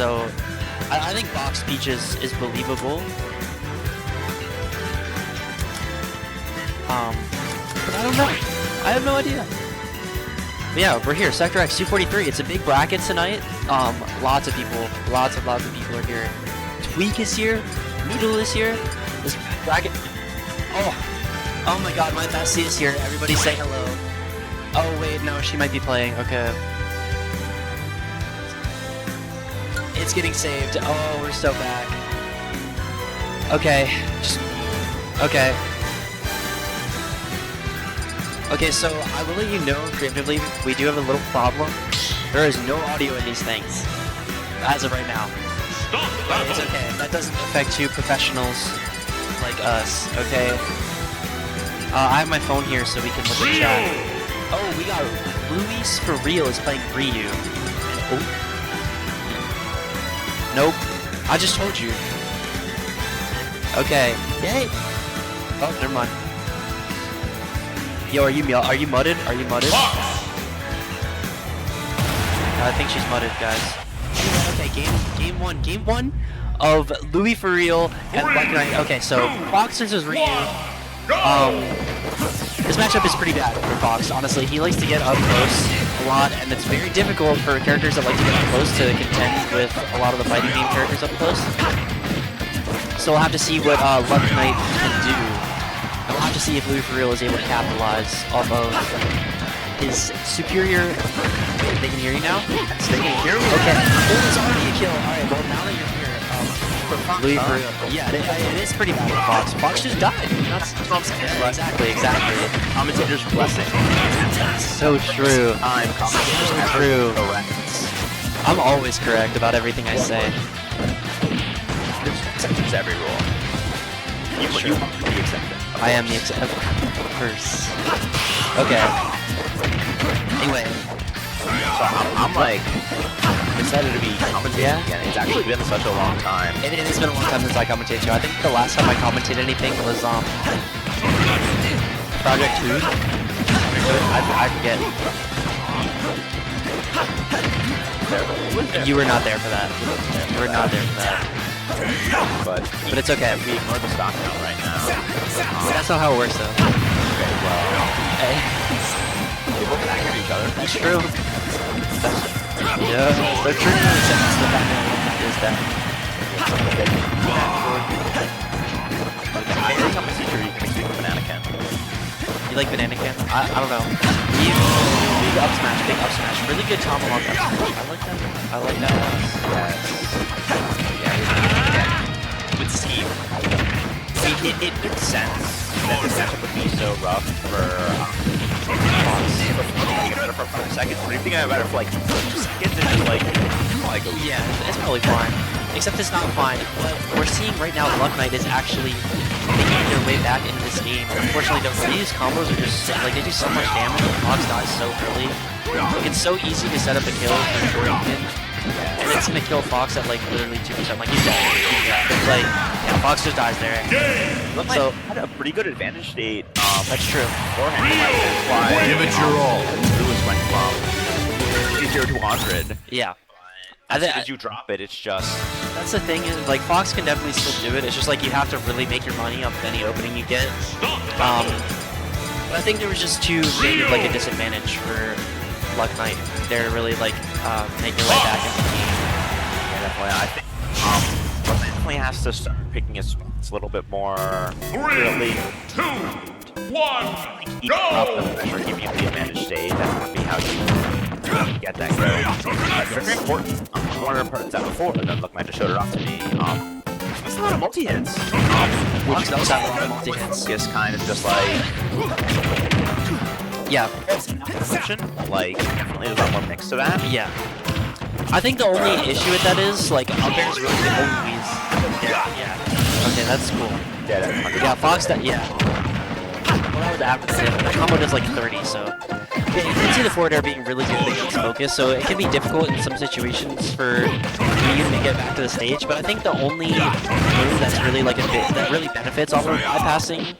so I think box Peach is believable. But I don't know. I have no idea. But yeah, we're here. Sector X 243. It's a big bracket tonight. Lots of people are here. Tweek is here. Noodl is here. This bracket. Oh my God, my bestie is here. Everybody say hello. Oh wait, no, she might be playing. Okay. It's getting saved. Oh, we're so back. Okay. Okay. Okay, so I will let you know preemptively, we do have a little problem. There is no audio in these things, as of right now. But it's okay, that doesn't affect you professionals like us, okay? I have my phone here so we can look at chat. Oh, we got Luis for real is playing Ryu. Oh. Nope, I just told you. Okay, yay! Oh, never mind. Yo, are you mudded? Are you mudded? I think she's mudded, guys. Okay, game one of Louis for real and Black Knight. Okay, so Fox versus Ryu. This matchup is pretty bad for Fox. Honestly, he likes to get up close a lot, and it's very difficult for characters that like to get up close to contend with a lot of the fighting game characters up close. So we'll have to see what Luck Knight can do. And we'll have to see if Louis for real is able to capitalize off of his superior. They can hear you now? Yes, they can hear me. Okay. Oh, it's already a kill. Alright, well, now that you're here, for Fox, Louis for real. Yeah, it is pretty bad for Fox. Fox just died. That's what I'm saying. Yeah, exactly. Commentator's blessing. So true. I'm so true. I'm always correct about everything I say. There's exceptions to every rule. You must be the exception. I am the exception. Of course. Okay. Anyway. So I'm like excited to be commentating again. It's actually been such a long time. It has been a long time since I commentated too. I think the last time I commentated anything was Project 2. I forget. You were not there for that. You were not there for that. But it's okay. We ignore the stock count right now. That's not how it works, though. Okay, well. Hey. People can act at each other. That's true. Yeah, they're true. Except the fact that is that. I think I'm a teacher. You can speak of banana can. You like banana can? I don't know. Big up smash. Really good tomahawk up smash. I like that one. With scheme. I mean, it makes sense that this matchup would be so rough for better for 5 seconds. But if you think I better for like 2 seconds, it's just like, oh, yeah, it's probably fine. Except it's not fine. What we're seeing right now, Luck Knight is actually making their way back into this game. Unfortunately, these combos are just like they do so much damage. Fox dies so early. Like, it's so easy to set up a kill for Shuriken. And it's gonna kill Fox at like literally 2%. Like he's dead. It's like yeah, Fox just dies there. Look like so had a pretty good advantage state. That's true. Beforehand, give it your all. Lewis went from 0 to 100. Yeah. As you drop it, it's just. That's the thing is like Fox can definitely still do it. It's just like you have to really make your money off any opening you get. But I think there was just too big of like a disadvantage for Luck Knight. They're really like make their way back into the game. Yeah, definitely. I think Luck Knight definitely has to start picking his spots a little bit more. 3, 2, 1, go! Up the pressure, giving you the advantage state. That's gonna be how you get that going. Very important. One of the parts that before, and then Luck Knight just showed it off to me. It's a lot of multi-hits. Which does have a lot of multi-hits. Just kind of just like. Yeah. Like, definitely there's a lot more mix to that. Yeah. I think the only issue with that is, like, up air is really good. Yeah. Okay, that's cool. Yeah, Fox, yeah. Well, that was average. The combo does like 30, so. Yeah, you can see the forward air being really good against focus, so it can be difficult in some situations for you to get back to the stage, but I think the only move that's really like that really benefits off of bypassing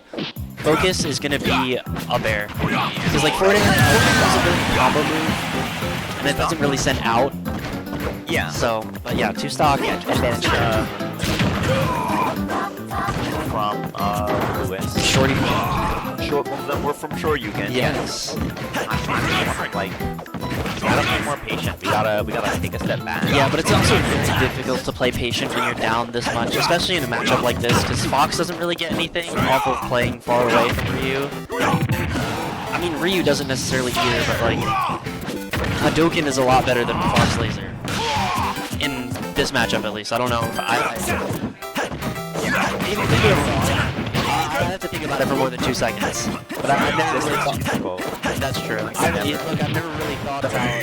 focus is going to be up air. Because like forward air is a really combo move, and it doesn't really send out. Yeah. So, but yeah, 2 stock advantage From Lewis. Shorty. Short ones that were from Shoryuken. Yes. Like, we gotta be more patient. We gotta take a step back. Yeah, but it's also very difficult to play patient when you're down this much, especially in a matchup like this, because Fox doesn't really get anything off of playing far away from Ryu. I mean, Ryu doesn't necessarily either, but like, Hadouken is a lot better than Fox Laser. In this matchup, at least. I don't know if I have to think about it for more than 2 seconds. But I've never really thought. That's true. Look, I've never really thought about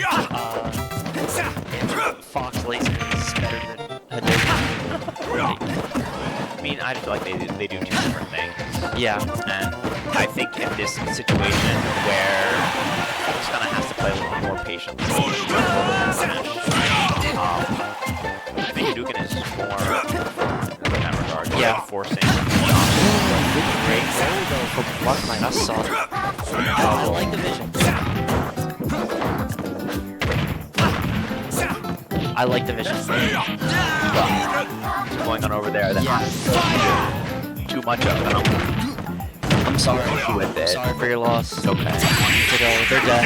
if Fox Laser is better than Hadouken. I mean, I just feel like they do 2 different things. Yeah. And I think in this situation where Fox kind of has to play a little more patience, I think Hadouken is more in that regard. Yeah. Forcing. Great goal though for Bloodline. That's solid. I like the vision. I like the vision. Going on over there. Yeah. Too much of them. I'm sorry. With it. Sorry for your loss. It's okay. They're dead.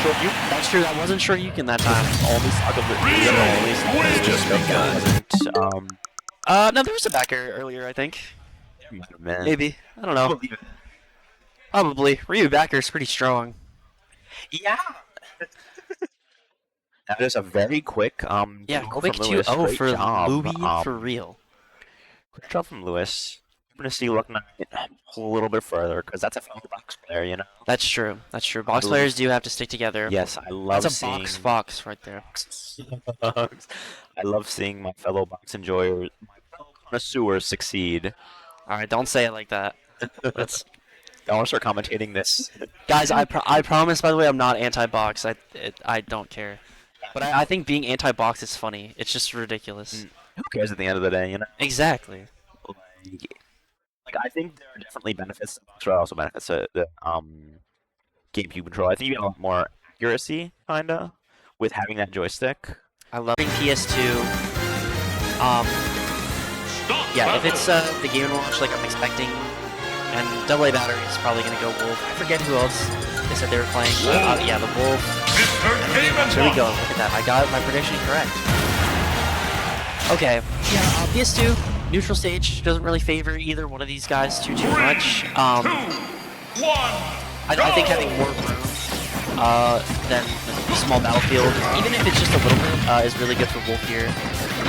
Shoryuken. That's true. I wasn't sure you can that time. Always talk about it. Just No, there was a backer earlier, I think. man. Maybe. I don't know. Probably. Ryu backer is pretty strong. Yeah. That is a very quick Yeah, goal quick from Lewis. 2-0 Great for job. Movie for real. Quick job from Lewis. I'm gonna see looking at it a little bit further because that's a fellow box player, you know. That's true. That's true. Box players do have to stick together. Yes, I love That's a seeing box fox right there. I love seeing my fellow box enjoyers, my fellow connoisseurs succeed. All right, don't say it like that. Let's, I want to start commentating this. guys, I promise. By the way, I'm not anti-box. I don't care. But I think being anti-box is funny. It's just ridiculous. Who cares at the end of the day, you know? Exactly. Like I think there are definitely benefits to box, but also benefits to the GameCube control. I think you get a lot more accuracy, kinda, with having that joystick. I love PS2. Yeah, if it's the Game & Watch like I'm expecting, and AA Battery is probably gonna go Wolf. I forget who else they said they were playing. But, yeah, the Wolf. Here we go. Look at that. I got my prediction correct. Okay. Yeah, PS2 neutral stage doesn't really favor either one of these guys too much. I think having more room than a small battlefield, even if it's just a little bit, is really good for Wolf here.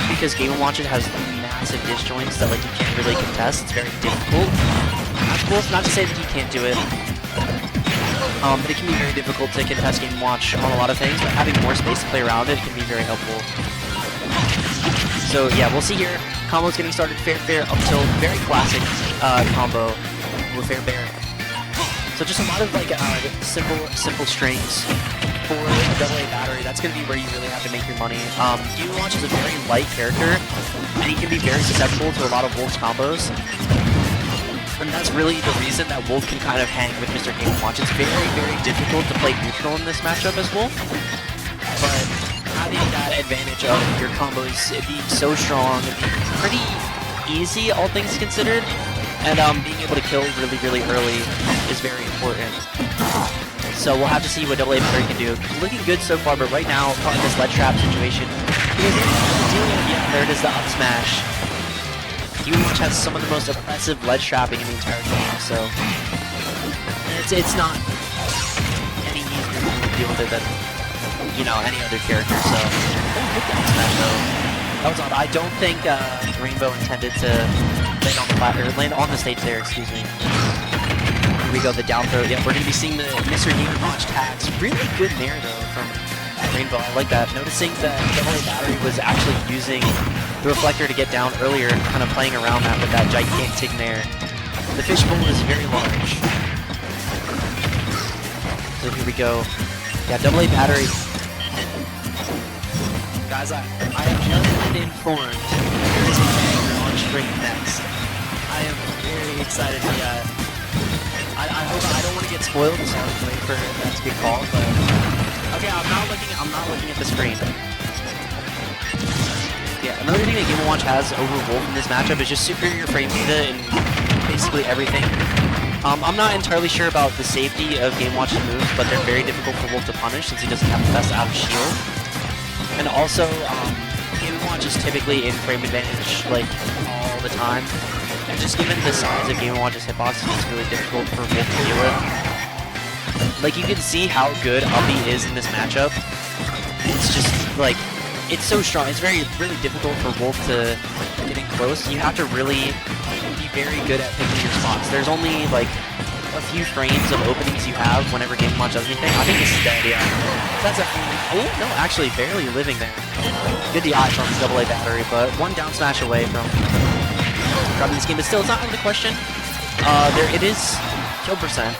Because Game & Watch it has massive disjoints that like you can't really contest. It's very difficult. That's Wolf, not to say that he can't do it. But it can be very difficult to contest Game & Watch on a lot of things, but having more space to play around it can be very helpful. So yeah, we'll see here. Combo's getting started fair up till very classic combo with fair bear. So just a lot of like simple strings for a AA Battery. That's gonna be where you really have to make your money. Game & Watch is a very light character, and he can be very susceptible to a lot of Wolf's combos. And that's really the reason that Wolf can kind of hang with Mr. Game & Watch. It's very difficult to play neutral in this matchup as Wolf, but having that advantage of your combos being so strong and being pretty easy, all things considered, and being able to kill really early is very important. So we'll have to see what AA Battery can do. Looking good so far, but right now, caught in this lead trap situation, yeah, there it is, the up smash. Game & Watch has some of the most oppressive ledge trapping in the entire game, so it's not any easier to deal with it than, you know, any other character. So smash though. That was odd. I don't think Rainbow intended to land on the stage there. Excuse me. Here we go, the down throw. Yeah, we're gonna be seeing the Mr. Game & Watch tags. Really good nair though from Rainbow. I like that. Noticing that AA Battery was actually using the reflector to get down earlier and kind of playing around that with that gigantic nair. The fishbowl is very large. So here we go. Yeah, AA Battery. Guys, I have just been informed there is a banger on stream next. I am very excited for that. I hope I don't want to get spoiled, so I'm waiting for that to be called, but okay, I'm not looking at the screen. Another thing that Game & Watch has over Wolf in this matchup is just superior frame data in basically everything. I'm not entirely sure about the safety of Game & Watch's moves, but they're very difficult for Wolf to punish since he doesn't have the best out of shield. And also, Game & Watch is typically in frame advantage like all the time. And just given the size of Game & Watch's hitbox, it's really difficult for Wolf to deal with. Like, you can see how good Uppy is in this matchup. It's just, like, it's so strong. It's really difficult for Wolf to get in close. You have to really be very good at picking your spots. There's only, like, a few frames of openings you have whenever Game & Watch does anything. I think this is dead, yeah. That's a... Oh, no, actually, barely living there. Good DI from AA battery, but one down smash away from grabbing this game. But still, it's not out of the question. It is kill percent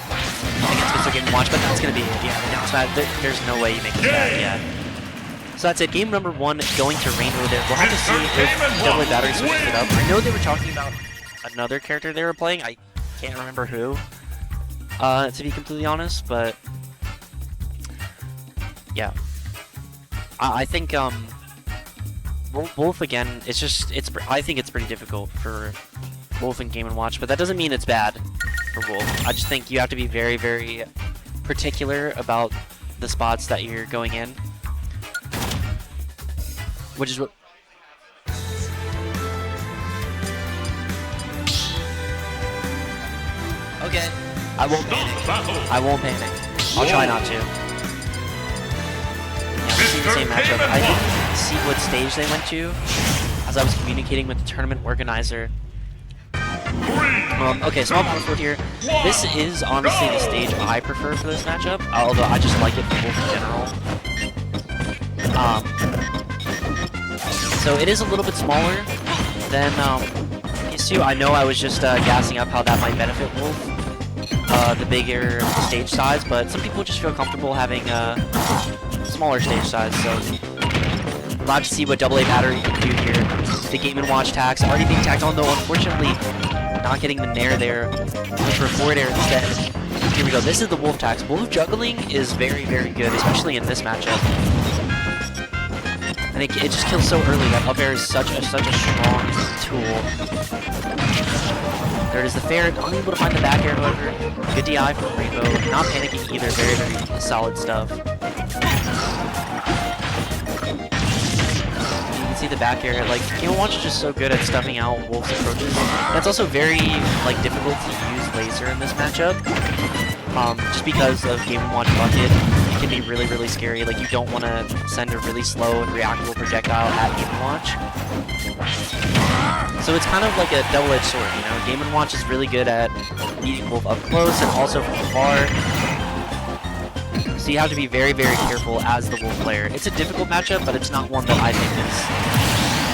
against Mr. Game & Watch, but that's going to be it. Yeah, the down smash, there's no way you make it bad, yeah. So that's it. Game number 1 going to Rainbow there. We'll have to see if AA battery switches it up. I know they were talking about another character they were playing. I can't remember who, to be completely honest, but yeah. I think Wolf again, I think it's pretty difficult for Wolf and Game & Watch, but that doesn't mean it's bad for Wolf. I just think you have to be very, very particular about the spots that you're going in, which is what... Okay, I won't panic. I won't panic. I'll try not to. Yeah, we're seeing the same matchup. I didn't see what stage they went to as I was communicating with the tournament organizer. Okay, small battlefield here. This is honestly the stage I prefer for this matchup, although I just like it for Wolf in general. So it is a little bit smaller than PS2. I know I was just gassing up how that might benefit Wolf, the bigger stage size, but some people just feel comfortable having a smaller stage size, so glad to see what AA battery can do here. The Game & Watch tax already being tacked on, though unfortunately not getting the nair there, which for forward air instead. Here we go, this is the Wolf tax. Wolf juggling is very, very good, especially in this matchup. And it just kills so early. That up air is such a strong tool. There it is, the fair, unable to find the back air, however. Good DI from Rainbow, not panicking either, very, very solid stuff. See the back air, like Game & Watch is just so good at stuffing out Wolf's approaches. That's also very like difficult to use laser in this matchup. Just because of Game & Watch bucket, it can be really, really scary. Like you don't want to send a really slow and reactable projectile at Game & Watch. So it's kind of like a double-edged sword, you know? Game & Watch is really good at beating Wolf up close and also from afar. So you have to be very, very careful as the Wolf player. It's a difficult matchup, but it's not one that I think is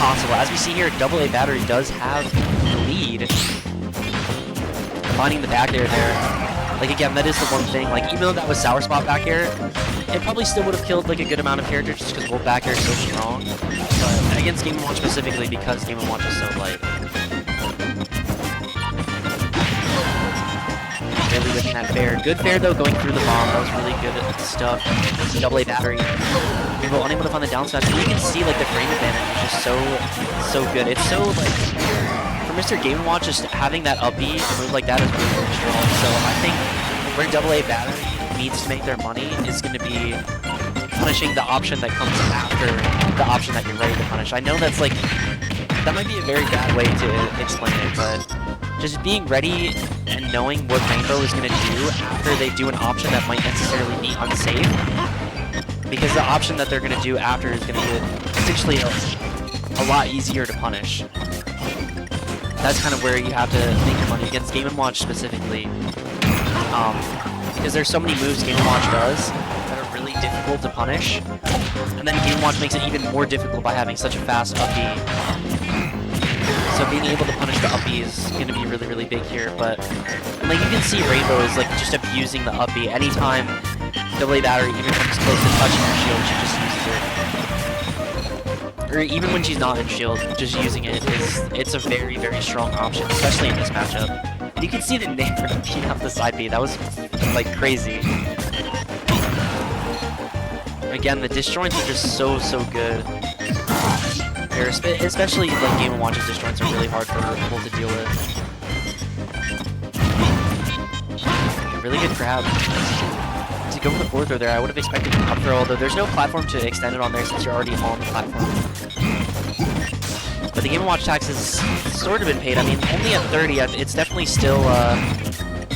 possible. As we see here, AA battery does have the lead. Finding the back air there. Like again, that is the one thing. Like even though that was sour spot back air, it probably still would have killed like a good amount of characters just because Wolf back air is so strong. But against Game & Watch specifically, because Game & Watch is so light. Really whipping that fair. Good fair though, going through the bomb. That was really good stuff. AA battery. Rainbow unable to find the down smash. You can see like the frame advantage is just so good. It's so like for Mr. Game & Watch, just having that up B move like that is really, really strong. So I think where AA battery needs to make their money is going to be punishing the option that comes after the option that you're ready to punish. I know that's like that might be a very bad way to explain it, but just being ready and knowing what Rainbow is going to do after they do an option that might necessarily be unsafe, because the option that they're going to do after is going to be potentially a lot easier to punish. That's kind of where you have to make your money against Game & Watch specifically, because there's so many moves Game & Watch does that are really difficult to punish, and then Game & Watch makes it even more difficult by having such a fast up B. So being able to punish the up B is going to be really, really big here, but like you can see Rainbow is like just abusing the up B. Anytime AA battery even comes close to touching her shield, she just uses it. Or even when she's not in shield, just using it it's a very, very strong option, especially in this matchup. And you can see the nair being out the side B. That was like crazy. Again, the disjoints are just so good. here, especially like Game & Watch's disjoints are really hard for people to deal with. Really good grab. To go for the forward throw there, I would have expected an up throw, although there's no platform to extend it on there since you're already on the platform. But the Game & Watch tax has sort of been paid. I mean, only at 30, it's definitely still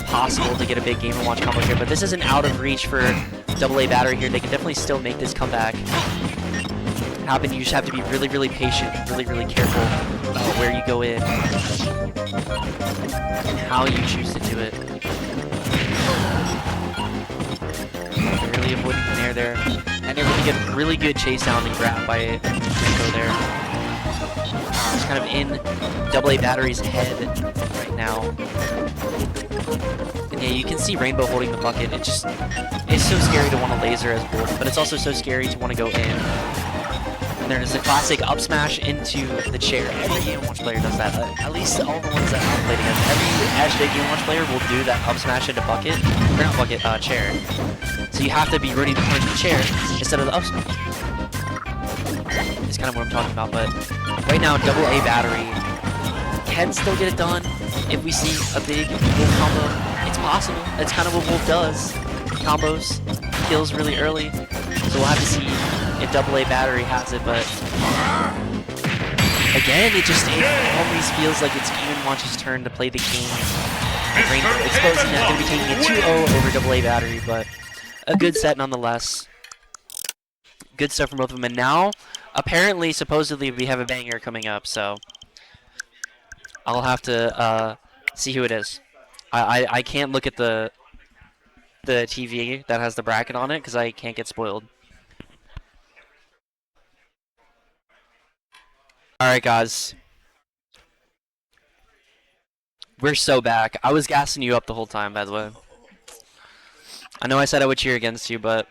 possible to get a big Game & Watch combo here, but this isn't out of reach for AA Battery here. They can definitely still make this comeback happen. You just have to be really, really patient, really, really careful about where you go in and how you choose to do it. Barely avoiding the nair there, and a really good chase down and grab by Rico there. It's kind of in AA Battery's head right now. And yeah, you can see Rainbow holding the bucket. It's so scary to want to laser as Wolf, but it's also so scary to want to go in. And there's a classic up smash into the chair. Every Game & Watch player does that. At least all the ones that I've played against. Every hashtag Game & Watch player will do that up smash into bucket. Or not bucket, chair. So you have to be ready to punch the chair instead of the up smash. It's kind of what I'm talking about, but right now AA Battery can still get it done. If we see a big Wolf combo, it's possible. It's kind of what Wolf does. Combos, kills really early. So we'll have to see if AA Battery has it, but again, it always feels like it's Game & Watch's turn to play the game. Rainbow exposing that, going to be taking a 2-0 over AA Battery, but a good set nonetheless. Good stuff from both of them, and now, apparently, supposedly, we have a banger coming up, so I'll have to see who it is. I can't look at the TV that has the bracket on it because I can't get spoiled. Alright guys, we're so back. I was gassing you up the whole time, by the way. I know I said I would cheer against you, but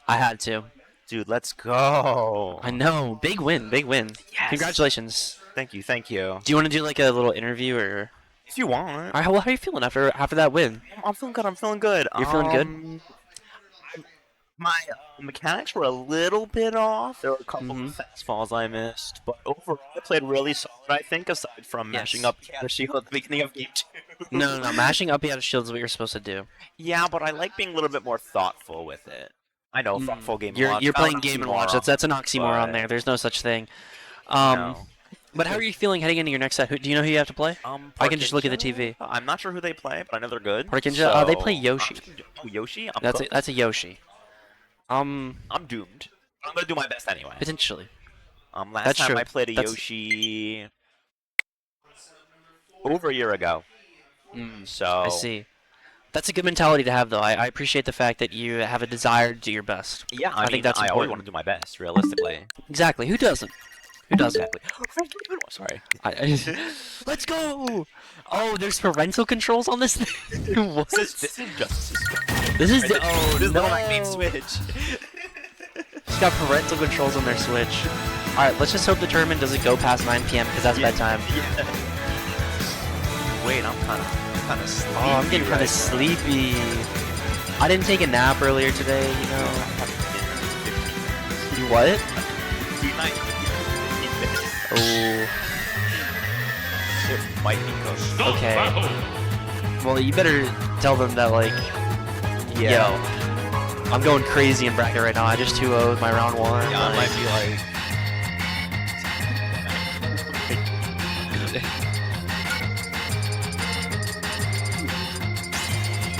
I had to. Dude, let's go. I know, big win, big win. Yes. Congratulations. Thank you, thank you. Do you want to do like a little interview or? If you want. Alright, well, how are you feeling after that win? I'm feeling good, I'm feeling good. You're feeling good? My mechanics were a little bit off. There were a couple of fast falls I missed, but overall I played really solid, I think, aside from mashing up the shield at the beginning of game 2. No, mashing up the shield is what you're supposed to do. Yeah, but I like being a little bit more thoughtful with it. I know, thoughtful Game & Watch. You're playing Game & Watch. That's an oxymoron there. There's no such thing. But how are you feeling heading into your next set? Do you know who you have to play? I can just look at the TV. I'm not sure who they play, but I know they're good. Parkinja? They play Yoshi. Yoshi? That's a Yoshi. I'm doomed. I'm gonna do my best anyway. Potentially. Last time I played a Yoshi over a year ago. So I see. That's a good mentality to have, though. I appreciate the fact that you have a desire to do your best. Yeah, I think that's important. I always want to do my best, realistically. Exactly. Who doesn't? Who doesn't? Exactly. Sorry. Let's go! Oh, there's parental controls on this thing? What? This is just. This is this is the one I made Switch. She's got parental controls on their Switch. Alright, let's just hope the tournament doesn't go past 9 PM because that's bedtime. Yeah. Wait, I'm kind of sleepy. Oh, I'm getting kind of sleepy. I didn't take a nap earlier today, you know. You what? Oh. It might be close. Okay. Well, you better tell them that, like, yo, I'm going crazy in bracket right now. I just 2-0'd my round 1. Yeah, I might be like...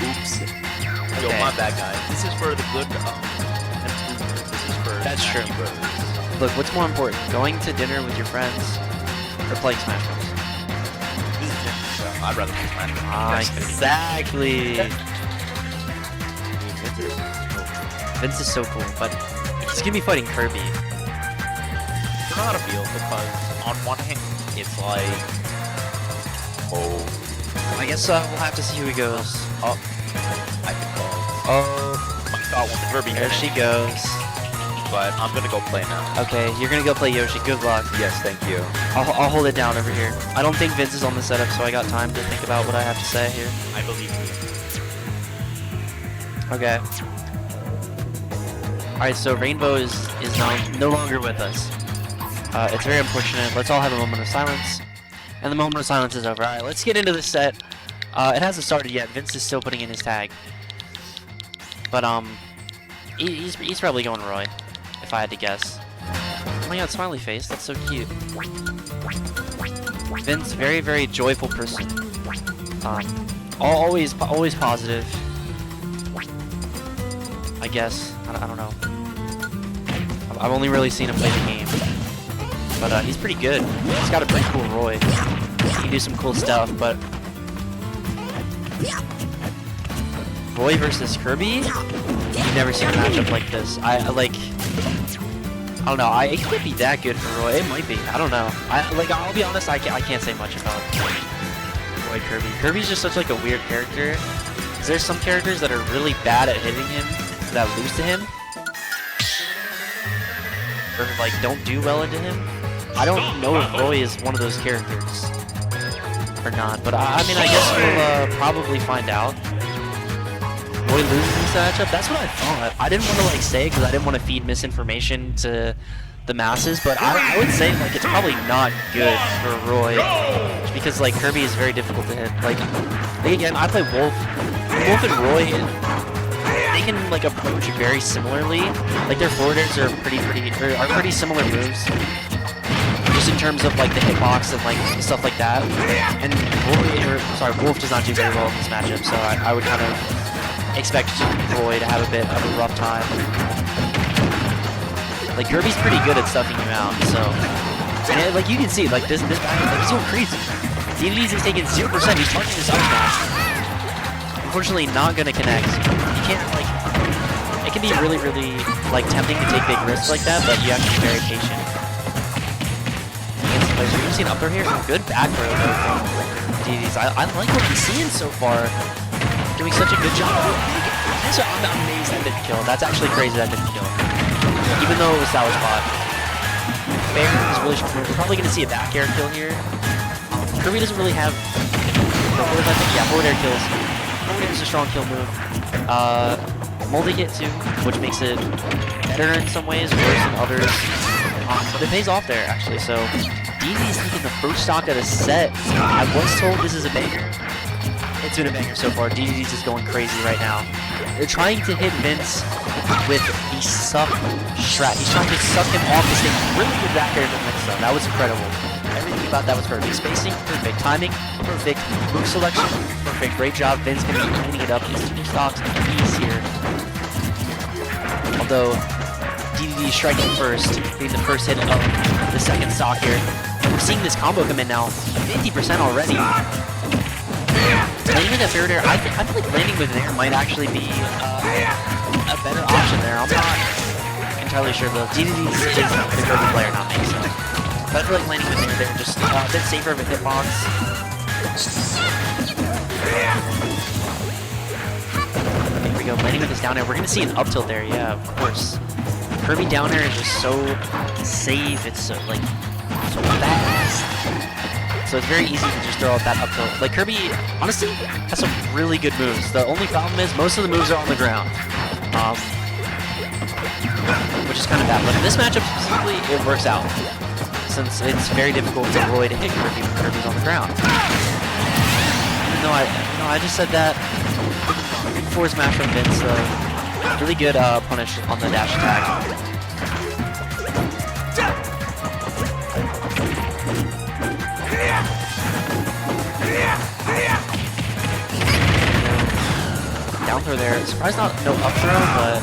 Oops. Okay. Yo, my bad, guys. This is for the good this is for... That's true. Look, what's more important? Going to dinner with your friends or playing Smash Bros? This is different, so I'd rather play Smash Bros. Exactly. Vince is so cool, but he's gonna be fighting Kirby. I don't know how to feel because on one hand, it's like, I guess we'll have to see who he goes. Oh, I can go. I thought one Kirby. There she goes. But I'm gonna go play now. Okay, you're gonna go play Yoshi. Good luck. Yes, thank you. I'll hold it down over here. I don't think Vince is on the setup, so I got time to think about what I have to say here. I believe you. Okay. Alright, so Rainbow is no longer with us. It's very unfortunate. Let's all have a moment of silence. And the moment of silence is over. Alright, let's get into the set. It hasn't started yet. Vince is still putting in his tag. But, he's probably going Roy, if I had to guess. Oh my god, smiley face. That's so cute. Vince, very, very joyful person. Always positive. I guess. I don't know. I've only really seen him play the game. But he's pretty good. He's got a pretty cool Roy. He can do some cool stuff, but... Roy versus Kirby? You've never seen a matchup like this. I don't know. It can't be that good for Roy. It might be. I don't know. I'll be honest. I can't say much about Roy Kirby. Kirby's just such like a weird character. There's some characters that are really bad at hitting him that lose to him, or like don't do well into him. I don't know if Roy is one of those characters or not, but I mean, I guess we'll probably find out. Roy loses this matchup. That's what I thought. I didn't want to like say it because I didn't want to feed misinformation to the masses, but I would say like it's probably not good for Roy because like Kirby is very difficult to hit. Like again, I play Wolf. Wolf and Roy, they can like approach very similarly. Like their forwarders are pretty similar moves, just in terms of like the hitbox and like stuff like that. And Wolf does not do very well in this matchup, so I would kind of expect Roy to have a bit of a rough time. Like Kirby's pretty good at stuffing him out, so and, like you can see, like this guy, like, he's going crazy. DDDs is taking 0%. He's targeting his up smash. Unfortunately, not gonna connect. You can't like. It can be really, really like tempting to take big risks like that, but you have to be very patient. You can see an up throw here. Good back throw though from DDDs. I like what I'm seeing so far. Doing such a good job. I'm amazed that didn't kill. That's actually crazy that didn't kill. Even though it was Sour Spot. Fair is really strong. We're probably going to see a back air kill here. Kirby doesn't really have... forward, I think. Yeah, forward air kills. Forward air is a strong kill move. Multi hit too, which makes it better in some ways, worse in others. But it pays off there, actually. So, DD is taking the first stock of the set. I was told this is a banger. It's been a banger so far. DDD's is going crazy right now. They're trying to hit Vince with the suck strat. He's trying to suck him off the stage. Really good back air in the mix though. That was incredible. Everything about that was perfect. Spacing, perfect. Timing, perfect. Move selection, perfect. Great job. Vince going to be cleaning it up. His 2 stocks he's here. Although DDD is striking first, being the first hit of the second stock here. And we're seeing this combo come in now. 50% already. Landing with a third air, I feel like landing with an air might actually be a better option there. I'm not entirely sure, but DDD is the Kirby player, not me, so. But I feel like landing with an air there just a bit safer of a hitbox. Here we go, landing with this down air. We're going to see an up tilt there, yeah, of course. Kirby down air is just so safe, it's so, like, so fast. So it's very easy to just throw out that up tilt. Like Kirby, honestly, has some really good moves. The only problem is most of the moves are on the ground, which is kind of bad. But in this matchup specifically, it works out since it's very difficult for Roy to hit Kirby when Kirby's on the ground. Even though I just said that before smash from Vince, so really good punish on the dash attack. Down throw there. Surprised no up throw, but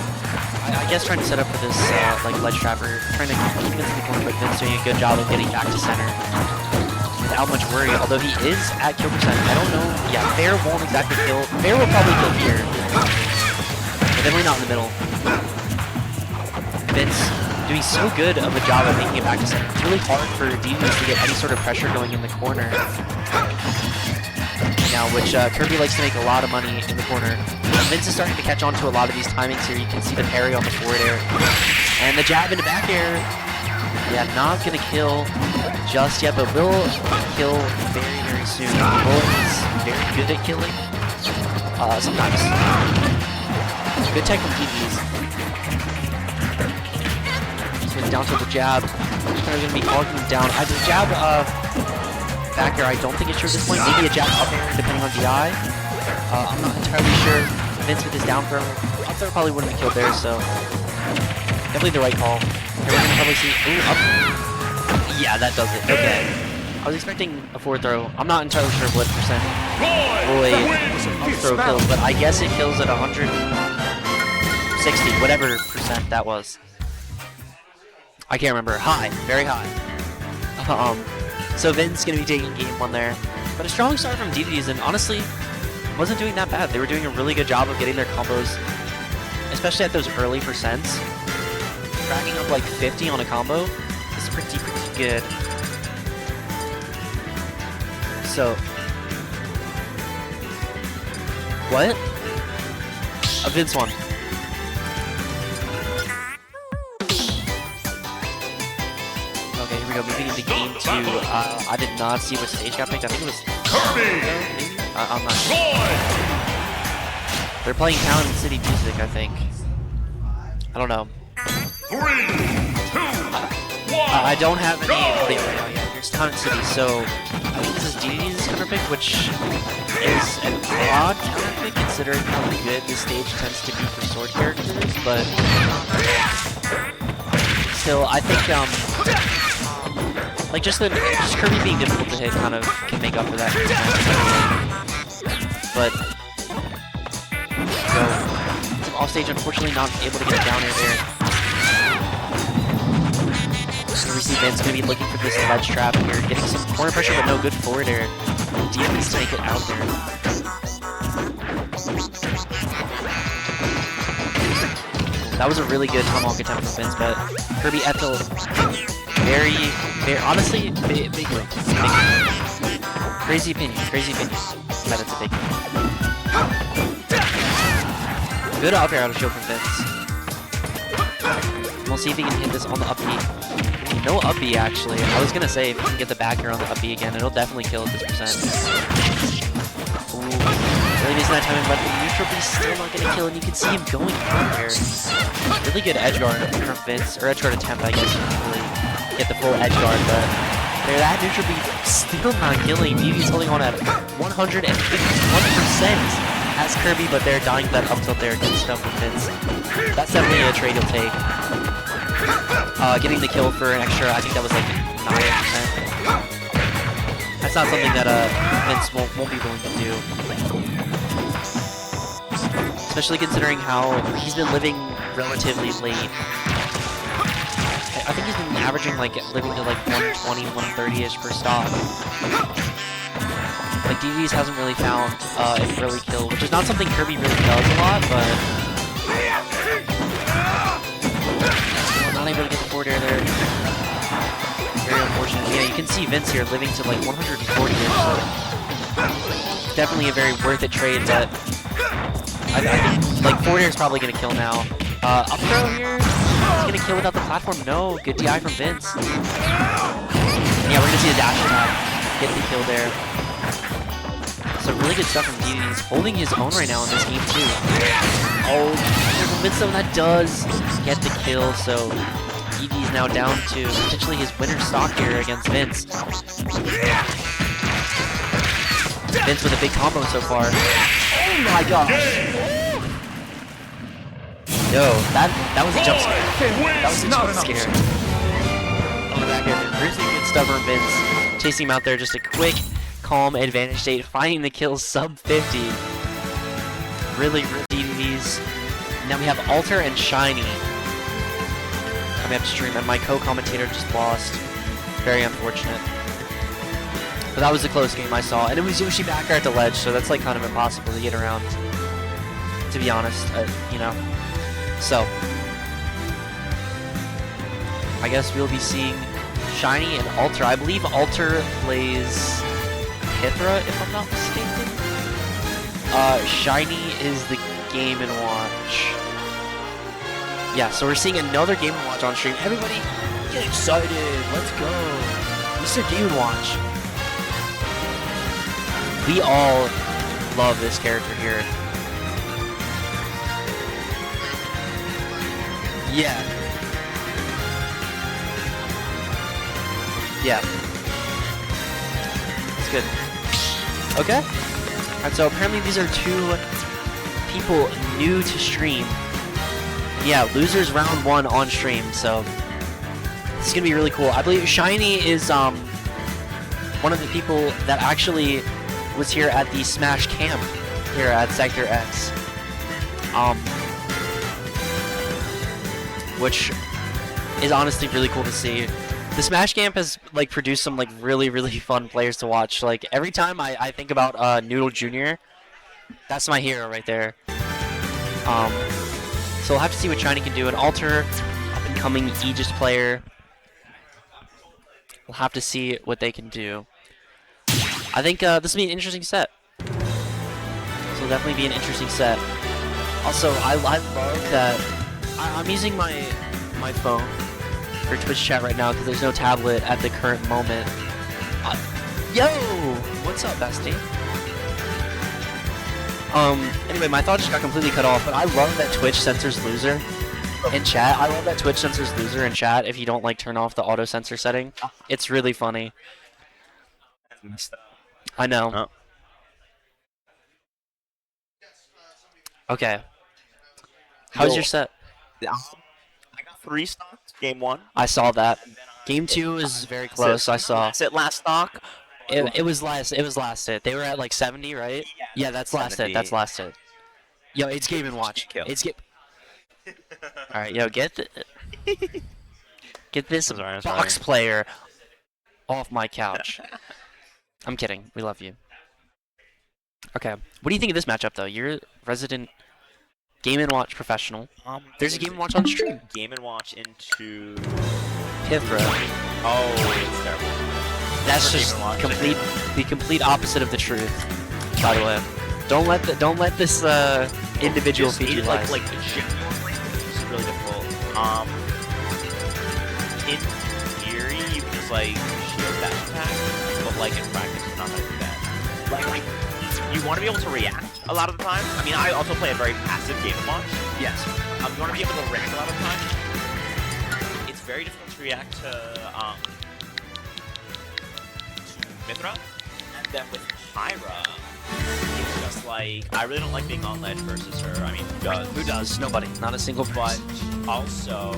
I guess trying to set up for this like ledge trapper, trying to keep Vince in the corner, but Vince doing a good job of getting back to center without much worry. Although he is at kill percent, I don't know. Yeah, Fair won't exactly kill. Fair will probably kill here, but definitely not in the middle. Vince doing so good of a job of making it back to center. It's really hard for DDDs to get any sort of pressure going in the corner. Now, which Kirby likes to make a lot of money in the corner. Vince is starting to catch on to a lot of these timings here. You can see the parry on the forward air. And the jab into back air. Yeah, not going to kill just yet, but will kill very, very soon. Bull is very good at killing. Sometimes. Good tech from DDDs. Swings down to the jab. throw is going to be hogging him down. I just jab back here. I don't think it's true at this point. Maybe a jab up air depending on DI. I'm not entirely sure. Vince with his down throw. Up throw probably wouldn't have killed there, so definitely the right call. Here we're going to probably see. Ooh, up. Yeah, that does it. Okay. I was expecting a forward throw. I'm not entirely sure what percent Roy up throw kills, but I guess it kills at 160, whatever percent that was. I can't remember. High, very high. So Vin's gonna be taking game 1 there, but a strong start from DDDs, and honestly, wasn't doing that bad. They were doing a really good job of getting their combos, especially at those early percents. Cracking up like 50 on a combo is pretty good. So, what? A Vince one. Okay, here we go. Moving into game 2. I did not see what stage got picked. I think it was Kirby. I'm not sure. They're playing Town and City music, I think. I don't know. 3, 2, 1. I don't have any audio right now yet. Here's Town and City, so I think this is DDD's counter pick, which is an odd counter pick considering how good this stage tends to be for sword characters, but still, I think like just Kirby being difficult to hit kind of can make up for that. But so off stage, unfortunately, not able to get a down air there. So we see Vin's gonna be looking for this ledge trap here, getting some corner pressure, but no good forward air. DF needs to make it out there. That was a really good tomahawk attempt from Vince, but Kirby Ethel, very, honestly, big win. Crazy opinion, but it's a big win. Good up air out of shield from Vince. We'll see if he can hit this on the up B. No up B actually. I was gonna say if he can get the back air on the up B again, it'll definitely kill at this percent. Ooh, really missing that timing, but the neutral B still not gonna kill, and you can see him going out there. Really good edge guard from Vince, or edge guard attempt, I guess. He didn't really get the full edge guard, but there, that neutral B still not killing. BB's holding on at 151%. As Kirby, but they're dying to that up tilt there. Good stuff with Vince. That's definitely a trade he'll take. Getting the kill for an extra, I think that was like 9%. That's not something that Vince won't be willing to do. Especially considering how he's been living relatively late. I think he's been averaging like living to like 120, 130-ish per stock. Like, DDD's hasn't really found an early kill, which is not something Kirby really does a lot, but not able to get the forward air there. Very unfortunate. Yeah, you can see Vince here living to like 140-ish, so definitely a very worth it trade, but I think like forward air is probably going to kill now. Up throw here, he's going to kill without the platform. No, good DI from Vince. Yeah, we're going to see a dash attack get the kill there. So really good stuff from DD. He's holding his own right now in this game too. Oh, Vince though, that does get the kill, so DD is now down to potentially his winner stock here against Vince. Vince with a big combo so far. Oh my gosh! Yo, that was a jump scare. That was a jump scare. On the back end, really good stuff from Vince. Chasing him out there, just a quick, calm advantage state, finding the kills sub 50. Really DDDs. Now we have Alter and Shiny coming upstream, and my co-commentator just lost. Very unfortunate. But that was a close game I saw, and it was Yoshi back at the ledge, so that's like kind of impossible to get around, to be honest, you know. So, I guess we'll be seeing Shiny and Alter. I believe Alter plays Hithra, if I'm not mistaken. Shiny is the Game & Watch. Yeah, so we're seeing another Game & Watch on stream. Everybody, get excited! Let's go! Mr. Game & Watch. We all love this character here. Yeah. Yeah. It's good. Okay. Alright, so apparently these are 2 people new to stream. Yeah, losers round 1 on stream, so this is gonna be really cool. I believe Shiny is one of the people that actually was here at the Smash camp here at Sector X. Which is honestly really cool to see. The Smash camp has like produced some like really fun players to watch. Like every time I think about Noodl Jr., that's my hero right there. So we'll have to see what Shiny can do. An Alter, up and coming Aegis player. We'll have to see what they can do. I think this will be an interesting set. This will definitely be an interesting set. Also, I love that I'm using my phone for Twitch chat right now because there's no tablet at the current moment. Yo! What's up, bestie? Anyway, my thought just got completely cut off, but I love that Twitch censors loser in chat. I love that Twitch censors loser in chat if you don't like turn off the auto censor setting. It's really funny. I know. Oh. Okay. How's your set? I got 3 stocks, game 1. I saw that. Game 2 is very close. I saw. That's it, last stock. It was last hit. They were at like 70, right? Yeah, that's last hit. That's last hit. Yo, it's Game & Watch. It's game. All right, yo, get this box player off my couch. I'm kidding. We love you. Okay. What do you think of this matchup, though? You're a resident Game & Watch professional. There's a Game & Watch on stream. Game & Watch into Pithra. Oh, it's terrible. That's just the complete opposite of the truth. By the way, don't let this individual feed you lies. Like genuinely, this is really difficult. In theory, you can just like shield that attack, but like in practice, you're not gonna do that. Like you want to be able to react a lot of the time. I mean, I also play a very passive Game & Watch. Yes. You want to be able to react a lot of the time. It's very difficult to react to Mithra, and then with Pyra, it's just like, I really don't like being on ledge versus her. I mean, who does? Who does? Nobody. Not a single But also,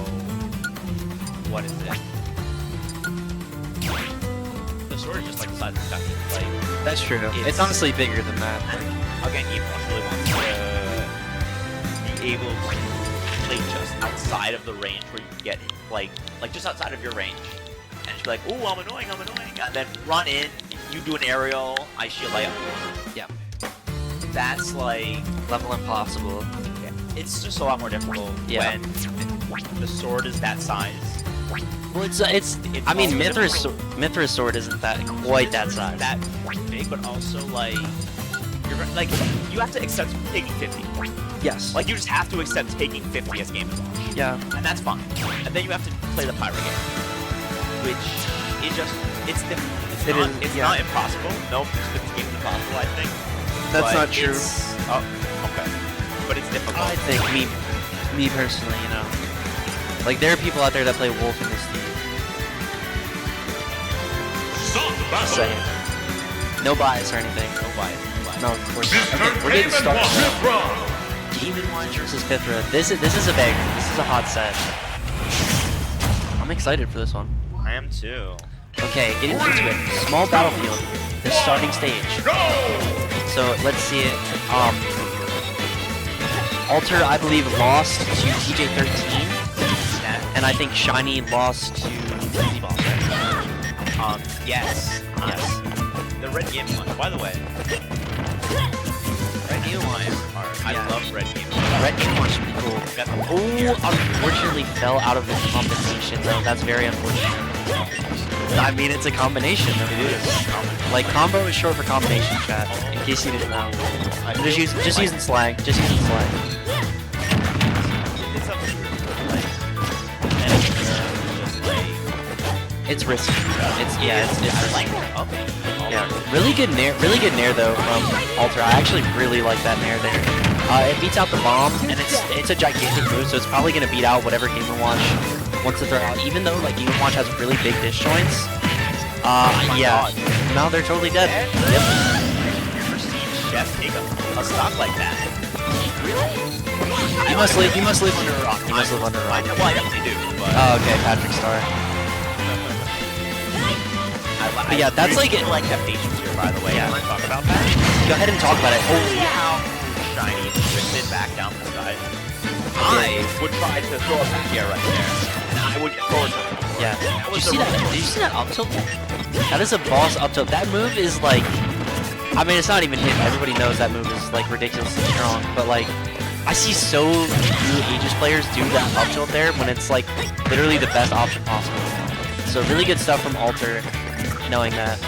what is it? The sword is just like the size of the ducky. Like, that's true. It's honestly bigger than that. Again, Game & Watch really wants to be able to play just outside of the range where you can get, like just outside of your range. And she'd be like, ooh, I'm annoying, and then run in, you do an aerial, I shield layup. Yeah. That's like Level impossible. Yeah. It's just a lot more difficult when the sword is that size. Well, it's I mean, Mithra's sword isn't that quite that size. That big, but also like you have to accept taking 50. Yes. Like you just have to accept taking 50 as Game & Watch. Yeah. And that's fine. And then you have to play the Pyra game, which is just it's difficult. It's not impossible. No, this game is impossible. I think. That's not true. Oh, okay. But it's difficult. I think me personally, you know, like there are people out there that play Wolf in this team. Saying. No bias or anything. No bias. No, of course not. Okay, we're getting started. Game & Watch versus Pithra. This is a banger. This is a hot set. I'm excited for this one. I am too. Okay, getting into it. Small battlefield. The starting stage. So let's see it. Alter, I believe, lost to TJ13, and I think Shiny lost to Crazy Ball. Yes. The Red Game & Watch, by the way. Red Game & Watch. I love Red Game & Watch. Red Game & Watch is pretty cool. Oh, unfortunately fell out of the combination though. That's very unfortunate. I mean, it's a combination. It is. Like, combo is short for combination, chat. In case you didn't know. I'm just using slang. Just using slang. It's risky. It's risky. Yeah, really good nair though from Alter. I actually really like that nair there. It beats out the bomb, and it's a gigantic move, so it's probably gonna beat out whatever Game & Watch wants to throw out. Even though like Game & Watch has really big disjoints, Yeah. No, they're totally dead. Yep. Never seen Chef take a stock like that. He must live under a rock. He must live under a rock. Well, I definitely do. But Oh, okay, Patrick Star. But yeah, that's like it. like temptations here, by the way. Yeah. Can I talk about that? Go ahead and talk about it. See how shiny drifted back down the side. I would try to throw a back air right there, and I would get forward to it. Yeah. Did you see that? Did you see that up tilt? That is a boss up tilt. That move is like, I mean, it's not even hidden. Everybody knows that move is like ridiculously strong. But like, I see so few Aegis players do that up tilt there when it's like literally the best option possible. So really good stuff from Alter, knowing that.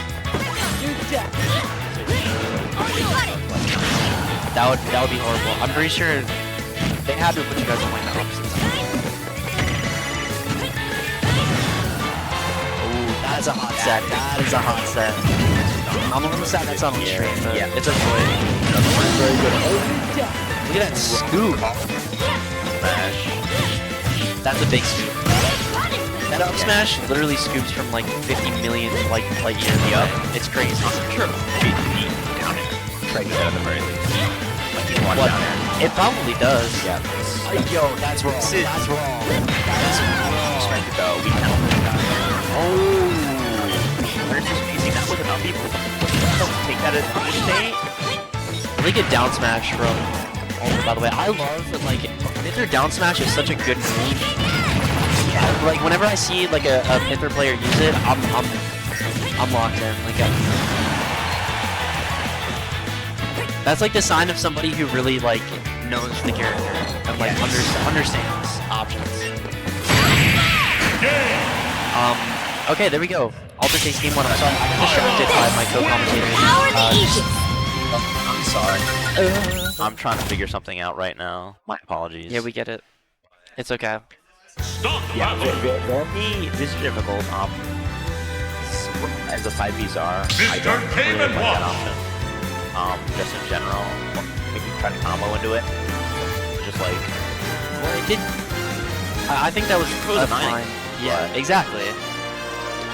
That would be horrible. I'm pretty sure they had to put you guys on like the opposite side. That is a hot set. That is a hot set. I'm on the side that's on the stream, but Yeah. it's a toy. Very good. Look at that scoop. Smash. That's a big scoop. That up smash literally scoops from like 50 million light years away. It's crazy. Sure. Try to get at the very least. Like you want What? down there. It probably does. Yeah. Yo, that's wrong. That's wrong. Trying to go. We can Oh. Where's this facing that with enough people? Take that as a state. Really good down smash from Alter, by the way. I love that, like, Pither down smash is such a good move. Like, whenever I see like a Pither player use it, I'm locked in. Like, that's like the sign of somebody who really like knows the character and like understands options. Okay, there we go. Alter takes game 1. I'm sorry, I'm distracted by my co-commentator. I'm sorry. I'm trying to figure something out right now. My apologies. Yeah, we get it. It's okay. Stop the Yeah, battle. this is difficult. As the 5Bs are, I Mr. don't Came really and like that Watch. option. Just in general, maybe try to combo into it. Just like, Well, it did. I think that was was fine. fine. Yeah, exactly.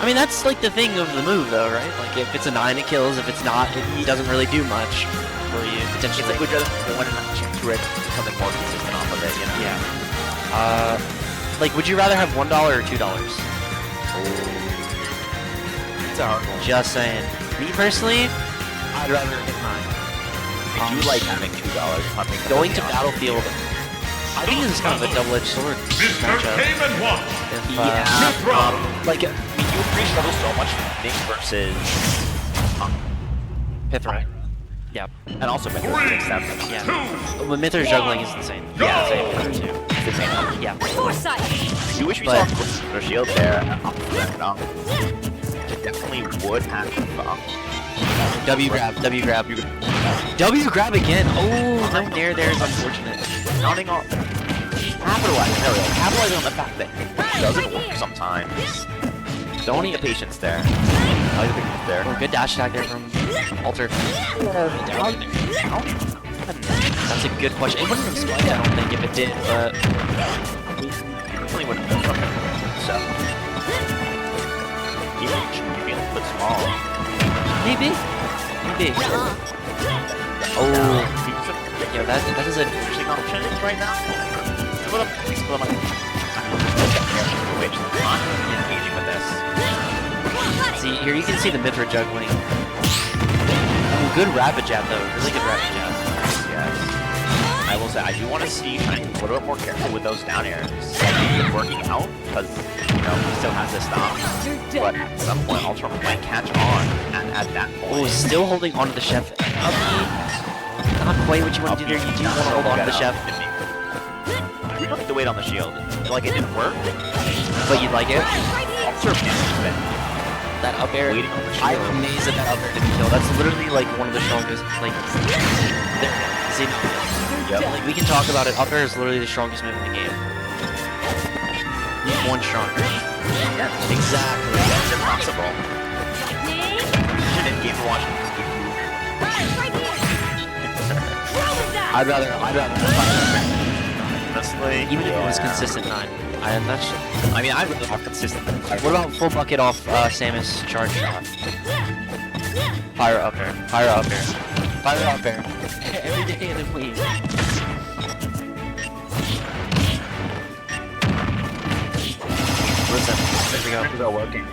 I mean, that's like the thing of the move, though, right? Like, if it's a 9, it kills. If it's not, it doesn't really do much for you, potentially. it's like we'd rather go in and to it something more consistent off of it, you know? Yeah. Like, would you rather have $1 or $2? It's a hard one. Just saying. Me personally, I'd rather hit 9. I do like having $2. Going to Battlefield, I think this is kind of a double-edged sword Mr. matchup. Came and Watch. If, like, you struggle so much Nick versus Pithra. Yeah. and also Myth versus 3, Step. Yeah. 2, When Mither's juggling is insane. Go! Yeah, same Mither too. It's the same one. Yeah. Foresight. You wish we But- saw their shield there. Definitely would have W grab. W grab again. Oh, no nair there is unfortunate. counting on capitalizing on the fact that it doesn't work sometimes. Don't need the patience there. I like the patience there. Oh, good dash attack there from Alter. That's a good question. It wouldn't have spiked, I don't think, if it did, but Definitely wouldn't have done it. So you feel a bit small. maybe. Oh, yo, that is a Interesting option right now. Split them. Which not engaging with this. see here. You can see the Mithra juggling. Oh, good rapid jab though. Really good rapid jab. Yes. I will say I do want to see Shine a little bit more careful with those down airs. It's working out because he still has to stop. But at some point, Ultra might catch on at that point. Oh, still holding onto the chef. Not quite what you want to do there. You do want to hold on to the chef, We don't have to wait on the shield. Like it didn't work. but you like it. Ultra been That up air. waiting on the I'm shield. amazed that up air didn't kill. That's literally like one of the strongest. Like, there. See, Yep. like we can talk about it. Up air is literally the strongest move in the game. One stronger. Yeah, Exactly. that's impossible. Shouldn't game watch. I'd rather. That's honestly. Even if it was consistent 9. I mean, I really have consistent. What about full bucket off Samus charge shot? Fire up air. Fire up air. Fire up air. Every day in the week. Listen, there we go. They're working.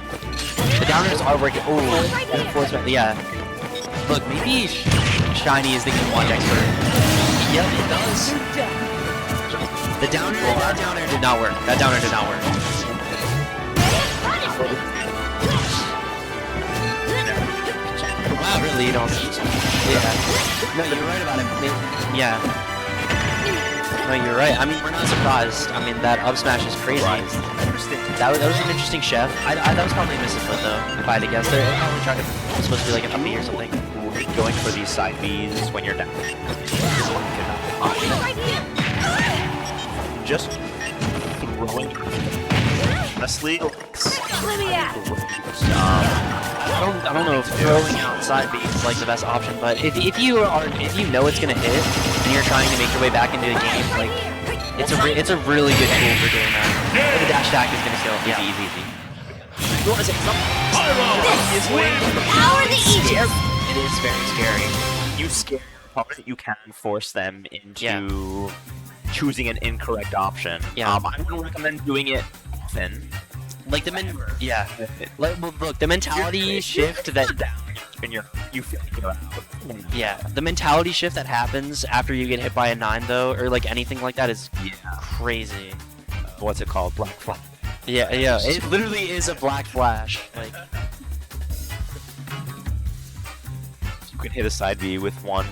The downers are working. Oh, enforcement. Yeah. Look, maybe Shiny is the game watch expert. Yep, it does. The downer, that downer did not work. That downer did not work. Wow, really? You don't. Yeah. No, you're right about it. Yeah. No, you're right. I mean, we're not surprised. I mean, that up smash is crazy. That was an interesting chef. That was probably a missplit though, if I had to guess. They're probably trying to. It was supposed to be like an up B or something. Going for these side Bs when you're down. Just throwing. Honestly, I don't know if throwing outside B is like the best option, but if you know it's gonna hit and you're trying to make your way back into the game, like it's a really good tool for doing that. But the dash attack is gonna kill. Yeah, easy. You want to say something? Power the Aegis. It is very scary. You scare your opponent, you can force them into choosing an incorrect option. Yeah. I wouldn't recommend doing it often. Like the look, the mentality shift that you feel like you're out. the mentality shift that happens after you get hit by a 9 though, or like anything like that is crazy. What's it called? Black Flash. Yeah, it literally is a black flash. Like you can hit a side B with 1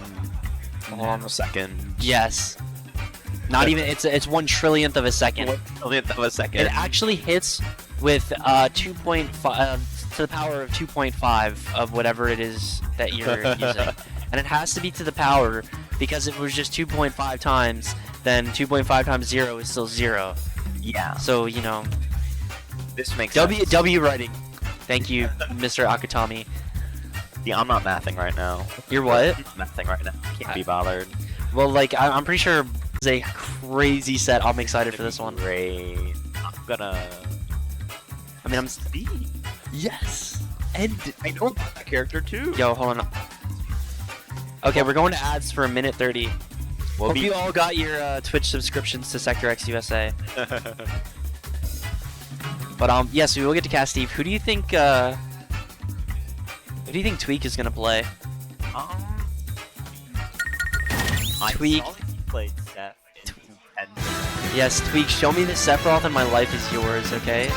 second. Yes. Not even it's 1/1,000,000th of a second. 1/1,000,000th of a second. It actually hits with 2.5 to the power of 2.5 of whatever it is that you're using, and it has to be to the power because if it was just 2.5 times, then 2.5 times 0 is still 0. Yeah. So you know, this makes sense. W writing. Thank you, Mr. Akutami. Yeah, I'm not mathing right now. You're what? I'm mathing right now. Can't be bothered. Well, like I'm pretty sure it's a crazy set. I'm excited for this one. Great. I'm Steve. Yes. And I know about that character too. yo, hold on. Okay, we're going to ads for 1:30. Hope you all got your Twitch subscriptions to Sector X USA. But yes, we will get to cast Steve. Who do you think Tweek is gonna play? Tweek. Played Seth. Yes, Tweek. Show me the Sephiroth and my life is yours. Okay.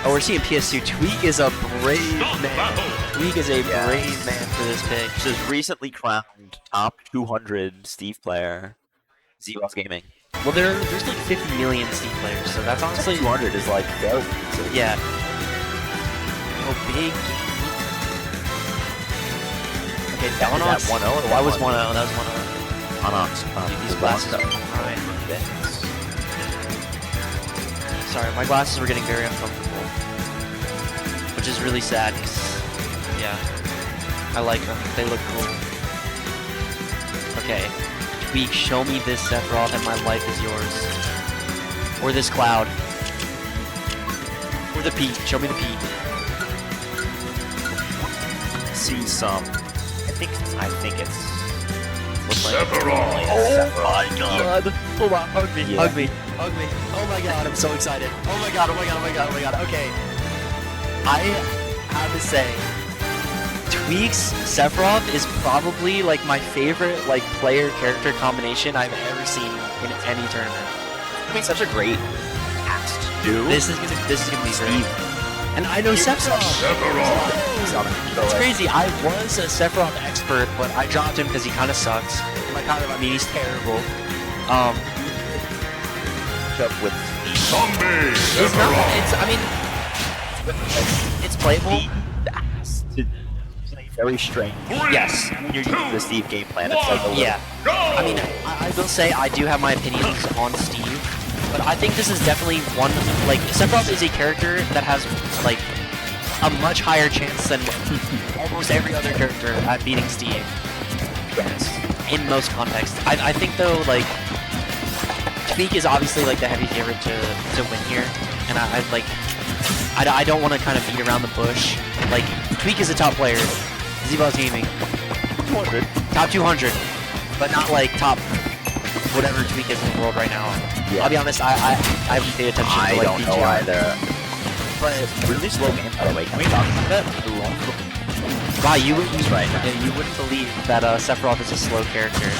Oh, we're seeing PS2. Tweek is a brave man. Tweek is a brave man for this pick. Just recently crowned top 200 Steve player. Zeros Gaming. Well, there's like 50 million Steve players, so that's honestly 200 is like very easy. yeah. Oh, big. Okay, that one was 1-0 or That was 1-1? 1-0. That was 1-0. These glasses. Alright. Sorry, my glasses were getting very uncomfortable, which is really sad. Cause, yeah, I like them. They look cool. Okay, Tweek, show me this Sephiroth and my life is yours. Or this cloud. Or the Pete. Show me the Pete. See some. I think it's. Sephiroth. Oh my god! Hold on, hug me, hug me, hug me. Oh my god, I'm so excited. Oh my god, oh my god, oh my god, oh my god. Okay. I have to say, Tweek's Sephiroth is probably like my favorite like player-character combination I've ever seen in any tournament. I mean, such a great cast to do. This is gonna be great. And I know Sephiroth. It's crazy. I was a Sephiroth expert, but I dropped him because he kind of sucks. I mean, he's terrible. With Zombie It's not. I mean, it's playable. to play very strange. Yes. When you're using the Steve game plan, it's like a little. Yeah. I mean, I will say I do have my opinions on Steve, but I think this is definitely one. Like, Sephiroth is a character that has like a much higher chance than almost every other character at beating Steve. Yes. In most contexts, I think though, like Tweek is obviously like the heavy favorite to win here, and I don't want to kind of beat around the bush. Like, Tweek is a top player. Z-Boss Gaming. 200. Top 200, but not like top whatever Tweek is in the world right now. Yeah. I'll be honest, I haven't paid attention to I like don't know BGR. either. But really slow game, by the way. Can we talk about that? Wow, you wouldn't believe that Sephiroth is a slow character.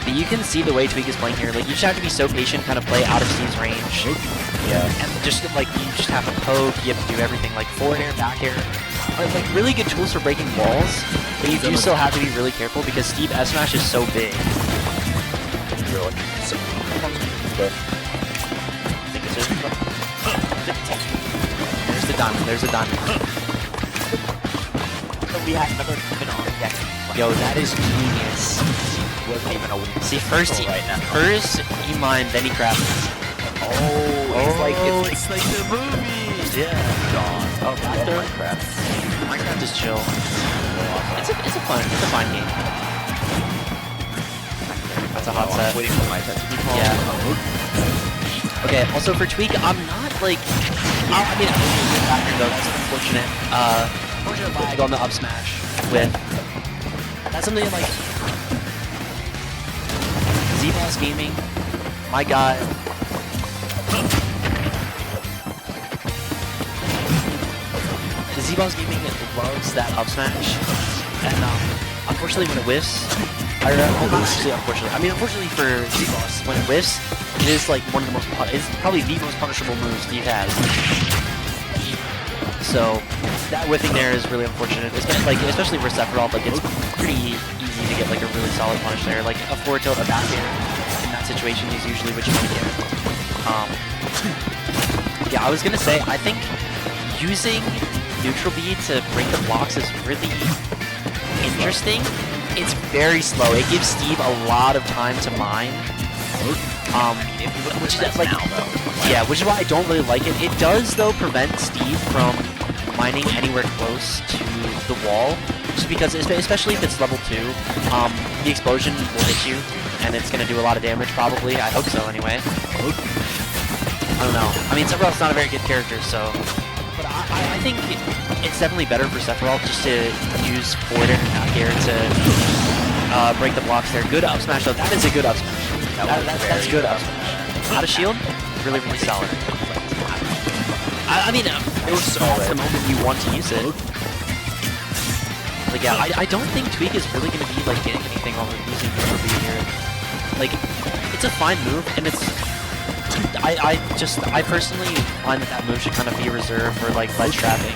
But you can see the way Tweek is playing here. Like, you just have to be so patient, kind of play out of Steve's range. Yeah. And just like you just have to poke, you have to do everything like forward air, back air. Like really good tools for breaking walls, but you do still have to be really careful because Steve S smash is so big. Really? So, There's the diamond, there's the diamond. we had never been on deck. Yo, that is genius. Wasn't even a win. See, first he mined, then he crafted. It's like the movie. Yeah. Oh, that's Minecraft. Minecraft is chill. It's a fun game. That's a hot set. Waiting for my set to be called. Yeah. Okay. Also for Tweek, I'm not like. I mean, though that's unfortunate. Unfortunate lag on the up smash with. That's something like. Z-Boss Gaming, my guy. Z-Boss Gaming loves that up smash, and unfortunately when it whiffs, unfortunately for Z-Boss, when it whiffs, it is like one of the most, it's probably the most punishable moves Steve has. So that whiffing there is really unfortunate, especially for Sephiroth. Like, it's pretty easy to get like a really solid punish there, like a forward tilt, a back air. In that situation is usually what you want to get. Yeah, I was gonna say, I think using neutral B to break the blocks is really interesting. It's very slow. It gives Steve a lot of time to mine. Which is like, which is why I don't really like it. It does though prevent Steve from mining anywhere close to the wall, just because, especially if it's level 2, the explosion will hit you, and it's gonna do a lot of damage probably. I hope so anyway. I don't know. I mean, Sephiroth's not a very good character, so. But I think it's definitely better for Sephiroth just to use forward air and back air to break the blocks there. Good up smash though. That is a good up smash. That's good up smash. Out of shield, really, really solid. I mean, it was solid. That's the moment you want to use it. Like, yeah, I don't think Tweek is really going to be like getting anything while we're using neutral B here. Like, it's a fine move, and it's. I personally find that move should kind of be reserved for like ledge trapping,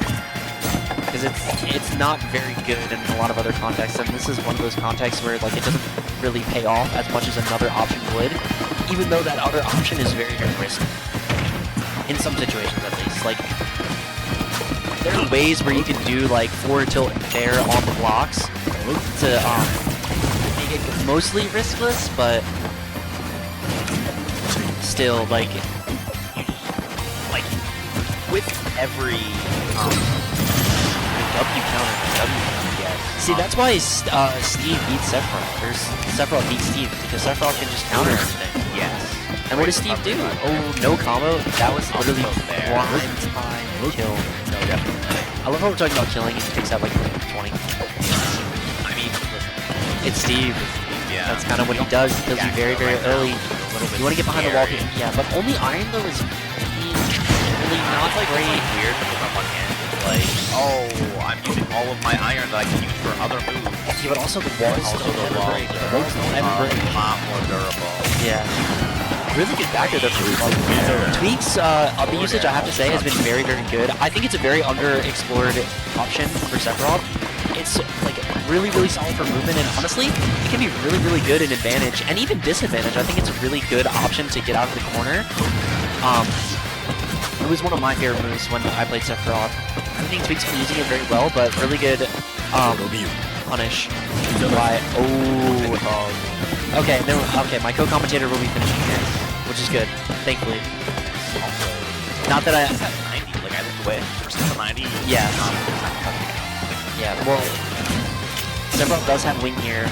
because it's not very good in a lot of other contexts, and this is one of those contexts where like it doesn't really pay off as much as another option would, even though that other option is very, very risky in some situations at least. Like, there are ways where you can do like forward tilt there on the blocks to make it mostly riskless, but still, like, with every W counter, yes. See, that's why Steve beats Sephiroth, or Sephiroth beats Steve, because Sephiroth can just counter everything. Yes. And what does Steve do? Oh, no combo? That was literally prime time kill. No, definitely. I love how we're talking about killing, he takes out like 20. I mean, it's Steve. Yeah. That's kind of what he does. He kills you very, very early. You want to get behind the wall, yeah, but only iron though is really not like great. Weird because on one hand it's like, oh, I'm using all of my iron that I can use for other moves. Yeah, but also the wall is also the never wall break. is The walls don't ever break. a lot more durable. Yeah. Really good back there though. Tweek's up usage, I have to say, has been very, very good. I think it's a very underexplored option for Sephiroth. It's like really, really solid for movement, and honestly, it can be really, really good in advantage and even disadvantage. I think it's a really good option to get out of the corner. It was one of my favorite moves when I played Sephiroth. I think Tweek's been using it very well, but really good punish. Why? Oh. Okay, no. Okay, my co-commentator will be finishing here, which is good, thankfully. Not that I. 90, like I think the way for 90. Yeah. Yeah, well, Sephiroth does have wing here.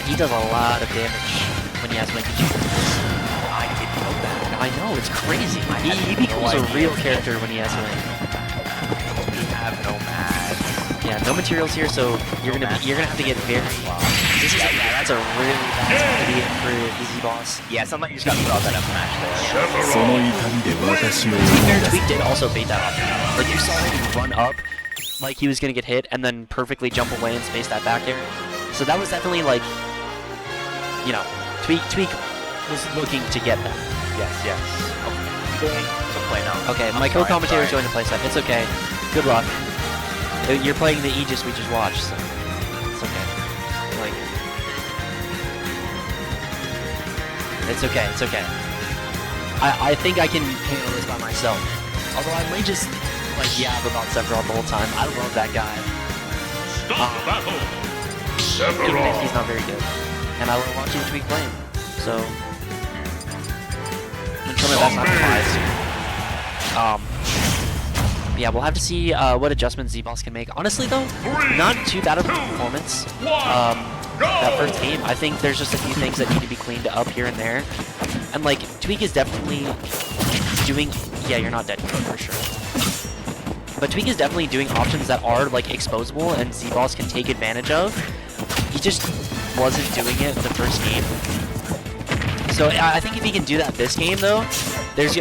He does a lot of damage. when he has Wing. Did you? I didn't know that. I know, it's crazy. He no becomes a idea. real character when he has Wing. We have no match. Yeah, no materials here, so you're gonna have to get very. This is that's a really bad idea for Easy Boss. Yeah, something you just got to throw out that F match there. Tweek did also bait that off. Like you saw him run up, like he was gonna get hit, and then perfectly jump away and space that back air. So that was definitely like, you know, Tweek was looking to get that. Yes. Okay. So play now. Okay, my co-commentator is going to play set. It's okay. Good luck. You're playing the Aegis we just watched, so it's okay. Like, it's okay. It's okay. I think I can handle this by myself. Although I might just like yab about Sephiroth the whole time. I love that guy. Stop the battle. Even if he's Sephiroth. not very good, and I love watching Tweek play him. So I'm trying my best not to bias. Yeah, we'll have to see what adjustments Z-Boss can make. Honestly, though, not too bad of a performance. That first game, I think there's just a few things that need to be cleaned up here and there. And like, Tweek is definitely doing. Yeah, you're not dead for sure. But Tweek is definitely doing options that are like exposable and Z-Boss can take advantage of. He just wasn't doing it the first game. So I think if he can do that this game, though,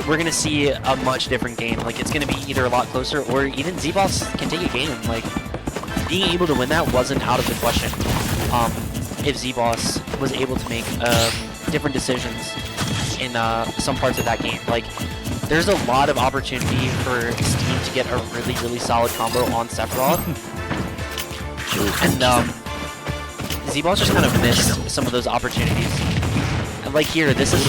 we're gonna see a much different game. Like it's gonna be either a lot closer, or even Z-Boss can take a game. Like being able to win that wasn't out of the question. If Z-Boss was able to make different decisions in some parts of that game, like there's a lot of opportunity for Steve to get a really, really solid combo on Sephiroth, and Z-Boss just kind of missed some of those opportunities. And like here, this is.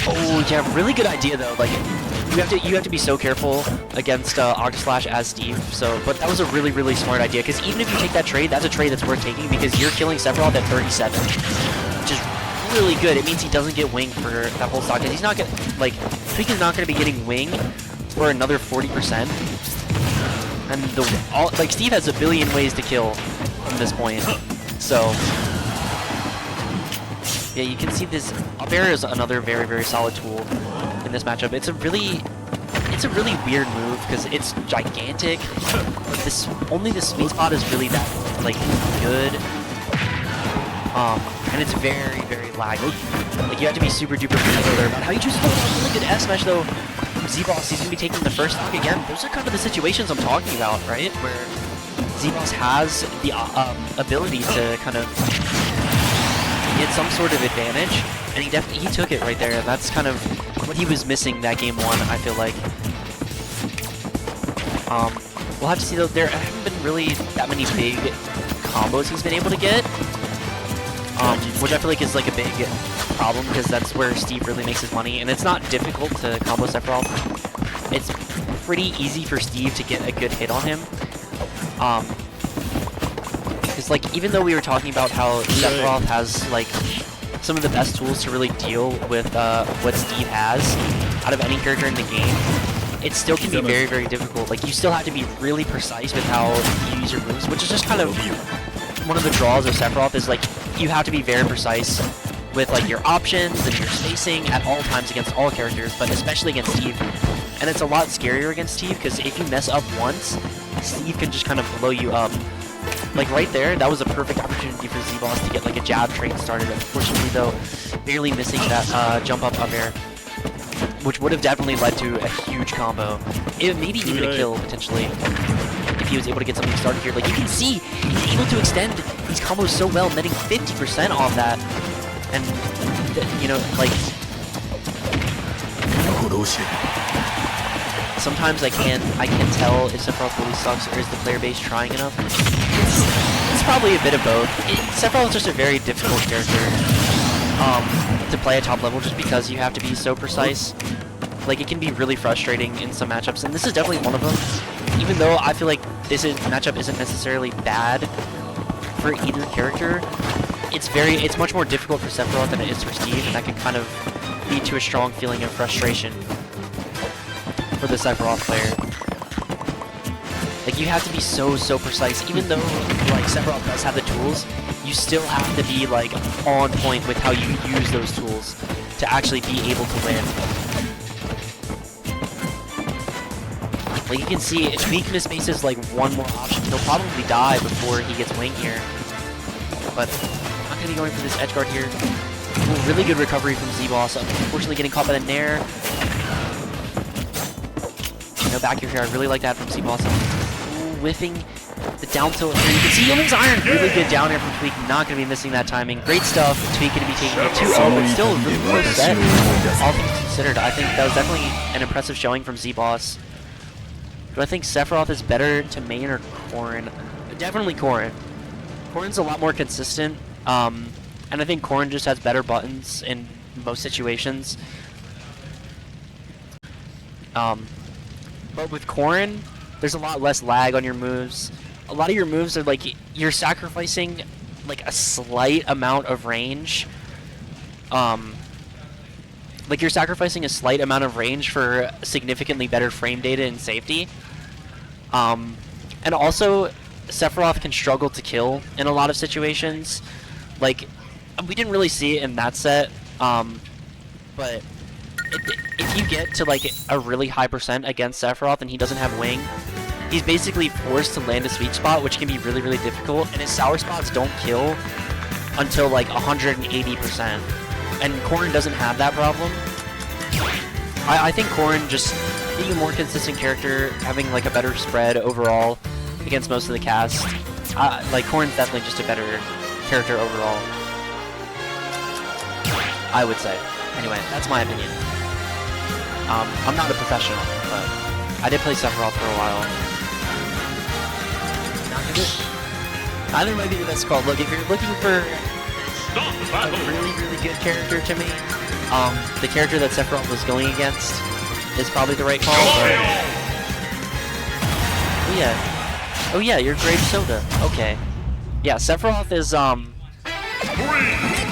Oh yeah, really good idea though. Like you have to be so careful against Octoslash as Steve. So, but that was a really, really smart idea, because even if you take that trade, that's a trade that's worth taking, because you're killing Sephiroth at 37, which is really good. It means he doesn't get wing for that whole stock, because he's not gonna Tweek is not gonna be getting wing for another 40%. And Steve has a billion ways to kill from this point. So. Yeah, you can see this. Up air is another very, very solid tool in this matchup. It's a really weird move because it's gigantic. Only the sweet spot is really that like good. And it's very, very laggy. Like you have to be super duper particular about how you choose. Oh, really good S smash though. Z-Boss, he's gonna be taking the first stock again. Those are kind of the situations I'm talking about, right? Where Z-Boss has the ability to kind of get some sort of advantage, and he took it right there. And that's kind of what he was missing that game one, I feel like. We'll have to see though. There haven't been really that many big combos he's been able to get, which I feel like is like a big problem, because that's where Steve really makes his money. And it's not difficult to combo Sephiroth. It's pretty easy for Steve to get a good hit on him. Because like, even though we were talking about how Sephiroth has like some of the best tools to really deal with what Steve has out of any character in the game, it still can be very, very difficult. Like you still have to be really precise with how you use your moves, which is just kind of one of the draws of Sephiroth, is like you have to be very precise with like your options and your spacing at all times against all characters, but especially against Steve. And it's a lot scarier against Steve, because if you mess up once, Steve can just kind of blow you up. Like right there, that was a perfect opportunity for Z-Boss to get like a jab train started. Unfortunately though, barely missing that jump up air, which would have definitely led to a huge combo. Maybe even a kill potentially, if he was able to get something started here. Like you can see, he's able to extend these combos so well, netting 50% off that. And you know, like sometimes I can't tell if Sephiroth really sucks or is the player base trying enough. It's probably a bit of both. Sephiroth is just a very difficult character to play at top level, just because you have to be so precise. Like it can be really frustrating in some matchups, and this is definitely one of them. Even though I feel like this matchup isn't necessarily bad for either character, it's much more difficult for Sephiroth than it is for Steve, and that can kind of lead to a strong feeling of frustration for the Sephiroth player. Like, you have to be so precise. Even though, like, Sephiroth does have the tools, you still have to be, like, on point with how you use those tools to actually be able to win. Like, you can see, Tweek mispaces, like, one more option. He'll probably die before he gets wing here. But, I'm not going to be going for this edge guard here. Ooh, really good recovery from Z-Boss. Unfortunately, getting caught by the Nair. No back here. I really like that from Z-Boss. Whiffing the down tilt here. You can see Young's Iron. Really good down air from Tweek. Not going to be missing that timing. Great stuff. Tweek going to be taking it 2-0, but still a really close set. All things considered, I think that was definitely an impressive showing from Z-Boss. Do I think Sephiroth is better to main or Corrin? Definitely Corrin. Corrin's a lot more consistent, and I think Corrin just has better buttons in most situations. But with Corrin, there's a lot less lag on your moves. A lot of your moves are like, you're sacrificing like a slight amount of range. Like you're sacrificing a slight amount of range for significantly better frame data and safety. And also, Sephiroth can struggle to kill in a lot of situations. Like, we didn't really see it in that set, but if you get to like a really high percent against Sephiroth and he doesn't have wing, he's basically forced to land a sweet spot, which can be really difficult, and his sour spots don't kill until like 180%. And Corrin doesn't have that problem. I think Corrin just being a more consistent character, having like a better spread overall against most of the cast. Like Corrin's definitely just a better character overall, I would say. Anyway, that's my opinion. I'm not a professional, but I did play Sephiroth for a while. Either might be the best call. Look, if you're looking for a really good character to me, the character that Sephiroth was going against is probably the right call. But... Oh yeah, your grape soda. Okay. Yeah, Sephiroth is I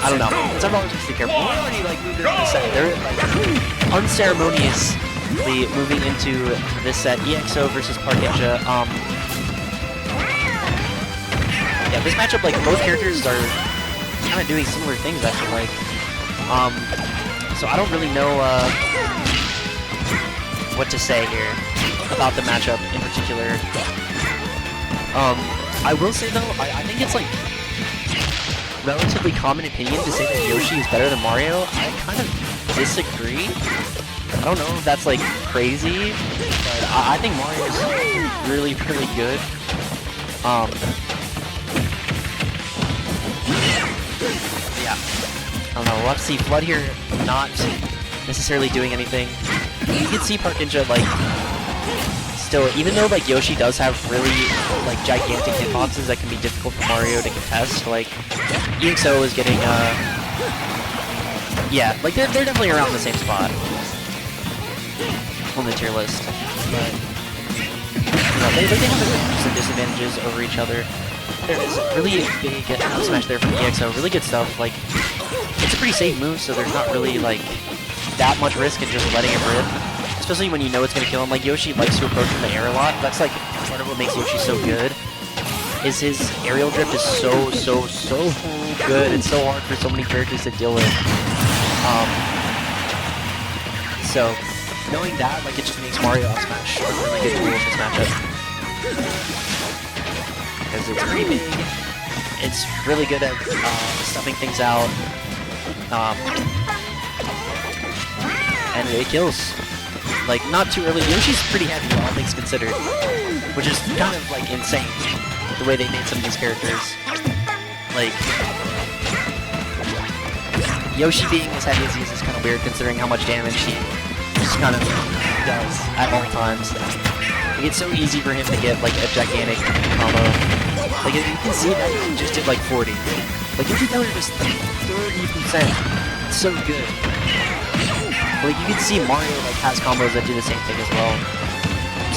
don't know. Sephiroth is just the character. We're already like moving into this set. They're like unceremoniously moving into this set. EXO versus Pike. Yeah, this matchup, like both characters are kind of doing similar things. I feel like. So I don't really know what to say here about the matchup in particular. I will say though, I think it's like relatively common opinion to say that Yoshi is better than Mario. I kind of disagree. I don't know if that's like crazy, but I think Mario is really good. Yeah. I don't know, we'll have to see. Flood here not necessarily doing anything. You can see Parkinja like still, even though like Yoshi does have really like gigantic hitboxes that can be difficult for Mario to contest, like EXO is getting yeah, like they're definitely around the same spot on the tier list. But you know, they have some disadvantages over each other. There is a really big up smash there from EXO, really good stuff. Like it's a pretty safe move, so there's not really like that much risk in just letting it rip. Especially when you know it's gonna kill him. Like Yoshi likes to approach from the air a lot. That's like part of what makes Yoshi so good. Is his aerial drift is so good. It's so hard for so many characters to deal with. So knowing that, like it just makes Mario up smash a really good tool in this matchup. Because it's pretty big. It's really good at stuffing things out. And it kills. Like, not too early. Yoshi's pretty heavy, all things considered. Which is kind of, like, insane. The way they made some of these characters. Like... Yoshi being as heavy as he is kind of weird, considering how much damage he just kind of does at all times. Like, it's so easy for him to get, like, a gigantic combo. Like, you can see that he just did, like, 40. Like, Yoshi Teller just 30%. It's so good. Like, you can see Mario, like, has combos that do the same thing as well.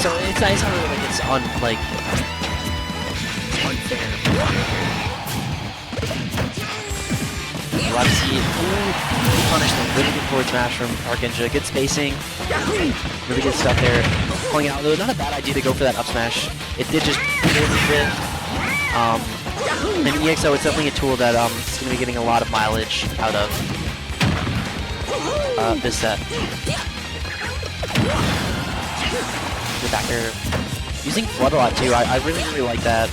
So, it's not really like it's unfair. We'll have to see punishment. Really good forward smash from Arkinja. Good spacing. Really good stuff there. calling out, though, not a bad idea to go for that up smash. It did just really bit. And EXO, it's definitely a tool that is going to be getting a lot of mileage out of this set. The back air. Using Flood a lot too, I really like that.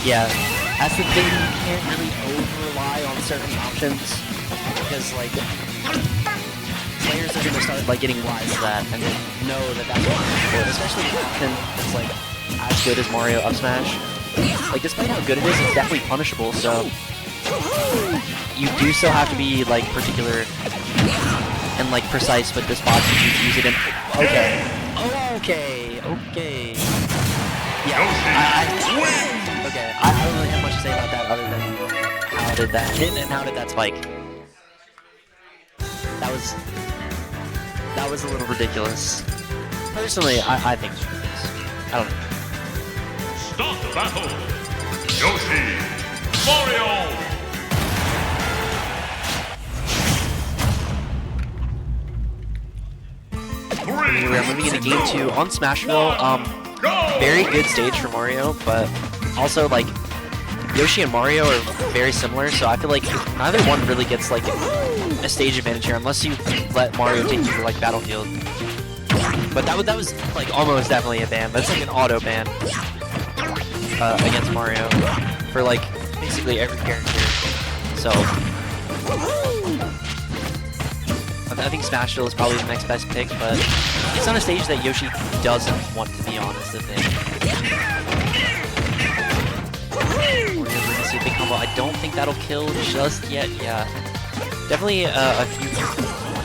Yeah, that's the thing, you can't really over-rely on certain options, because like, players are going to start like getting wise to that, and then know that that's what they're for, especially when it's like as good as Mario up smash. Like, despite how good it is, it's definitely punishable, so you do still have to be like particular and like precise with the spots you use it in. Okay. Yeah. Okay. I don't really have much to say about that other than how did that hit and how did that spike. That was a little ridiculous. Personally, I think it's ridiculous. I don't know. Start the battle. Yoshi, Mario. Anyway, we're moving into game 2 on Smashville. Very good stage for Mario, but also like Yoshi and Mario are very similar, so I feel like neither one really gets like a stage advantage here unless you let Mario take you to like Battlefield. But that was like almost definitely a ban, but it's like an auto ban against Mario for like basically every character. So I think Smashville is probably the next best pick, but it's on a stage that Yoshi doesn't want to be on, is the thing. We're gonna see a big combo. I don't think that'll kill just yet. Yeah, definitely a few,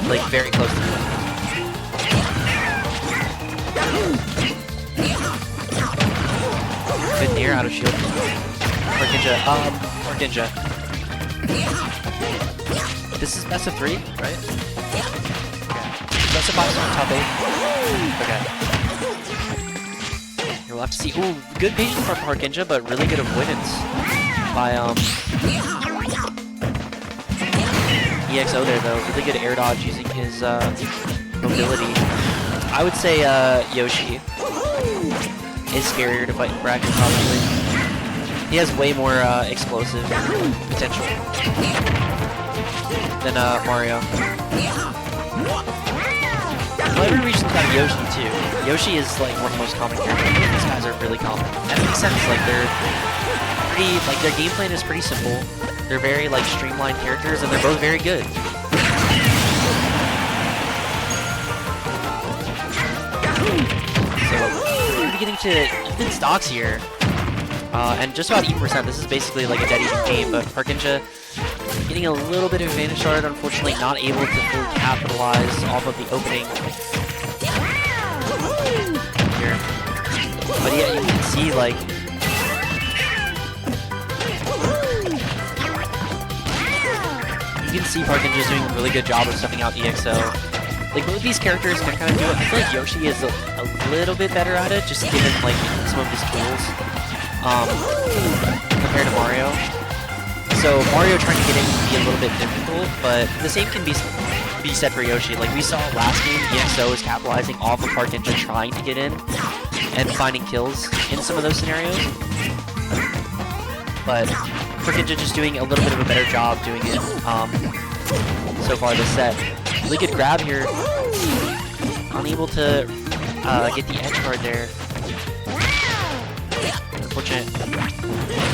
like very close to it. Good near out of shield. Markinja. This is best of 3, right? Best of 5 on top 8. Okay. You'll have to see. Ooh, good patience from Markinja, but really good avoidance by EXO there though. Really good air dodge using his mobility. I would say Yoshi is scarier to fight in bracket probably. He has way more explosive potential than Mario. Whatever region's got Yoshi too. Yoshi is like one of the most common characters. These guys are really common. And it makes sense, like they're pretty, like their game plan is pretty simple. They're very like streamlined characters and they're both very good. So we're getting to even stocks here. And just about 8%, this is basically like a dead even game, but Markinja getting a little bit of advantage started, unfortunately not able to fully capitalize off of the opening here. But yeah, you can see like Markinja's doing a really good job of stuffing out EXO. Like both these characters can kind of do it. I feel like Yoshi is a little bit better at it, just given like some of his tools compared to Mario. So Mario trying to get in can be a little bit difficult, but the same can be said for Yoshi. Like we saw last game, EXO is capitalizing off of Markinja trying to get in and finding kills in some of those scenarios. But Markinja just doing a little bit of a better job doing it so far this set. Really good grab here. Unable to get the edge guard there. Unfortunate.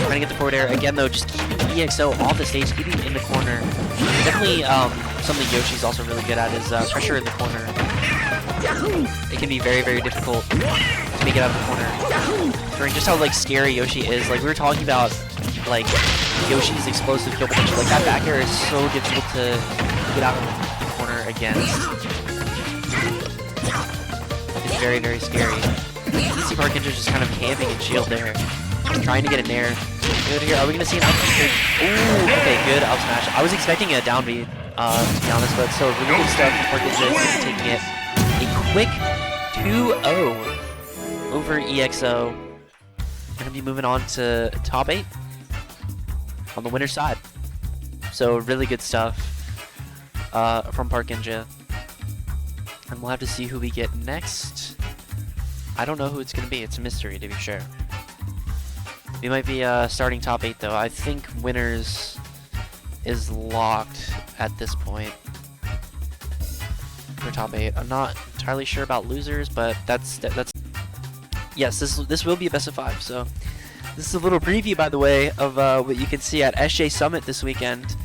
Trying to get the forward air. Again though, just keeping EXO off the stage, keeping him in the corner. Definitely something Yoshi's also really good at is pressure in the corner. It can be very, very difficult to make it out of the corner. During just how like scary Yoshi is. Like we were talking about like Yoshi's explosive kill potential. Like that back air is so difficult to get out of the corner against. It's very, very scary. You see Markinja just kind of camping and shield there. Trying to get in there. Good here. Are we going to see an up smash? Ooh, okay, good up smash. I was expecting a down B, to be honest, but so really good stuff. Markinja is taking it a quick 2-0 over EXO. We're going to be moving on to top 8 on the winner's side. So really good stuff from Markinja. And we'll have to see who we get next. I don't know who it's going to be. It's a mystery, to be sure. We might be starting top 8, though. I think winners is locked at this point for top 8. I'm not entirely sure about losers, but that's yes, this will be a best of 5. So this is a little preview, by the way, of what you can see at SJ Summit this weekend,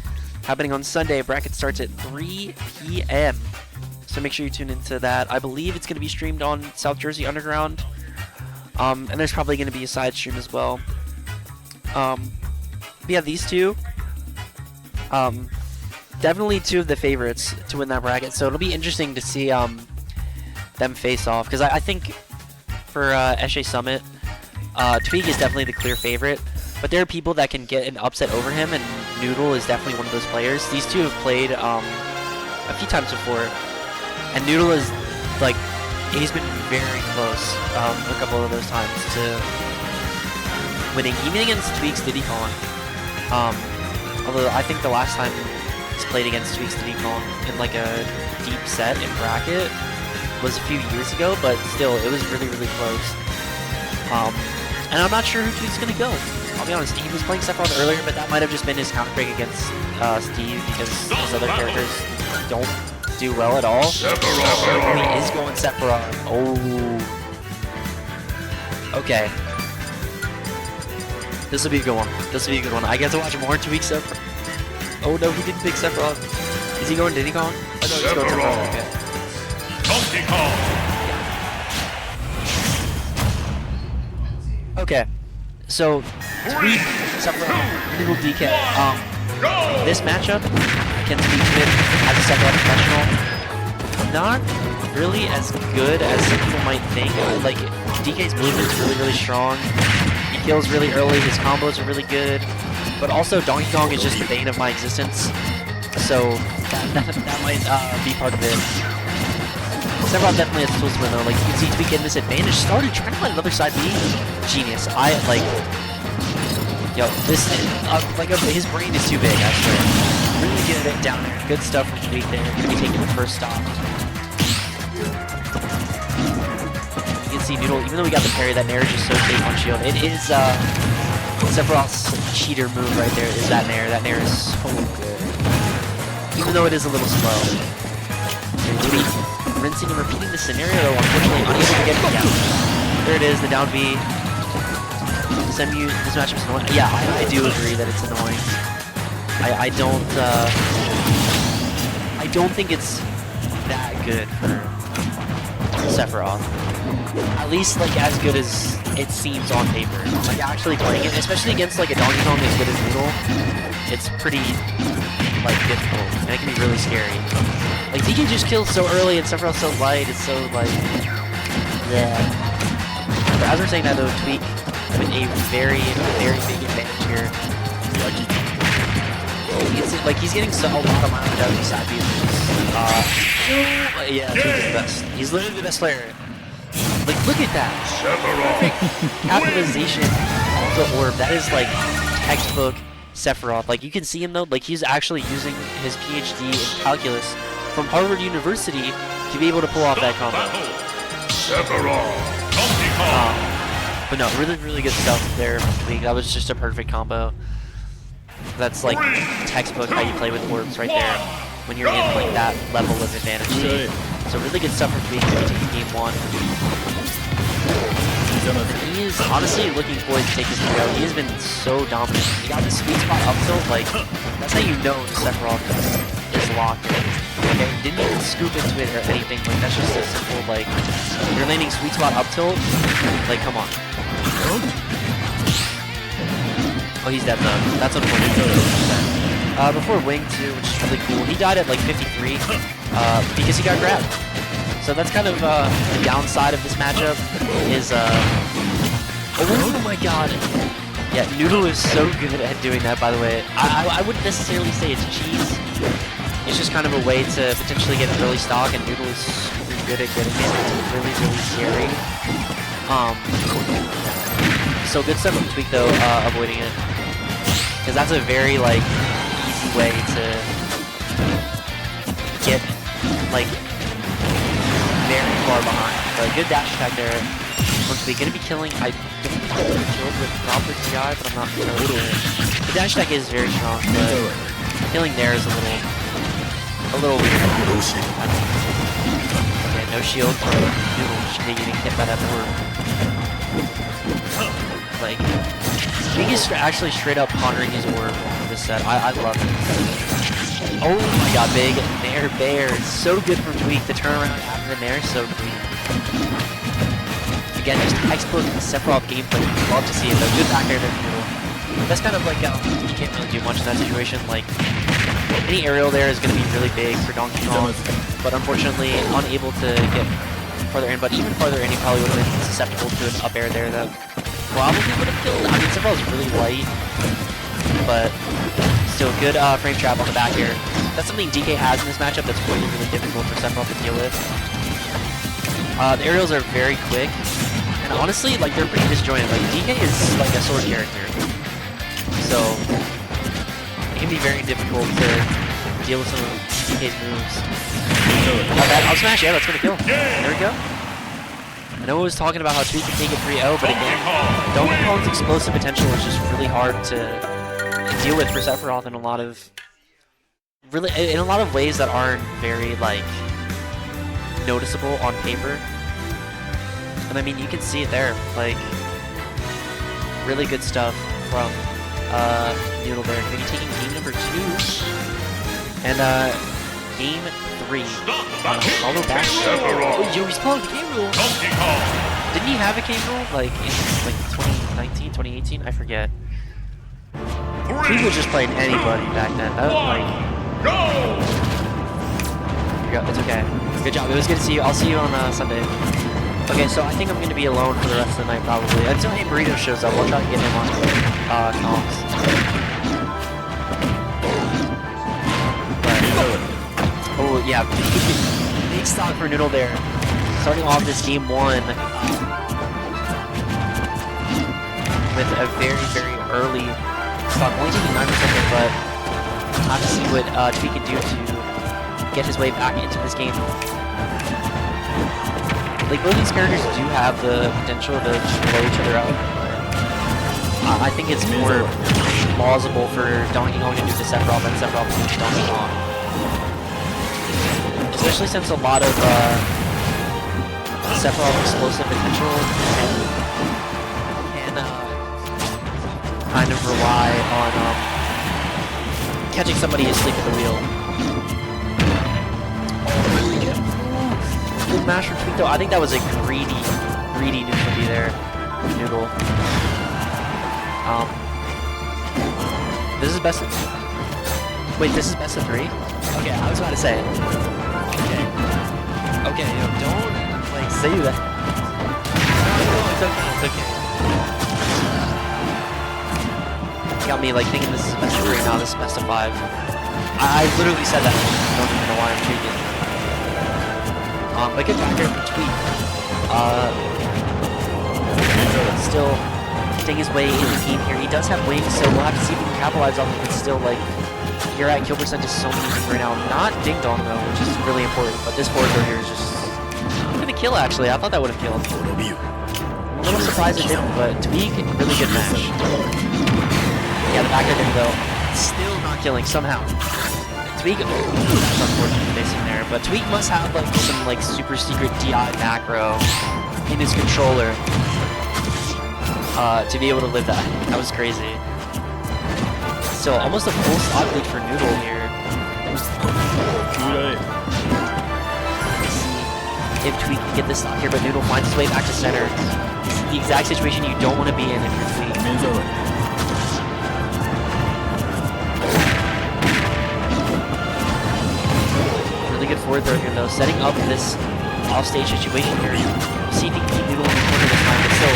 happening on Sunday. Bracket starts at 3 p.m. So make sure you tune into that. I believe it's going to be streamed on South Jersey Underground. And there's probably going to be a side stream as well. But yeah, these two, definitely two of the favorites to win that bracket. So it'll be interesting to see them face off. Because I think for SJ Summit, Tweek is definitely the clear favorite. But there are people that can get an upset over him, and Noodl is definitely one of those players. These two have played a few times before. And Noodl is, like, he's been very close a couple of those times to winning, even against Tweek's Diddy Kong. Although I think the last time he's played against Tweek's Diddy Kong in, like, a deep set in bracket was a few years ago, but still, it was really, really close. And I'm not sure who Tweek's going to go. I'll be honest, he was playing Sephiroth earlier, but that might have just been his counter pick against Steve, because those other characters don't do well at all. He is going Sephiroth. Oh. Okay. This will be a good one. This will be a good one. I get to watch more Tweek Sephiroth. Oh no, he didn't pick Sephiroth. Is he going Diddy Kong? Oh no, he's going Sephiroth. Okay. Donkey Kong. Okay. So, Tweek Sephiroth, Noodle DK. This matchup against Tweek as a Sephiroth professional, not really as good as some people might think. Like, DK's movement's really, really strong. He kills really early, his combos are really good. But also, Donkey Kong is just the bane of my existence. So, that might be part of it. Sephiroth definitely has tools to win though. Like, you can see Tweek getting this advantage. Started trying to find another side B. Genius. I, like... Yo, this... his brain is too big, I swear. Really get it down there. Good stuff from Tweek there. Gonna be taking the first stop. You can see Noodle, even though we got the parry, that Nair is just so safe on shield. It is, Sephiroth's cheater move right there is that Nair. That Nair is so good. Even though it is a little slow. Really rinsing and repeating the scenario, though, unfortunately unable to get it down. There it is, the down B. This matchup's annoying. Yeah, I do agree that it's annoying. I don't think it's that good for Sephiroth. At least like as good as it seems on paper. Like actually playing it, especially against like a Donkey Kong as good as Noodle, it's pretty like difficult. And it can be really scary. Like DK just kills so early and Sephiroth's so light, it's so like yeah. But as we're saying that though, Tweek with a very, very big advantage here. Like he's getting so a lot of mileage out of the side beat. Yeah, Tweek is the best. He's literally the best player. Like look at that. Perfect capitalization of the orb. That is like textbook Sephiroth. Like you can see him though, like he's actually using his PhD in calculus from Harvard University to be able to pull off that combo. But no, really, really good stuff there from Tweek. That was just a perfect combo. That's like textbook how you play with orbs right there when you're in like that level of advantage state. So really good stuff from Tweek to take game 1. He is honestly looking forward to take his 3-0. He has been so dominant. He got the sweet spot up tilt, like that's how you know Sephiroth is locked in. Okay, didn't even scoop into it or anything. Like that's just a simple like you're landing sweet spot up tilt. Like come on. Oh, he's dead though. That's unfortunate. Before Wing 2, which is really cool, he died at like 53 because he got grabbed. So that's kind of the downside of this matchup is oh my god. Yeah, Noodle is so good at doing that, by the way. I wouldn't necessarily say it's cheese. It's just kind of a way to potentially get an early stock, and Noodle is super good at getting it. It's really, really scary. So good stuff from Tweek though, avoiding it. Because that's a very like easy way to get like very far behind. But good dash attack there. Looks to be going to be killing. I don't think he's going to kill with proper TI, but I'm not sure. The dash attack is very strong, but killing there is a little weird. Okay, no shield from Noodl. Should be getting hit by that orb. Like, Tweek is actually straight up pondering his orb on this set. I love it. Oh my god, big Nair Bear. So good from Tweek. The turnaround after the Nair is so clean. Again, just textbook Sephiroth gameplay. Love to see it though. Good back air there from Noodl. That's kind of like, you can't really do much in that situation. Like, any aerial there is going to be really big for Donkey Kong, but unfortunately unable to get farther in. But even farther in, he probably would have been susceptible to an up air there that probably would have killed. I mean, Sephiroth is really light, but still good frame trap on the back air. That's something DK has in this matchup that's really, really difficult for Sephiroth to deal with. The aerials are very quick, and honestly, like, they're pretty disjointed. Like, DK is like a sword character, so it can be very difficult to deal with some of DK's moves. Not bad. Up smash, yeah, that's gonna kill. There we go. I know I was talking about how Tweek can take it 3-0, but again, Donkey Kong's explosive potential is just really hard to deal with for Sephiroth in a lot of ways that aren't very like noticeable on paper. And I mean, you can see it there, like really good stuff from Noodl there. Maybe taking game number 2 and game 3. Although back. Oh, yo, he's pulling the K rule. Didn't he have a K rule like in like 2019, 2018? I forget. He was just playing anybody back then. That was like. Here we go. It's okay. Good job. It was good to see you. I'll see you on Sunday. Okay, so I think I'm going to be alone for the rest of the night probably. Until Hey Burrito shows up, we'll try to get him on comms. Oh yeah, big stock for Noodl there. Starting off this game 1 with a very, very early stock. Only taking 9% there, but we'll have to see what Tweek can do to get his way back into this game. Like, both these characters do have the potential to just blow each other out. I think it's more plausible for Donkey Kong to do to Sephiroth than Sephiroth to do to Donkey Kong. Especially since a lot of Sephiroth explosive potential can kind of rely on catching somebody asleep at the wheel. Good mash from Tweek though. I think that was a greedy Noodle there. Noodle. This is best of... Wait, this is best of 3? Okay, I was about to say. Okay, yo, don't like say that. No, it's okay, it's okay. Got me like thinking this is best of 3, now this is best of 5. I literally said that. I don't even know why I'm tweaking. But good back here from Tweek. Still taking his way in the game here. He does have wings, so we'll have to see if he can capitalize on it. But still, like, you're at kill percent is so amazing right now. Not Ding Dong though, which is really important. But this forward throw here is just gonna kill. Actually, I thought that would have killed. I'm a little surprised it didn't, but Tweek, really good match. Yeah, the back air didn't though. Still not killing somehow. Tweek, that's unfortunate facing there, but Tweek must have like some like super secret DI macro in his controller to be able to live that. That was crazy. Still, almost a full stock lead for Noodl here. Let's see if Tweek can get this stock here, but Noodl finds his way back to center. This is the exact situation you don't want to be in if you're Tweek. Good forward throw here though, setting up this offstage situation here. See if he can keep Noodl in the corner this time, but still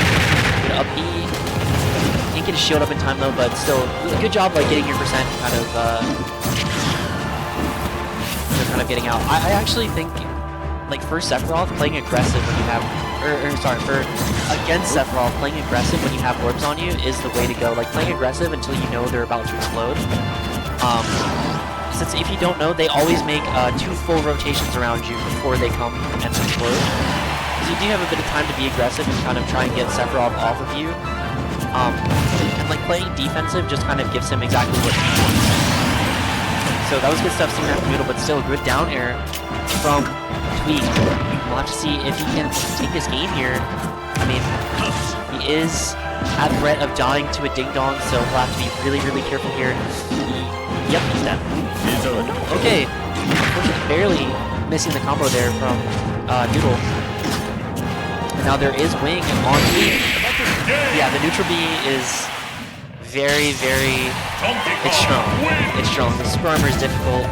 good up B. Can't get his shield up in time though, but still good job like getting your percent kind of getting out. I actually think like for Sephiroth playing aggressive when you have against Sephiroth playing aggressive when you have orbs on you is the way to go. Like playing aggressive until you know they're about to explode. since if you don't know, they always make 2 full rotations around you before they come and explode. So you do have a bit of time to be aggressive and kind of try and get Sephiroth off of you. And like playing defensive just kind of gives him exactly what he wants. So that was good stuff seeing that from Noodle, but still good down air from Tweek. We'll have to see if he can take this game here. I mean, he is at threat of dying to a ding dong, so we'll have to be really, really careful here. Yep, he's dead. Okay, barely missing the combo there from Noodle. And now there is Wing on Tweek. Yeah, the neutral B is very, very... It's strong. It's strong. The super armor is difficult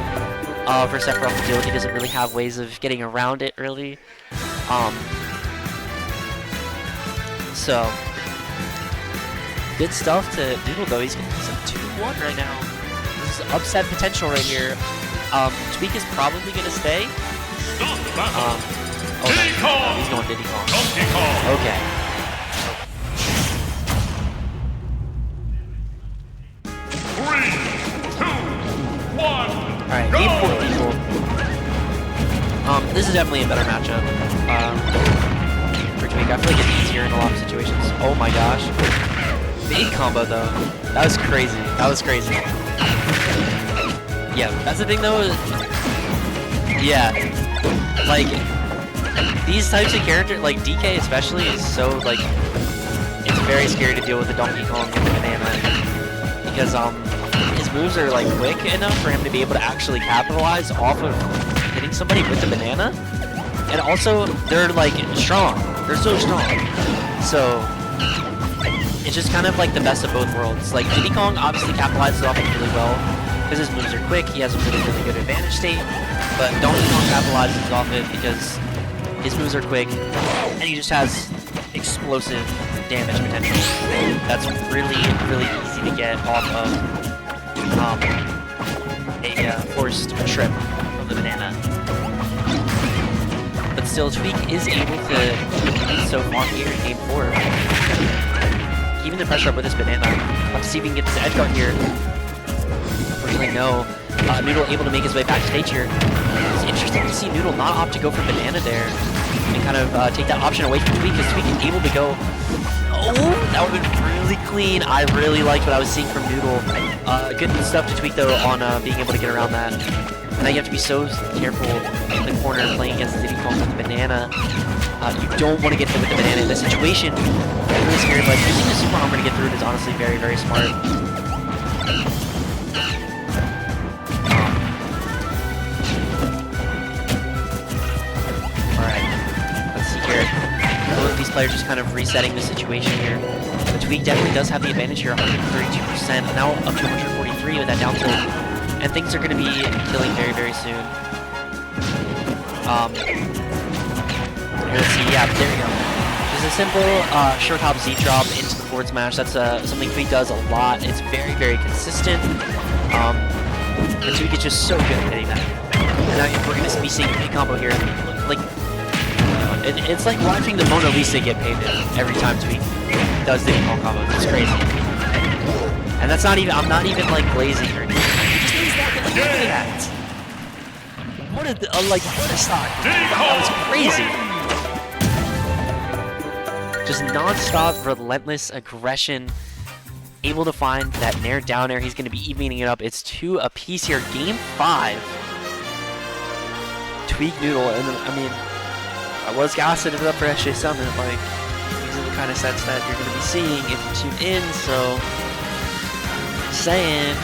for Sephiroth to deal with. He doesn't really have ways of getting around it, really. So, good stuff to Noodle, though. He's getting some 2-1 right now. This is upset potential right here. Tweek is probably going to stay. Oh, no. He's going Diddy Kong. Okay. 3, 2, 1. Alright, game 4 people. This is definitely a better matchup for Tweek. I feel like it's easier in a lot of situations. Oh my gosh. Big combo though. That was crazy. That was crazy. Yeah, that's the thing though. Yeah. Like, these types of characters, like DK especially, is so like, it's very scary to deal with the Donkey Kong and the banana. Because his moves are like quick enough for him to be able to actually capitalize off of hitting somebody with the banana, and also they're like strong. They're so strong. So it's just kind of like the best of both worlds. Like Diddy Kong obviously capitalizes off it really well because his moves are quick. He has a really, really good advantage state, but Donkey Kong capitalizes off it because his moves are quick and he just has explosive damage potential. That's really, really easy to get off of a forced trip from the banana. But still, Tweek is able to lead so far here in game 4. Keeping the pressure up with this banana. Let's see if we can get this edge guard here. Unfortunately, no. Noodle able to make his way back to stage here. It's interesting to see Noodle not opt to go for banana there and kind of take that option away from Tweek, because Tweek is able to go. Oh, that would have been really clean. I really liked what I was seeing from Noodle. Good stuff to Tweek though on being able to get around that. And now you have to be so careful in the corner playing against Diddy Kong with the banana. You don't want to get hit with the banana in this situation. I'm really scared, but using the super armor to get through it is honestly very, very smart. Alright, let's see here. Both of these players just kind of resetting the situation here. But Tweek definitely does have the advantage here, 132%, now up to 143 with that down tilt. And things are going to be killing very, very soon. Let's see, yeah, there we go. Just a simple short hop Z drop into the forward smash. That's something Tweek does a lot. It's very, very consistent. And Tweek is just so good at hitting that. And now we're going to be seeing a big combo here. Like, it's like watching the Mona Lisa get painted every time Tweek does the Kong combos. It's crazy. And that's not even, I'm not even like glazing or anything. Look at that. What a, what a stock. That was crazy. Just non-stop, relentless aggression. Able to find that nair down air. He's going to be evening it up. It's 2 apiece here. Game 5. Tweek Noodle. And then, I mean, I was gassing it up for SJ Summit. Like, these are the kind of sets that you're going to be seeing if you tune in. So, saying.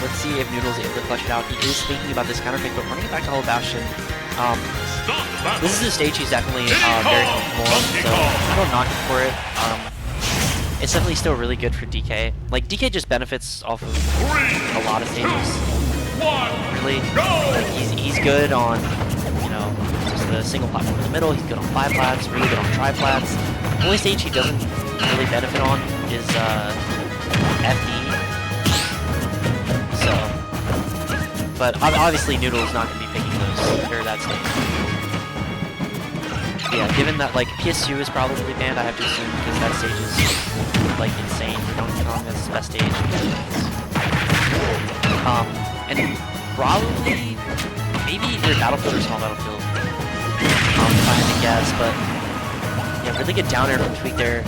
Let's see if Noodle's able to clutch it out. He is thinking about this counter pick, but running it back to Hollow Bastion. This is a stage he's definitely very comfortable on, so I don't knock him for it. It's definitely still really good for DK. Like, DK just benefits off of a lot of stages. Really. Like, he's good on, you know, just the single platform in the middle. He's good on 5 plats, really good on tri-plats. The only stage he doesn't really benefit on is FD. So, but obviously Noodle is not going to be picking those, or that stage. Yeah, given that like PS2 is probably banned, I have to assume because that stage is like insane for Donkey Kong. That's his best stage. And probably, maybe either Battlefield or Small Battlefield. If I had to guess, but yeah, really good down air from Tweek there.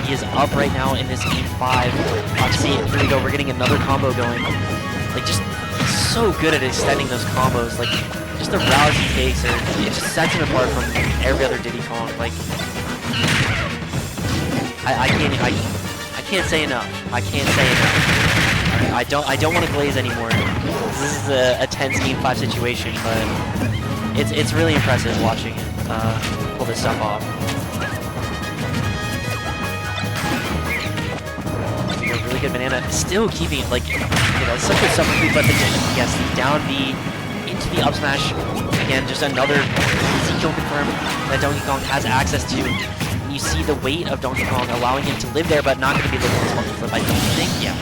He is up right now in this game 5. Obviously, here we go, we're getting another combo going. Like, just, he's so good at extending those combos. Like, just the routes he takes, it just sets him apart from every other Diddy Kong. Like, I can't say enough. I can't say enough. I don't want to glaze anymore. This is a tense game 5 situation, but it's really impressive watching it pull this stuff off. Really good banana, still keeping it like, such good stuff from Tweek, but yes, the down B into the up smash. Again, just another easy kill confirm that Donkey Kong has access to. And you see the weight of Donkey Kong allowing him to live there, but not going to be living this monkey flip, I don't think. Yeah.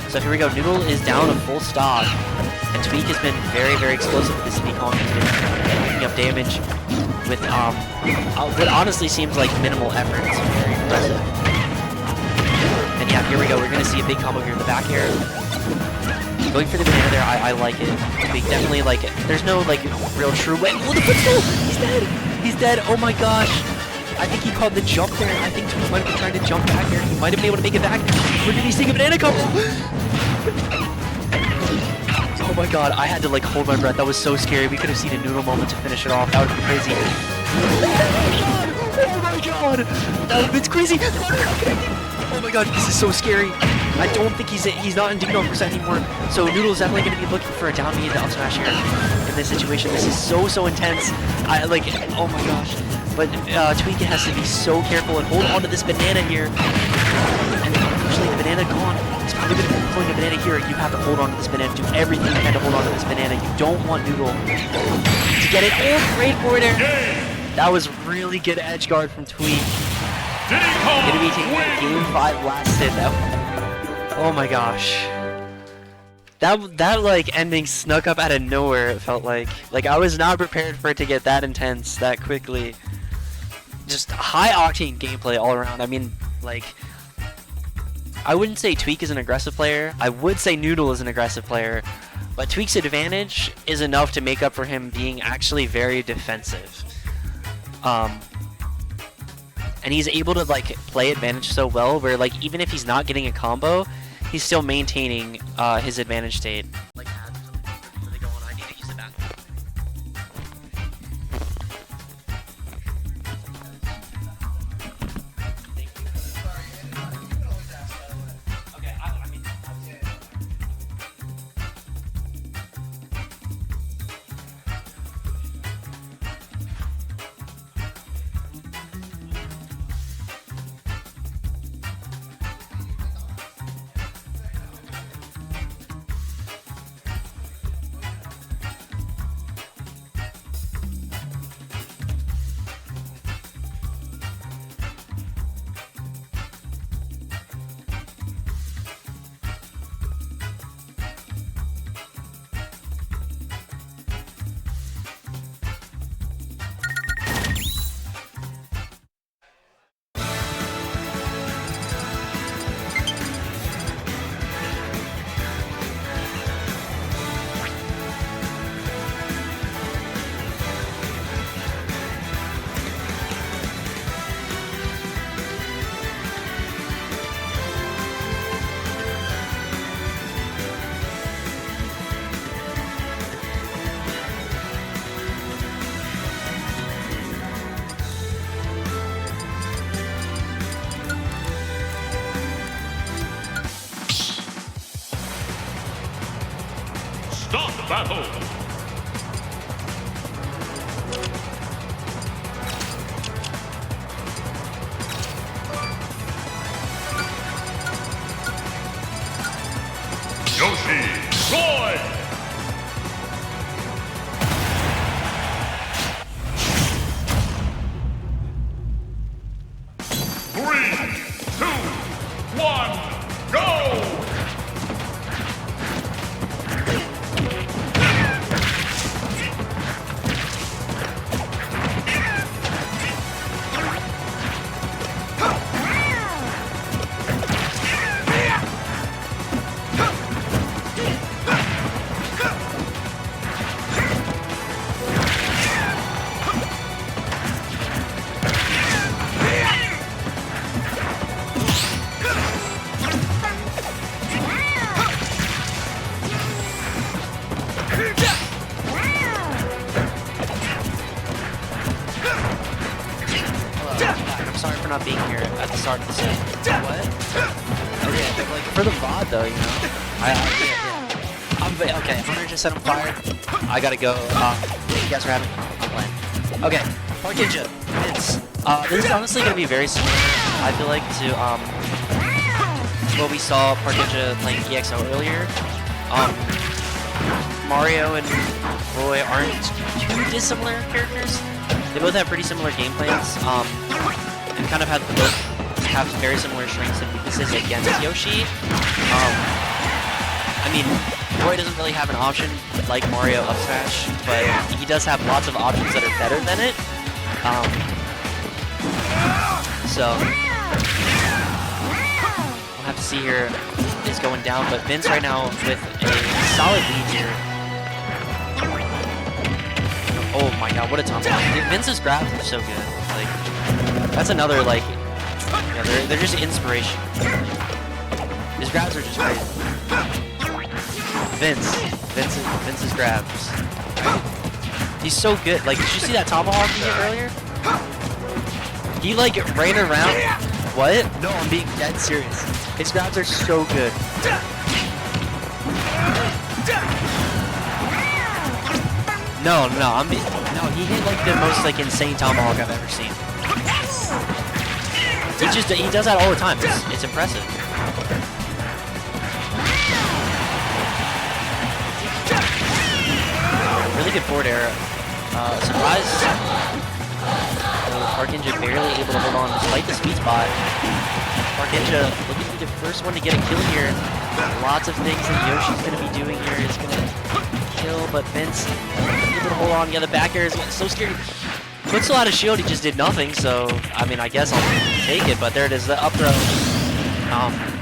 So here we go. Noodle is down a full stock, and Tweek has been very, very explosive with this Diddy Kong. He's been picking up damage with what honestly seems like minimal effort. It's very impressive. And yeah, here we go. We're going to see a big combo here in the back air. Going for the banana there, I like it. Tweek definitely like it. There's no like real true way. Oh, the footstool! He's dead! He's dead! Oh my gosh! I think he called the jump there. I think Tweek might have been trying to jump back there. He might have been able to make it back. Where did he see a banana combo? Oh my god, I had to like hold my breath. That was so scary. We could have seen a Noodle moment to finish it off. That would be crazy. Oh my god! That would have been crazy! Oh my god, this is so scary. I don't think he's not in Digno % anymore. So Noodle's definitely going to be looking for a down B into up smash here in this situation. This is so intense. I like, oh my gosh. But Tweek has to be so careful and hold on to this banana here. And unfortunately, the banana gone. He's probably going to be pulling a banana here. You have to hold on to this banana. Do everything you can to hold on to this banana. You don't want Noodle to get it. Oh, great forward air. That was really good edge guard from Tweek. Gonna be taking game 5 last hit though. Oh my gosh. That like ending snuck up out of nowhere, it felt like. Like I was not prepared for it to get that intense that quickly. Just high octane gameplay all around. I mean, like, I wouldn't say Tweek is an aggressive player. I would say Noodle is an aggressive player. But Tweek's advantage is enough to make up for him being actually very defensive. And he's able to like play advantage so well where like even if he's not getting a combo, he's still maintaining his advantage state. Like ads or something before they go on, I need to use the bathroom. Okay, I mean, Stop battle! Yoshi, Roy! 3, 2, 1, go! I'm sorry for not being here at the start of the set. What? Okay, but like for the VOD though, you know. Okay, Hunter just set him fire. I gotta go. You guys are having. I'm playing. Okay, Parkinja, Vince. This is honestly gonna be very similar. I feel like to what we saw Parkinja playing EXO earlier. Mario and Roy aren't too dissimilar characters. They both have pretty similar game plans, and kind of both have very similar strengths and weaknesses against Yoshi. I mean, Roy doesn't really have an option like Mario up smash, but he does have lots of options that are better than it. So we'll have to see here. Is going down, but Vince right now with a solid lead here. Oh my god, what a tomahawk. Dude, Vince's grabs are so good. Like, that's another, like, you know, they're just inspiration. His grabs are just crazy. Vince's grabs. He's so good. Like, did you see that tomahawk he hit earlier? He, like, ran around. What? No, I'm being dead serious. His grabs are so good. No, he hit like the most like insane tomahawk I've ever seen. He does that all the time. It's impressive. Really good forward air. Surprise. Parkinja barely able to hold on despite the sweet spot. Parkinja looking to be the first one to get a kill here. Lots of things that Yoshi's going to be doing here is going to kill, but Vince able to hold on. Yeah, the back air is so scary. Puts a lot of shield, he just did nothing, so, I mean, I guess I'll take it, but there it is, the up throw.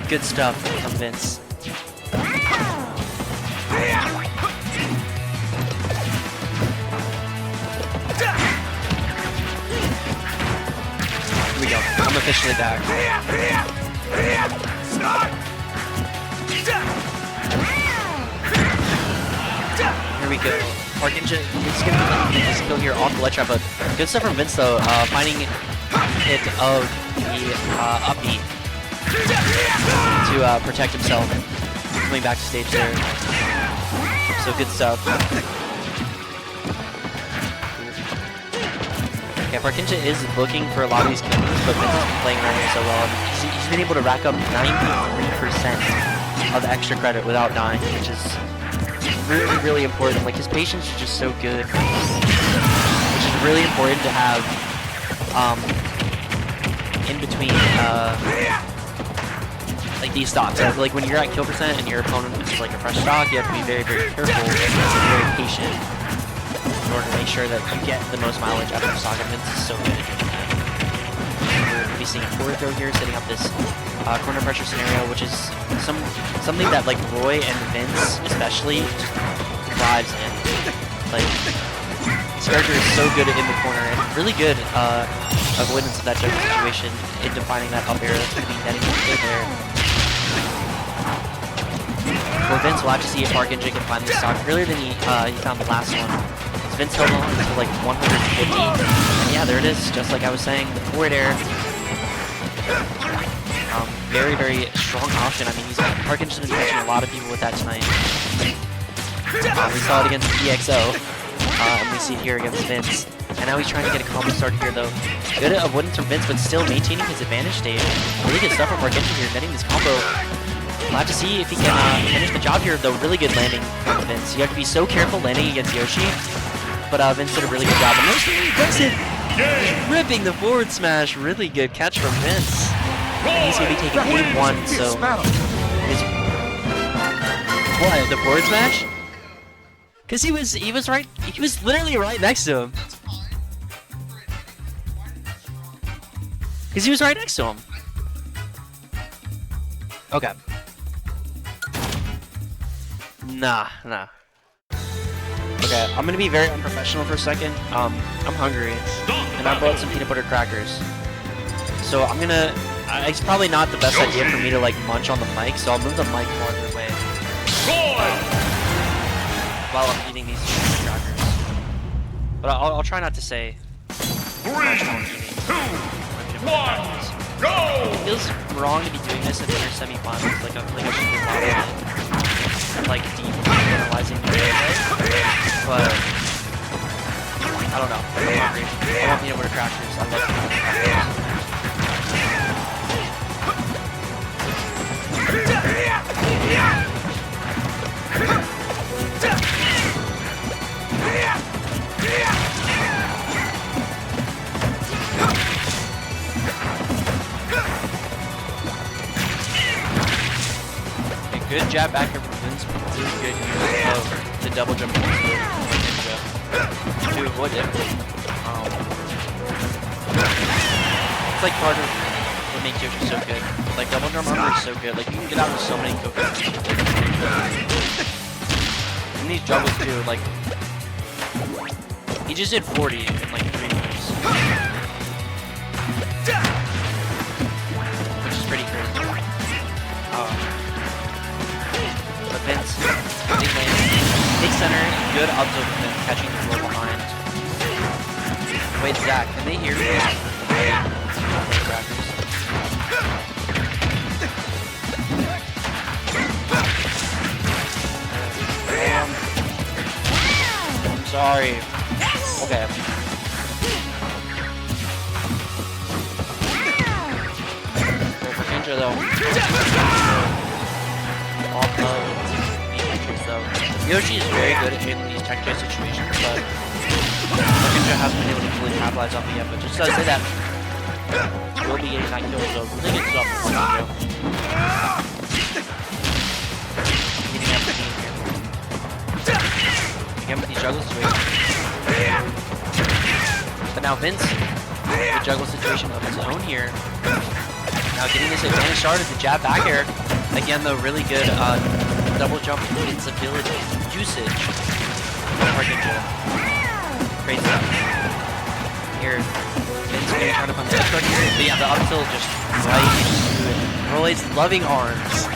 Good stuff from Vince. Here we go. I'm officially back. Here we go. Parkinja is going to get this kill here off the ledge trap, but good stuff from Vince though, finding hit of the up B to protect himself. Coming back to stage there. So good stuff. Yeah, Parkinja is looking for a lot of these kills, but Vince has been playing right here so well. He's been able to rack up 93% of extra credit without dying, which is really, really important. Like, his patience is just so good, which is really important to have in between like these stocks. Like when you're at kill percent and your opponent is like a fresh stock, you have to be very, very careful and very patient in order to make sure that you get the most mileage out of the stock. And Vince is so good at doing that. We're going to be seeing a forward throw here, setting up this corner pressure scenario, which is something that like Roy and Vince especially thrives in. Like, this character is so good in the corner and really good avoidance of that juggling situation in defining that up air that's going to be netting right there. For Vince, we'll have to see if Parkinja can find this stock earlier than he found the last one. Vince held on to like 150, and yeah, there it is, just like I was saying, the forward air. Very, very strong option. I mean, Parkinja's been catching a lot of people with that tonight. We saw it against EXO, and we see it here against Vince. And now he's trying to get a combo started here, though. Good avoidance from Vince, but still maintaining his advantage stage. Really good stuff from Parkinja here, netting this combo. We'll have to see if he can finish the job here, though. Really good landing from Vince. You have to be so careful landing against Yoshi, but Vince did a really good job. And most really impressive, ripping the forward smash. Really good catch from Vince. And he's going to be taking 8-1, so... What, the forward smash? Because he was literally right next to him. Because he was right next to him. Okay. Nah. Okay, I'm gonna be very unprofessional for a second. I'm hungry, and I bought some peanut butter crackers. So I'm gonna... it's probably not the best idea for me to like munch on the mic, so I'll move the mic farther away while I'm eating these crackers. But I'll try not to say much while I'm eating. one, go! It feels wrong to be doing this in the inner semifinals, like I should be modeling it, like deep analyzing the gameplay, but I don't know. I'm hungry. I want being able to crackers. I love being able to crackers. Good jab back here from Vince. Really good use of the double jump into ninja to avoid it. It's like part of what makes Yoshi so good. Like double jump armor is so good. Like you can get out of so many coconuts. And these juggles too, like he just did 40 in like 3 moves. Which is pretty crazy. Vince, big lane, big center, good up tilt with him, catching the roll behind. Wait, Zach, can they hear me? I'm sorry. Okay. Go for Ninja though. Off of Yoshi is very good at handling these tech chase situations, but Ninja hasn't been able to fully capitalize off it yet. But just to say that, we'll be getting that kill, so really good stuff from Ninja. Getting up the team here. Again with these juggle situations. But now Vince, the juggle situation of his own here. Now getting this advantage started, the jab back air. Again, though, really good double jump invincibility usage. Crazy. Here, Vince maybe trying to punch the truck here, but yeah, the up tilt just right into it. Roy's loving arms.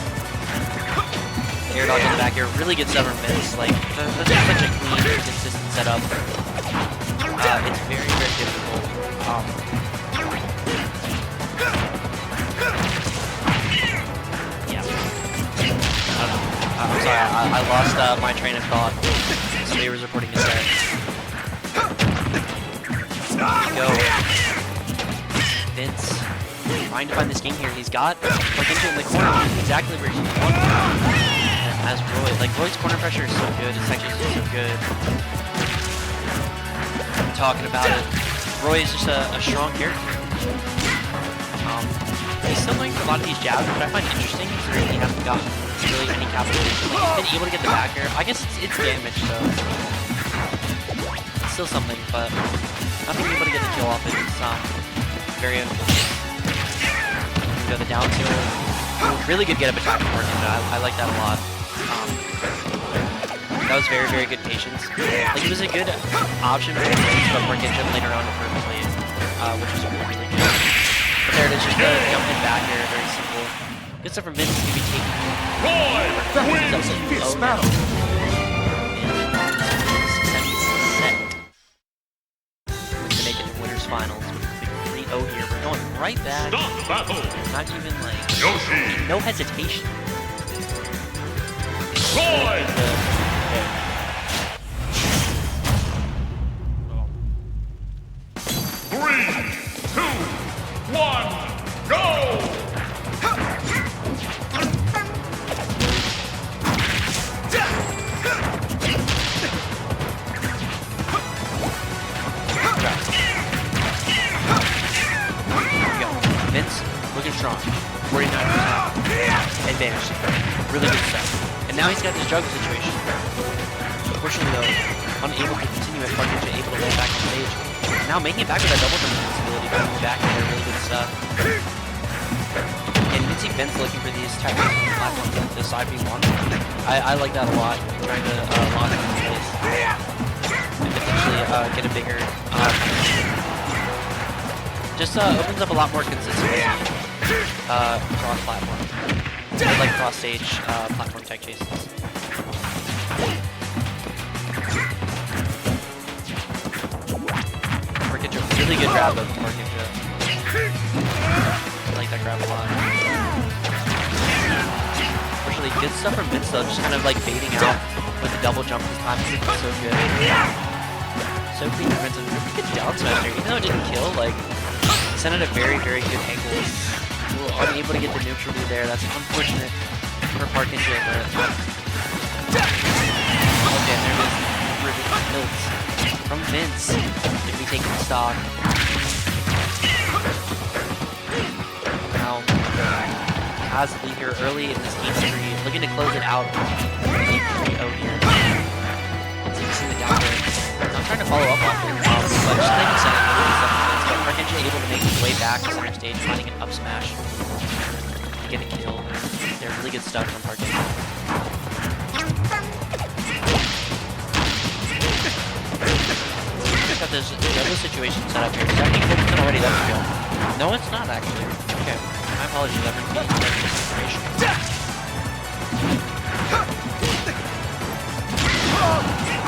Air dodge in the back here, really good stubborn miss. Like, that's just such a clean, consistent setup. It's very, very difficult. I'm sorry, I lost my train of thought. Somebody was reporting his set. Go. Vince, trying to find this game here. He's got Pike in the corner, exactly where he wants. And as Roy, like Roy's corner pressure is so good. It's actually so good. I'm talking about it. Roy is just a strong character. He's still doing a lot of these jabs, but I find it interesting is that he hasn't gotten really any capitalization. Like, he's been able to get the back air. I guess it's damage, so it's still something, but not being able to get the kill off it is very unfortunate. Go the down tilt. Really good get up attack from Marlton. I like that a lot. That was very, very good patience. Like, it was a good option for him to put Marlton later on in first place, which was really, really good. But there it is, just the jump in back here, very simple. Good stuff from Vince to be taking. Roy wins this battle. To make it to winners finals with the 3-0 here. We're going right back. Stop battle. Not even like Yoshi. no hesitation. Roy. Three, two, one, go! Vince, looking strong. 49% advantage. Really good stuff. And now he's got this juggle situation. Unfortunately though, unable to continue it, Pike able to land back on stage. Now making it back with that double jump invincibility, coming back and really good stuff. And you can see Vince looking for these types of platforms to the side B1. I like that a lot, trying to lock it in place. And potentially get a bigger just opens up a lot more consistency cross-platform. Like cross-stage platform tech chases. Really good grab of Markinja. I like that grab a lot. Unfortunately, good stuff from Vince though, just kind of like baiting out with the double jump this time. It's so good. So clean defensive. Really good down smash there. Even though it didn't kill, like, sent at a very, very good angle. Unable to get the neutral B there. That's unfortunate for Park and Jay, but okay, there it is. Ridiculous kills from Vince. If we take stock. Now, has the lead here early in this game 3, looking to close it out. 8-3-0 here. So you can see the down there. I'm trying to follow up on it, but just like you said, but Park and Jay able to make his way back to center stage, finding an up smash. Get a kill. They're really good stuff from Park and Jay. Got this double situation set up here. 74% already left to go. No, it's not actually. Okay. My apologies. I've been beating this situation.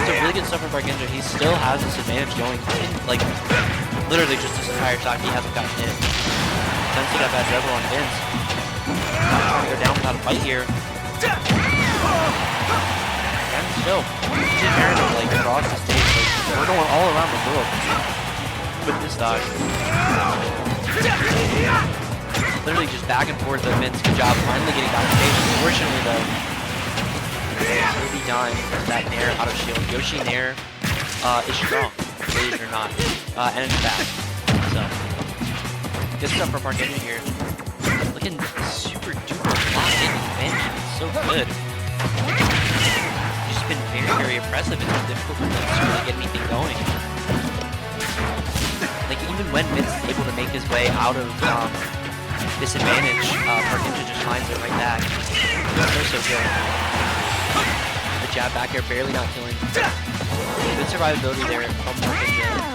It's a really good stuff from Barginja. He still has this advantage going. Like, literally just this entire time he hasn't gotten hit. Since he got bad dribble on Vince. Trying to go down without a fight here. And still, he's trying to like cross the stage. Like, we're going all around the world with this dog. Literally just back and forth with Vince. Good job finally getting back to stage. Unfortunately though, Ruby dying with that Nair out of shield. Yoshi Nair is strong, believe it or not. And it's back. So, good stuff from Marlton here. Looking super duper locked in advantage. It's so good. It's just been very, very impressive. It's been difficult for Vince to really get anything going. Like, even when Vince is able to make his way out of this advantage, Marlton just finds it right back. So good. The jab back here, barely not killing. Good survivability there from Marlton.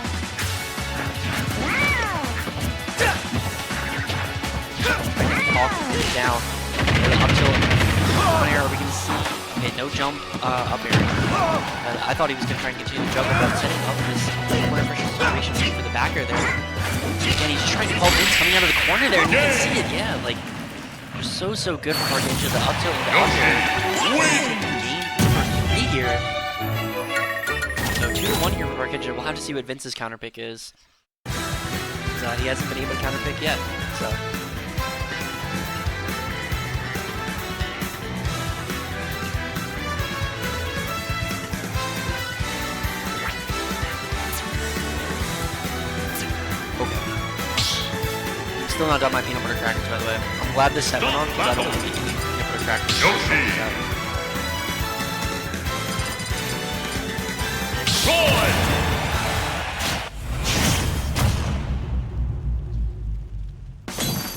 Down. Up tilt. On air, we can see. Okay, no jump up air. I thought he was going to try and continue the juggle, but setting up this corner pressure situation for the backer there. Again, he's just trying to call Vince coming out of the corner there, and you can see it, yeah. Like, just so good from Marlton. The up tilt and the up air. Game for 3 here. So 2-1 here for Marlton. We'll have to see what Vince's counter pick is. He hasn't been able to counter pick yet, so. Still not done my peanut butter crackers, by the way. I'm glad this set went on because I don't want to eat any peanut butter crackers. Good.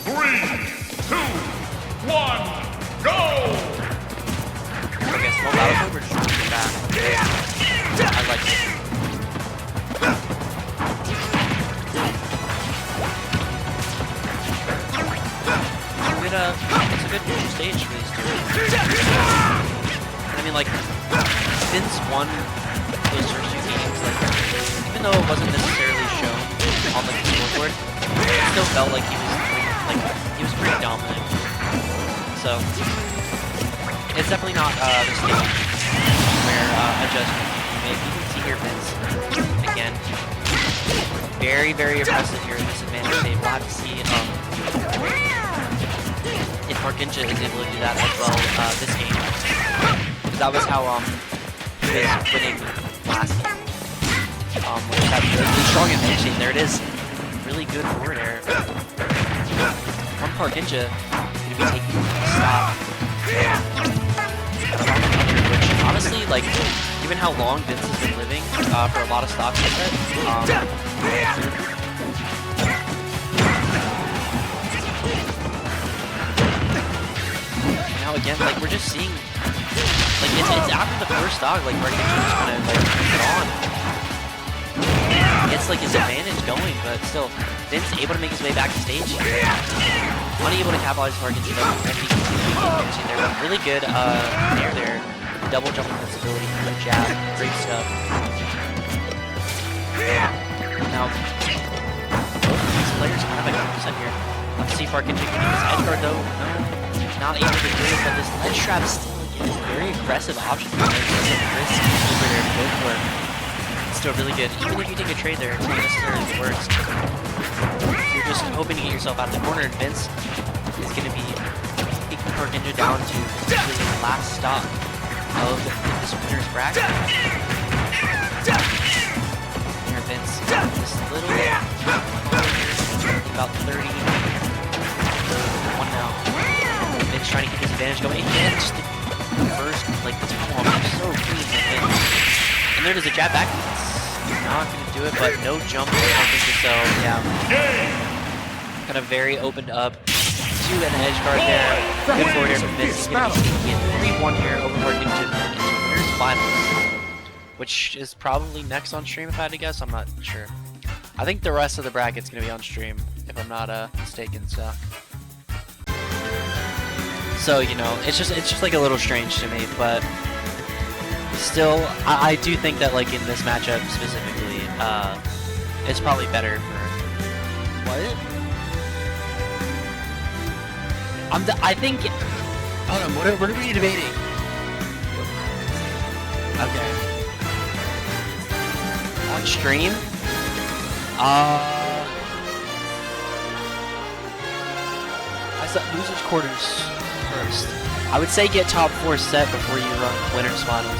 3, 2, 1, go! Okay, small battle over, just get back. I like it. It's a good neutral stage for these two. I mean, like, Vince won those first 2 games, like, even though it wasn't necessarily shown on the scoreboard, it still felt like he was pretty dominant. So, it's definitely not the stage where adjustment can be made. You can see here Vince, again, very, very impressive here in this advantage stage. We'll have to see if Markinja is able to do that as well this game. Because that was how he was winning last game. With that really strong advantage team. There it is. Really good forward air. From Markinja going to be taking a stop. Which honestly, like, given how long Vince has been living for a lot of stocks like that, now again, like, we're just seeing, like, it's after the first stock, like, Markinja just kind of, like, puts it on. Gets, like, his advantage going, but still, Vince able to make his way back to stage. Unable to capitalize Markinja, though, and he continues to there. Really good air there. Double jump invincibility, good jab, great stuff. Now, both of these players players kind of like 100% here. Let's see if Arkin can get this edge guard though. No, not able to do it, but this ledge trap is still again, a very aggressive option for him. It's a risk over there to go for. It's still really good. Even if you take a trade there, it's not necessarily the worst. You're just hoping to get yourself out of the corner, and Vince is going to be taking Torque Ninja down to potentially the last stop of this winner's bracket. Here, Vince, this little about 30. One now. Vince trying to keep his advantage going. And just the first, like, the palm so clean. And there does a jab back. It's not going to do it, but no jump. So, yeah. Kind of very opened up to an edge guard there. Good forward here from Vince. He's going to get 3-1 here over Marlton into winners finals, which is probably next on stream if I had to guess. I'm not sure. I think the rest of the bracket's going to be on stream if I'm not mistaken. So you know, it's just like a little strange to me, but still, I do think that like in this matchup specifically, it's probably better for what? I think. Hold on, what are we debating? Okay. On stream? I said losers quarters first. I would say get top 4 set before you run winners finals.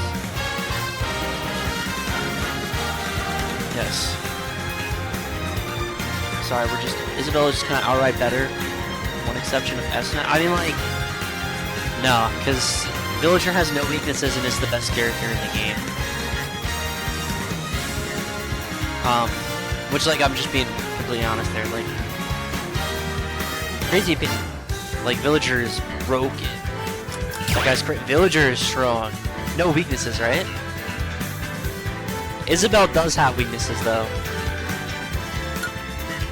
Yes. Sorry, Isabella's just kind of outright better. One exception of SNet. I mean, like, no, because Villager has no weaknesses and is the best character in the game. Which, like, I'm just being completely honest there. Like, crazy opinion. Like, Villager is broken. That guy's crazy. Villager is strong. No weaknesses, right? Isabelle does have weaknesses, though.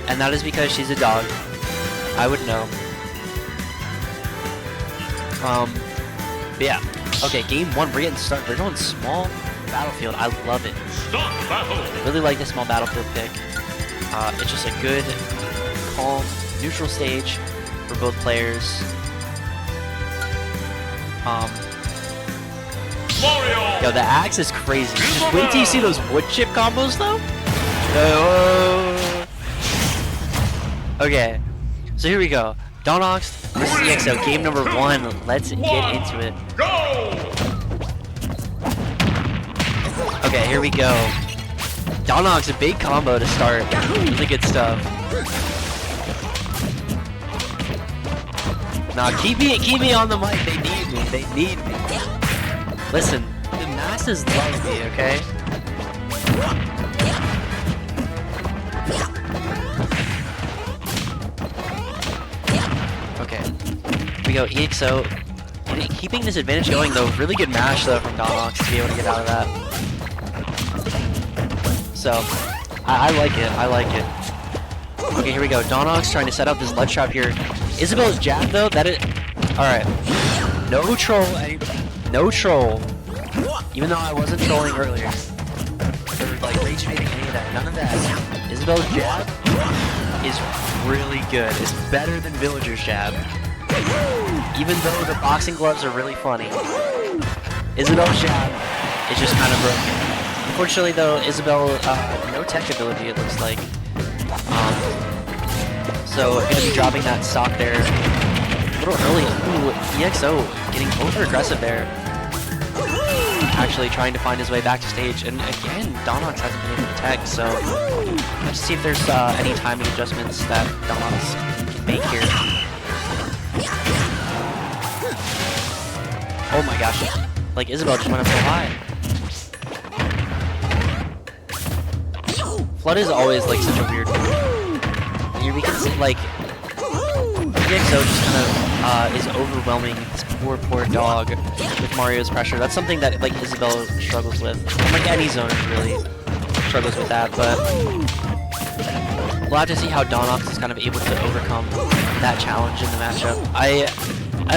And that is because she's a dog. I would know. But yeah. Okay, game 1, we're getting started. They're going small battlefield. I love it. Really like the small battlefield pick. It's just a good, calm, neutral stage for both players. Yo, the axe is crazy. Just wait till you see those wood chip combos, though. Okay, so here we go. Donox versus EXO, game number 1. Let's get into it. Okay, here we go. Donox, a big combo to start. Really good stuff. Nah, keep me on the mic. They need me. They need me. Listen, the masses love me, okay? Okay. Here we go, EXO. Keeping this advantage going though. Really good mash though from Donox to be able to get out of that. So, I like it. I like it. Okay, here we go. Donox trying to set up this ledge trap here. Isabelle's jab though, that is... Alright. No troll. No troll. Even though I wasn't trolling earlier. Or like rage baiting any of that. None of that. Isabelle's jab is really good. It's better than Villager's jab. Even though the boxing gloves are really funny. Isabelle's jab is just kind of broken. Unfortunately though, Isabelle, no tech ability it looks like. So gonna be dropping that stock there a little early. Ooh, EXO getting over aggressive there. Actually trying to find his way back to stage. And again, Donox hasn't been able to tech, so let's see if there's any timing adjustments that Donox can make here. Oh my gosh, like Isabelle just went up so high. Flood is always like such a weird move. Here we can see like EXO just kind of is overwhelming this poor dog with Mario's pressure. That's something that like Isabelle struggles with. Like any zoner really struggles with that, but we'll have to see how Donox is kind of able to overcome that challenge in the matchup. I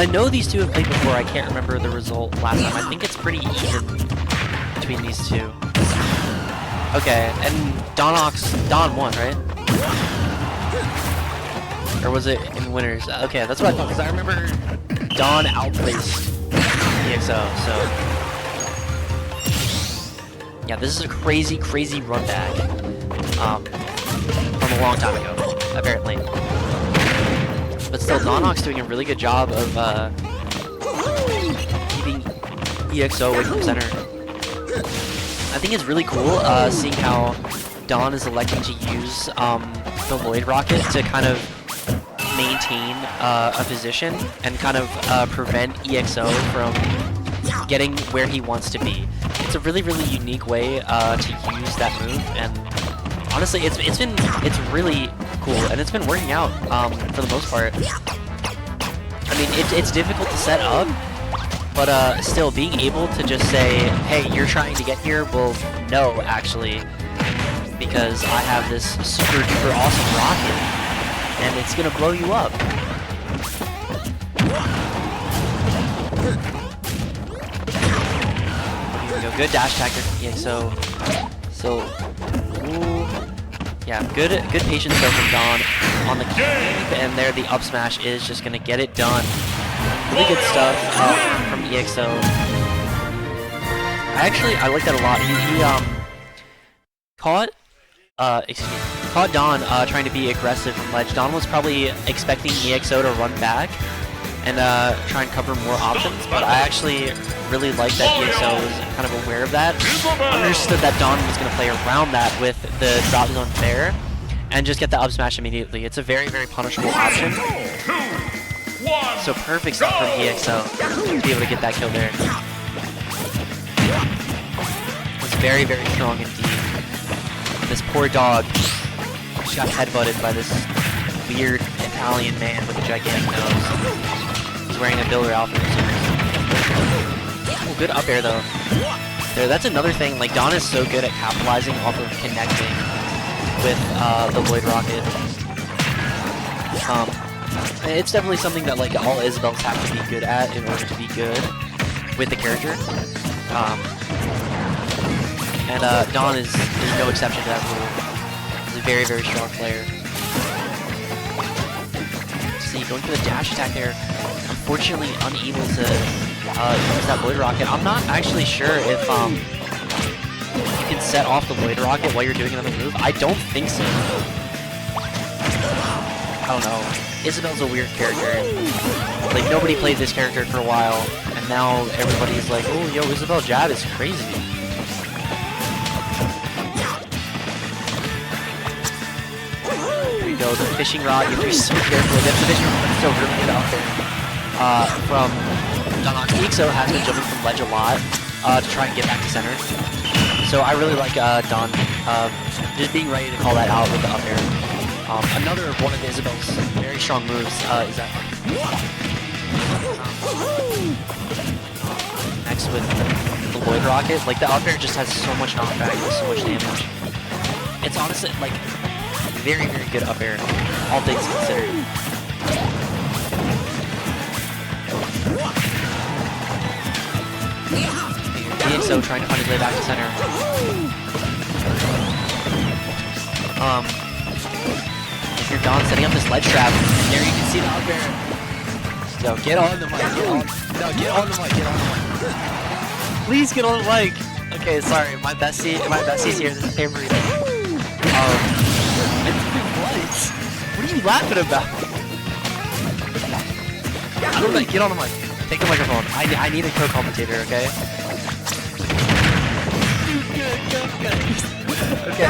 know these two have played before. I can't remember the result last time. I think it's pretty even between these two. Okay, and Don won, right? Or was it in winners? Okay, that's what I thought, because I remember Don outplaced EXO, so... Yeah, this is a crazy, crazy run back. From a long time ago, apparently. But still, Donok's doing a really good job of keeping EXO away from center. I think it's really cool seeing how Don is electing to use the Lloyd Rocket to kind of maintain a position and kind of prevent EXO from getting where he wants to be. It's a really, really unique way to use that move, and honestly, it's really cool, and it's been working out for the most part. I mean, it's difficult to set up, but still being able to just say, hey, you're trying to get here, well, no, actually, because I have this super duper awesome rocket, and it's gonna blow you up. Here we go, good dash attack from EXO. So, ooh, yeah, good patience though from Don on the keep, and there the up smash is just gonna get it done. Really good stuff from EXO. I like that a lot. He caught Don trying to be aggressive from ledge. Don was probably expecting EXO to run back and try and cover more options, but I actually really like that EXO was kind of aware of that. Understood that Don was going to play around that with the drop zone fair and just get the up smash immediately. It's a very, very punishable option. So perfect stuff from EXO to be able to get that kill there. Was very, very strong indeed. This poor dog just got headbutted by this weird Italian man with a gigantic nose. He's wearing a Builder outfit. Oh, good up air though. There, that's another thing. Like Don is so good at capitalizing off of connecting with the Lloyd Rocket. It's definitely something that like all Isabels have to be good at in order to be good with the character. And Don is no exception to that rule. He's a very, very strong player. See, going for the dash attack there. Unfortunately, unable to use that Lloyd Rocket. I'm not actually sure if you can set off the Lloyd Rocket while you're doing another move. I don't think so. I don't know. Isabel's a weird character. Like, nobody played this character for a while, and now everybody's like, oh, yo, Isabel jab is crazy. Here we go, the fishing rod. You have to be so careful. That's the fishing rod, but it's still really good out there. From Donok. EXO has been jumping from ledge a lot to try and get back to center. So I really like Don just being ready to call that out with the up air. Another one of Isabel's very strong moves is that next with the Lloyd Rocket. Like the up air just has so much knockback and so much damage. It's honestly like very, very good up air, all things considered. EXO trying to find his way back to center. Here Don setting up this ledge trap, and there you can see the up air. Yo, get on the mic, get on. No, get on the mic, get on the mic. Please get on the mic. Okay, sorry, my bestie's here. This is pay-per-view. What are you laughing about? I don't know, get on the mic. Take the microphone. I need a co-commentator, okay? Okay.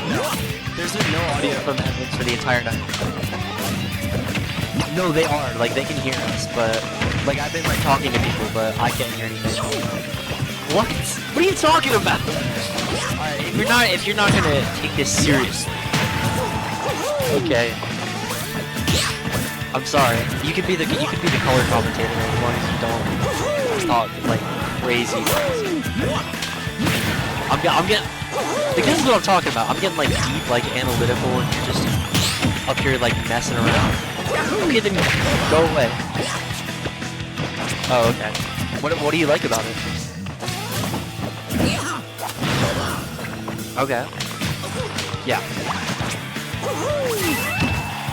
No. There's no audio from Edmonds for the entire night. No, they are. Like, they can hear us, but... Like, I've been, like, talking to people, but I can't hear anything. What? What are you talking about? Alright, if you're not gonna take this seriously... Okay. I'm sorry. You could be the color commentator as long as you don't talk, like, crazy. I'm getting... Like, this is what I'm talking about. I'm getting, like, deep, like, analytical, and you're just up here, like, messing around. Okay, then go away. Oh, okay. What do you like about it? Okay. Yeah.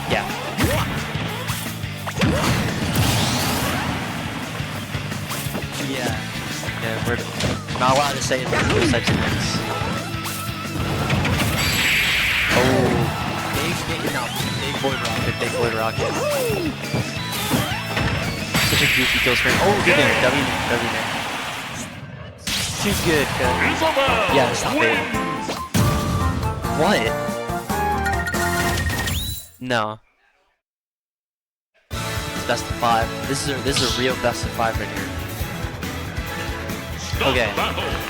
Yeah. say about those types of things. Oh, big boy rocket. Such a goofy kill screen. Oh, good there, W there. Too good, cuz. Yeah, stop it. What? No. It's best of 5. This is a real best of 5 right here. Okay.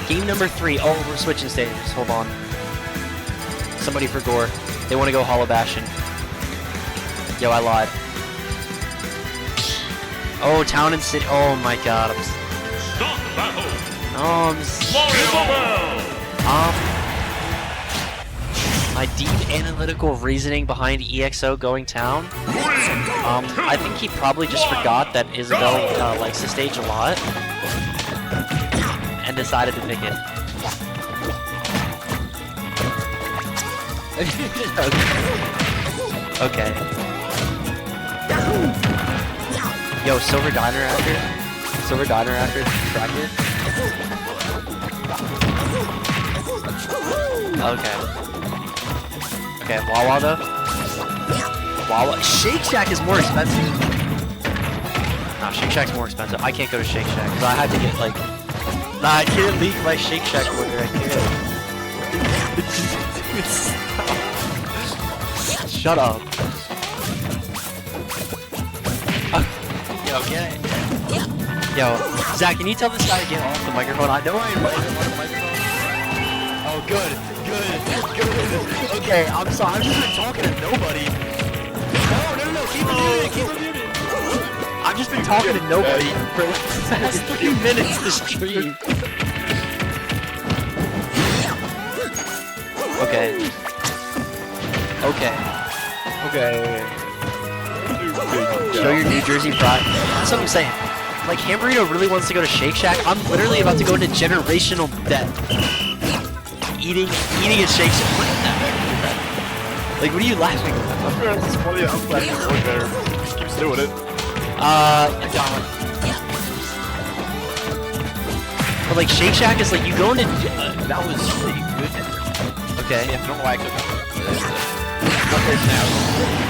Game number 3. Oh, we're switching stages. Hold on. Somebody for gore. They want to go hollow bashing. Yo, I lied. Oh, town and city. Oh my god. My deep analytical reasoning behind EXO going town. I think he probably just forgot that Isabel likes the stage a lot and decided to pick it. Okay. Yo, Silver Diner after track it. Okay, Wawa though. Wawa. Shake Shack is more expensive. Nah, Shake Shack's more expensive. I can't go to Shake Shack because I had to get like. Nah, I can't leak my Shake Shack order. I can't. Shut up. Yo, get it. Yo, Zach, can you tell this guy to get off the microphone? I know I invited him on the microphone. Oh, good. Okay, I'm sorry. I've just been talking to nobody. No. Keep muted. I've just been talking to nobody for like the past 3 minutes to stream. Okay. Show your New Jersey pride. That's what I'm saying. Like, Hamburrito really wants to go to Shake Shack. I'm literally about to go into generational debt. Eating a Shake Shack. Like, what are you laughing at? I'm sure it's funny. I'm glad you're going there. Just keeps doing it. Don. But like, Shake Shack is like, you go into... that was pretty good. Okay. Yeah, I don't know why I couldn't.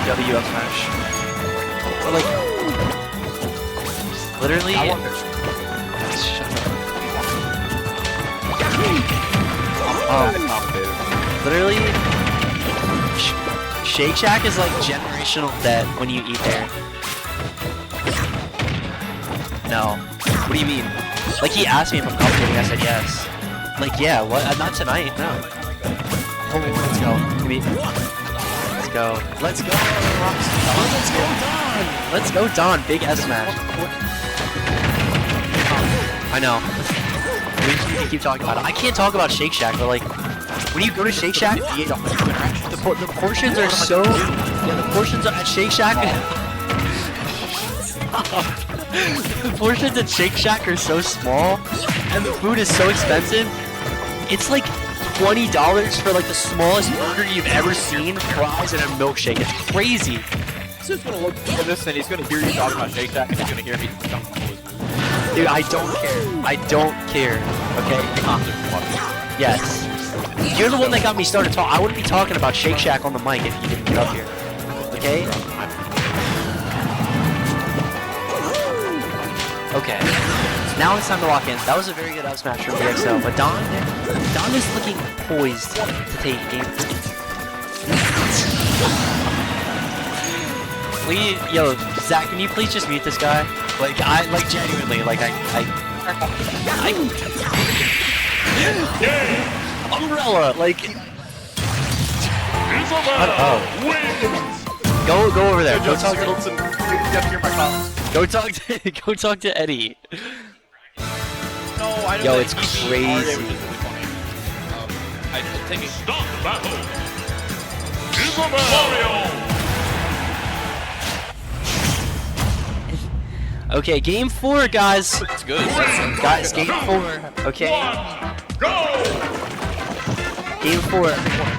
WF Smash. Or like... literally... I wonder. Shut up. Literally... Shake Shack is like generational debt when you eat there. No. What do you mean? Like, he asked me if I'm comfortable, I said yes. Like, yeah, what? Not tonight, no. Oh, let's go. Let's go. Let's go, Don. Big S smash. I know. We just need to keep talking about it. I can't talk about Shake Shack, but like, when you go to Shake Shack, the portions are so... yeah, the portions at Shake Shack... the portions at Shake Shack are so small, and the food is so expensive. It's like $20 for like the smallest burger you've ever seen, fries, and a milkshake. It's crazy. He's just gonna look at this and he's gonna hear you talking about Shake Shack and he's gonna hear me talking about his food. Dude, I don't care. Okay? Yes. You're the one that got me started talking. I wouldn't be talking about Shake Shack on the mic if you didn't get up here. Okay? Okay. Now it's time to lock in. That was a very good up smash from DXL, but Don is looking poised to take game 3. Yo, Zach, can you please just mute this guy? Like, genuinely, like, Umbrella, like... Go over there. Go talk to... Go talk to Eddie. No, I don't. Yo, it's crazy. I think it's stop the battle. Mario. Okay, game 4, guys. It's good. Guys, game 4. Okay. Go. Game 4.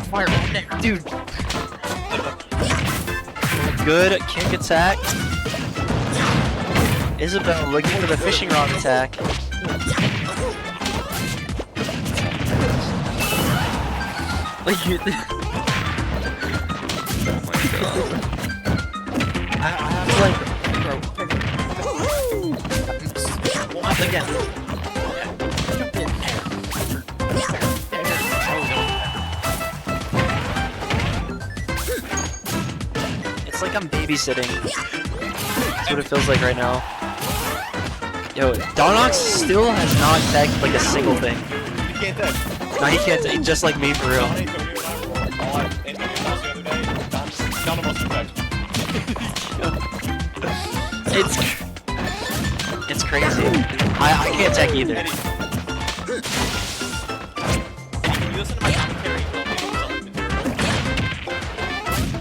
Fire right there, dude. Good kick attack. Isabel looking for the fishing rod attack. Like you. Oh my god. I have to like. Once again. It's like I'm babysitting. That's what it feels like right now. Yo, Donox still has not teched like a single thing. You can't touch. No, he can't. He just like me for real. It's crazy. I can't tech either.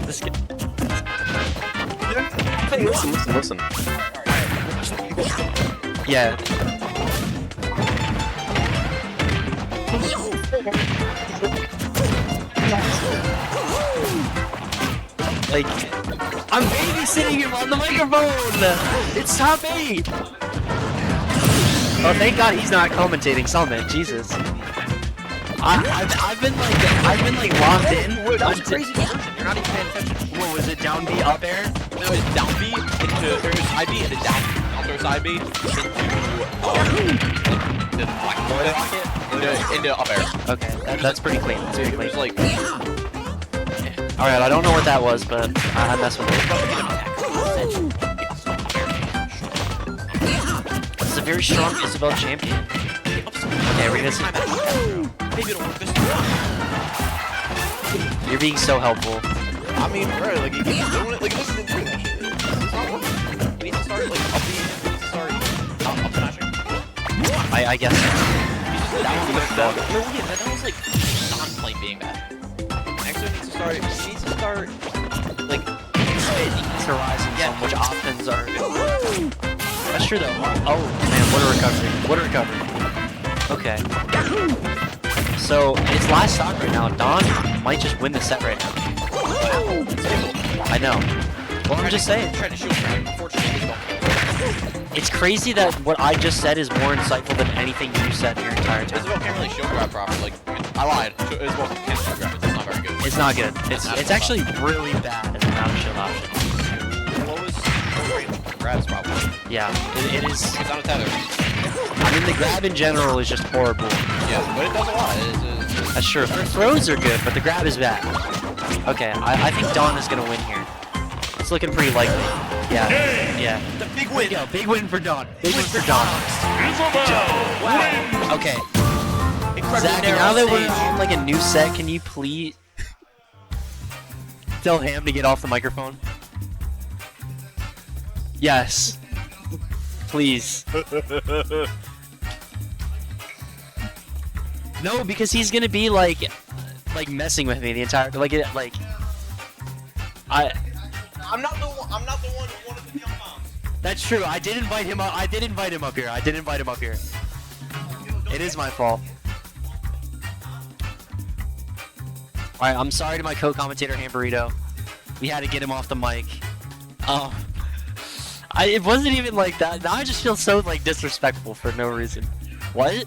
This guy. Hey, listen. Yeah. Like, I'm babysitting him on the microphone! It's top 8! Oh, thank God he's not commentating Summit, Jesus. I've been like locked in. That was crazy conversion. You're not even paying attention. What was it, down B, up air? No, it's down B into side B into down side B into the black rocket into up air. Okay, that's pretty clean. That's pretty clean. It was like Alright, I don't know what that was, but I messed with it. This is a very strong Isabel champion. Okay, we're gonna see. maybe it'll work this time. You're being so helpful. I mean, right, like, you keep doing it, like, this isn't doing that shit. It's not working. You need to start, like, up smashing. I guess so. That was, like, non-claim being bad. Next one needs to start, like, Horizon, yeah, which options are good. That's true, though. Oh, man, what a recovery. Okay. So, it's last stock right now. Don might just win the set right now. I know. Well, I'm just saying. It's crazy that what I just said is more insightful than anything you said your entire time. Isabel can't really shield grab properly. Like, I lied. Isabel can't shield grab. It's not very good. It's not good. It's actually really bad as an out of shield option. What was grabs probably? Yeah, it is. It's on a tether. I mean, the grab in general is just horrible. Yeah, but it does a lot. That's true. Her throws are good, but the grab is bad. Okay, I think Dawn is gonna win here. It's looking pretty likely. Yeah. The big win. Yo, big win for Dawn. Big win for Dawn. Wow. Okay. Zach, now that we're on like a new set, can you please tell Ham to get off the microphone? Yes. Please. No, because he's gonna be like messing with me the entire I'm not the one who wanted to be on comms. That's true. I did invite him up. I did invite him up here. It is my fault. Alright, I'm sorry to my co-commentator Hamburrito. We had to get him off the mic. It wasn't even like that. Now I just feel so like disrespectful for no reason. What?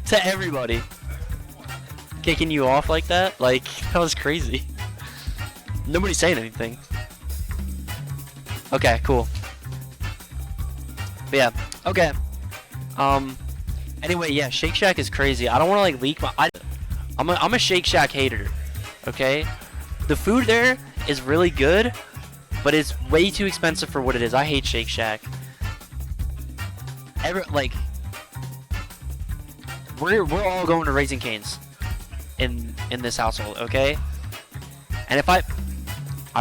To everybody. Kicking you off like that? Like, that was crazy. Nobody's saying anything. Okay, cool. But yeah, okay. Anyway, yeah, Shake Shack is crazy. I don't want to like leak my. I'm a Shake Shack hater. Okay, the food there is really good, but it's way too expensive for what it is. I hate Shake Shack. We're all going to Raising Cane's in this household, okay? And if I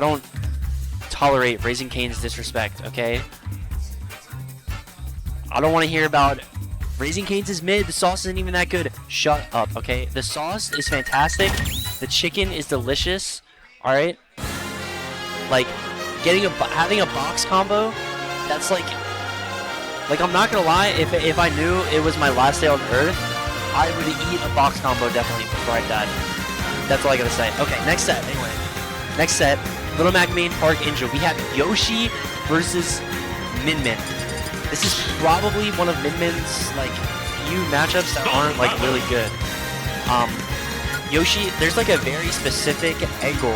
don't tolerate Raising Cane's disrespect, okay? I don't want to hear about Raising Cane's is mid, the sauce isn't even that good. Shut up, okay? The sauce is fantastic. The chicken is delicious. All right? Like having a box combo, that's like I'm not going to lie, if I knew it was my last day on Earth, I would eat a box combo definitely before I died. That's all I got to say. Okay, next set. Anyway. Next set, Little Mac Main Park Angel. We have Yoshi versus Min Min. This is probably one of Min Min's like few matchups that aren't like really good. Yoshi, there's like a very specific angle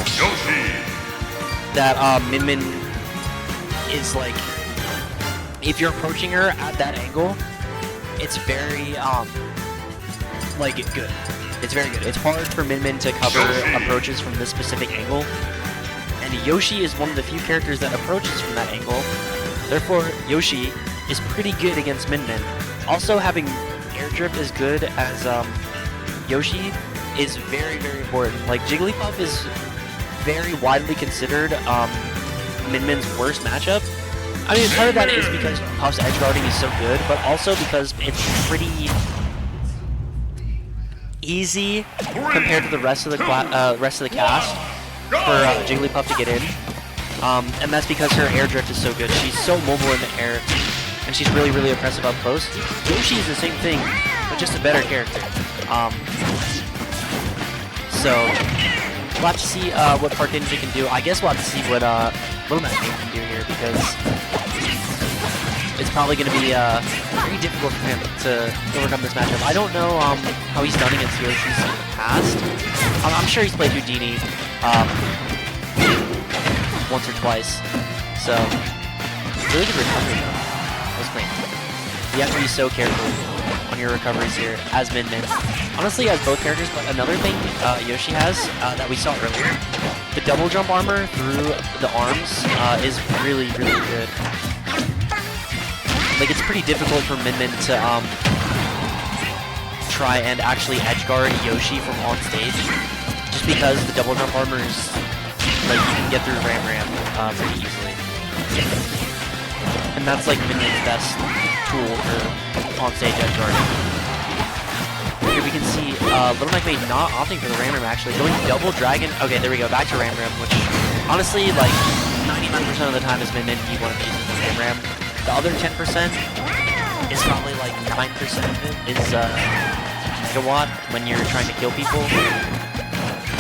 that Min Min is like, if you're approaching her at that angle, it's very like good. It's very good. It's hard for Min Min to cover approaches from this specific angle, and Yoshi is one of the few characters that approaches from that angle. Therefore, Yoshi is pretty good against Min Min. Also, having air drift as good as Yoshi is very, very important. Like, Jigglypuff is very widely considered Min Min's worst matchup. I mean, part of that is because Puff's edge guarding is so good, but also because it's pretty easy compared to the rest of the cast for Jigglypuff to get in. And that's because her air drift is so good. She's so mobile in the air, and she's really, really oppressive up close. Yoshi is the same thing, but just a better character. So we'll have to see what Park Ninja can do. I guess we'll have to see what Little Mac can do here, because it's probably going to be very difficult for him to overcome this matchup. I don't know how he's done against Yoshi in the past. I'm sure he's played Houdini once or twice. So, really good recovery though. That was clean. You have to be so careful on your recoveries here as Min Min. Honestly, as both characters, but another thing Yoshi has that we saw earlier, the double jump armor through the arms is really, really good. Like, it's pretty difficult for Min Min to try and actually edge guard Yoshi from on stage, just because the double jump armor is, like, you can get through Ram pretty easily. And that's like Min Min's best tool for on stage edge guarding. Here we can see Little Mac May not opting for the Ram actually, going double dragon. Okay, there we go, back to Ram, which honestly, like, 99% of the time has been Min he wanted to use the Ram. The other 10% is probably like 9% of it is Megawatt when you're trying to kill people.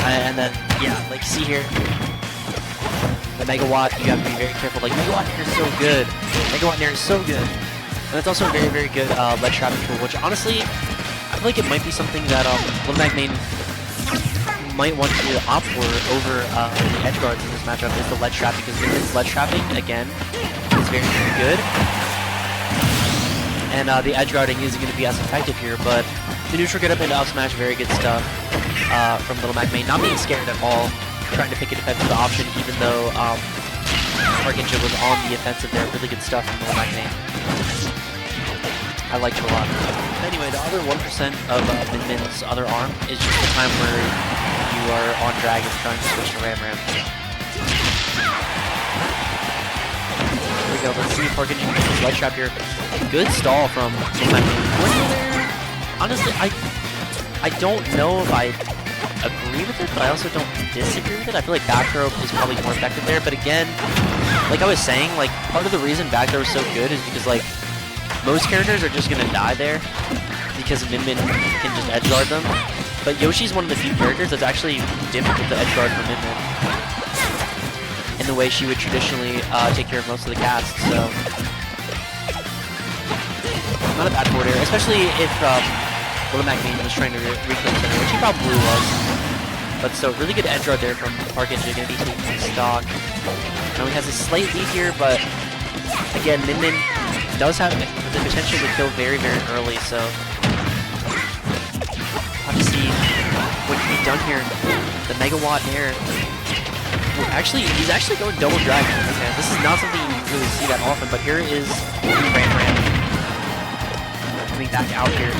And then, yeah, like, see here, the Megawatt, you have to be very careful. Like, Megawatt Nair is so good. Megawatt Nair is so good. And it's also a very, very good ledge trapping tool, which honestly, I feel like it might be something that Little Mac Main might want to opt for over the edge guards in this matchup, is the ledge trap, because Min's ledge trapping, again, is very, very good. And the edge guarding isn't going to be as effective here, but the neutral get up into up smash, very good stuff from Little Mac Main. Not being scared at all, trying to pick a defensive option, even though Arkinja was on the offensive there. Really good stuff from Little Mac Main. I liked it a lot. Anyway, the other 1% of Min Min's other arm is just the time where you are on dragon trying to switch to Ram. Here we go, let's see if Park can get this ledge trap here. Good stall from Little Mac Main. Honestly, I don't know if I agree with it, but I also don't disagree with it. I feel like back throw is probably more effective there, but again, like I was saying, like, part of the reason back throw is so good is because, like, most characters are just gonna die there because Min Min can just edge guard them. But Yoshi's one of the few characters that's actually difficult to edge guard for Min Min in the way she would traditionally take care of most of the cast. So not a bad forward air, especially if Little Mac Main was trying to reclaim center, which he probably was. But so really good edge guard there from Park Ninja, gonna be taking stock. Now he has a slight lead here, but again, Min Min does have the potential to kill very, very early, so have to see what can be done here. The Megawatt Nair. Well, actually, he's actually going double dragon. Okay, this is not something you really see that often, but here is Ram coming back out here.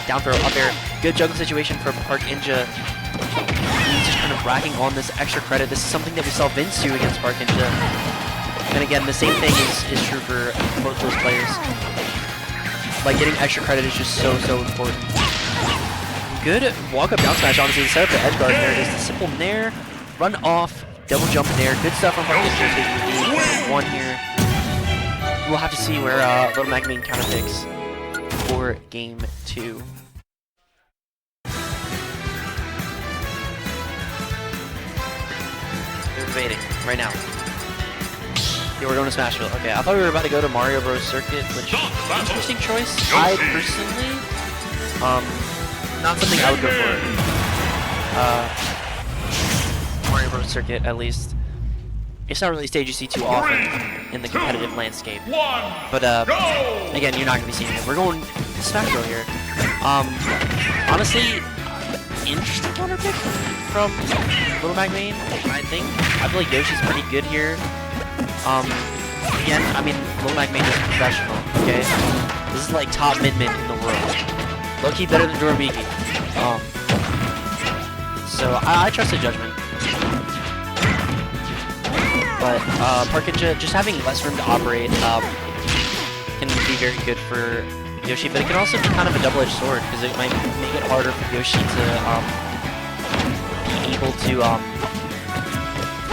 Down throw up air. Good juggle situation for Park Ninja. He's just kind of racking on this extra credit. This is something that we saw Vince do against Park Ninja. And again, the same thing is true for both those players. Like, getting extra credit is just so important. Good walk-up down smash, honestly. Set up the edge guard there. It is the simple nair, run off, double jump nair. Good stuff from Park Ninja. One here. We'll have to see where Little Mac Main counter picks for game 2. They're debating right now. Yeah, we're going to Smashville. Okay, I thought we were about to go to Mario Bros. Circuit, which interesting choice. I personally, not something I would go for. Mario Bros. Circuit, at least. It's not really a stage you see too often in the competitive landscape. But again, you're not going to be seeing it. We're going Smash Bros. Here. Honestly, interesting counter pick from Little Mac Main, I think. I feel like Yoshi's pretty good here. Again, I mean, Little Mac Main is professional, okay? This is like top mid-mid in the world. Low-key better than Dorabiki. So I trust the judgment. But Parkinja, just having less room to operate can be very good for Yoshi, but it can also be kind of a double-edged sword, because it might make it harder for Yoshi to be able to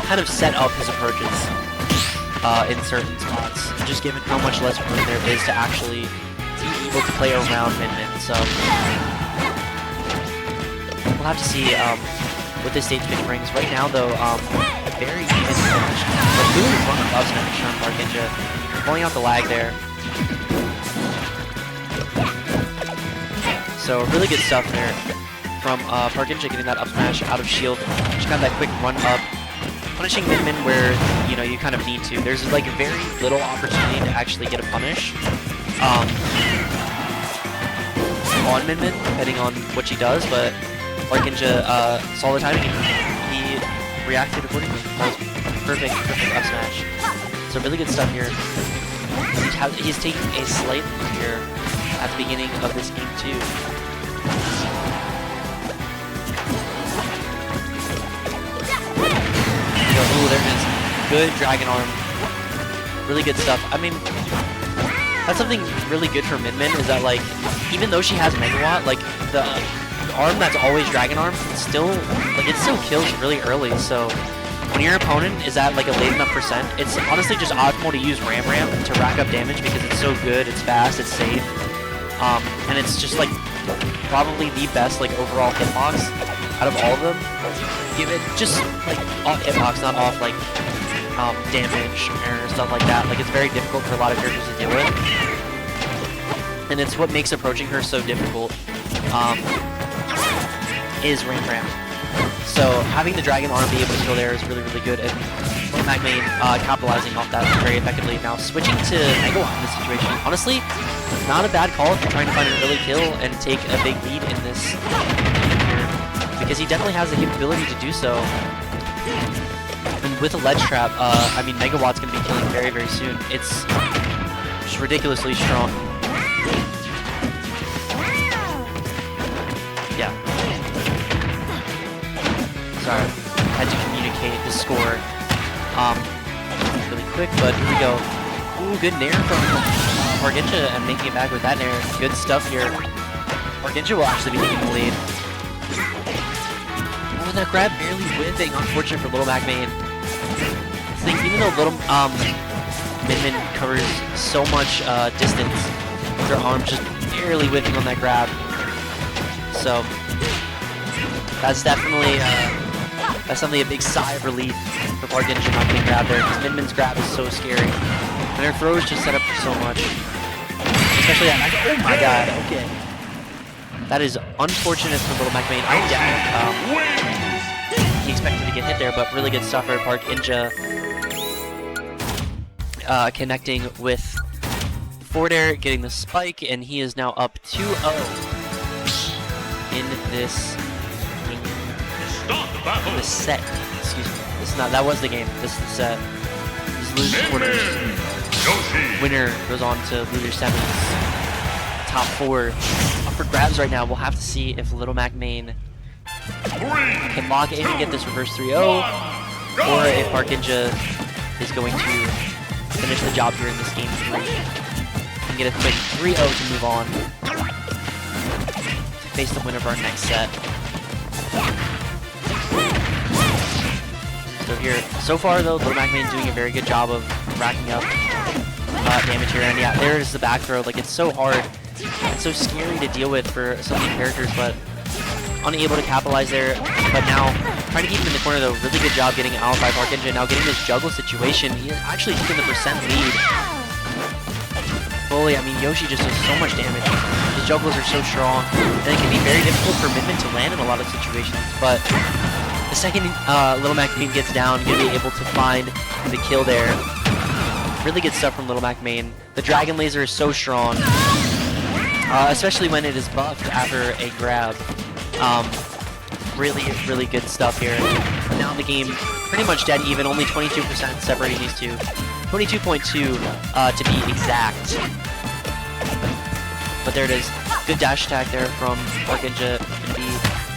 kind of set up his approaches in certain spots, just given how much less room there is to actually be able to play around Min-Min. So we'll have to see what this stage pick brings. Right now, though, very even finish. But really fun up smash from Parkinja, pulling out the lag there. So really good stuff there from Parkinja, getting that up smash out of shield. Just got that quick run up, punishing Min-Min where you kind of need to. There's like very little opportunity to actually get a punish on Min-Min, depending on what she does, but Parkinja saw the timing and he reacted accordingly. That was perfect up smash. So really good stuff here. He's taking a slight lead here at the beginning of this game too. Ooh, there it is. Good Dragon Arm. Really good stuff. I mean, that's something really good for Min-Min, is that, like, even though she has Megawatt, like, the arm that's always Dragon Arm, it still kills really early. So when your opponent is at, like, a late enough percent, it's honestly just optimal to use Ram to rack up damage, because it's so good, it's fast, it's safe, and it's just, like, probably the best, like, overall hitbox out of all of them. Give it just like off hitbox, not off like damage or stuff like that. Like, it's very difficult for a lot of characters to deal with, and it's what makes approaching her so difficult. Is Ram. So having the Dragon Arm be able to go there is really good, and Little Mac Main capitalizing off that very effectively. Now switching to Megawatt in this situation, honestly, not a bad call if you're trying to find an early kill and take a big lead in this here, because he definitely has the capability to do so. And with a ledge trap, I mean, Megawatt's going to be killing very soon. It's just ridiculously strong. Yeah. Sorry, had to communicate the score really quick, but here we go. Ooh, good nair from Parkinja, and making it back with that nair. Good stuff here. Parkinja will actually be taking the lead. Oh, that grab barely whiffing. Unfortunate for Little Mac Main. I think even though Little Min-Min covers so much distance, their arms just barely whiffing on that grab. So that's definitely a big sigh of relief for Parkinja not getting grabbed there, because Min-Min's grab is so scary. And her throw is just set up for so much. Especially that. Oh my god, okay. That is unfortunate for Little Mac Main. I doubt he expected to get hit there, but really good stuff for Parkinja. Connecting with forward air, getting the spike, and he is now up 2-0 in this set. Excuse me. That was the game. This is the set. This losers quarters. Winner goes on to loser semis. Top 4 up for grabs right now. We'll have to see if Little Mac Main can lock in and get this reverse 3-0, or if Parkinja is going to finish the job here in this game 3 and get a quick 3-0 to move on to face the winner of our next set. So here, so far though, Little Mac Main doing a very good job of racking up damage here, and yeah, there is the back throw. Like, it's so hard, it's so scary to deal with for some of these characters, but unable to capitalize there. But now, trying to keep him in the corner though, really good job getting out by Parkinja. Now getting this juggle situation, he's actually taking the percent lead. Fully, I mean, Yoshi just does so much damage. the juggles are so strong, and it can be very difficult for Min to land in a lot of situations. But the second Little Mac Main gets down, you're going to be able to find the kill there. Really good stuff from Little Mac Main. The Dragon Laser is so strong, especially when it is buffed after a grab. Really, really good stuff here. Now the game pretty much dead even, only 22% separating these two. 22.2 to be exact. But there it is. Good dash attack there from Arkinja. Gonna be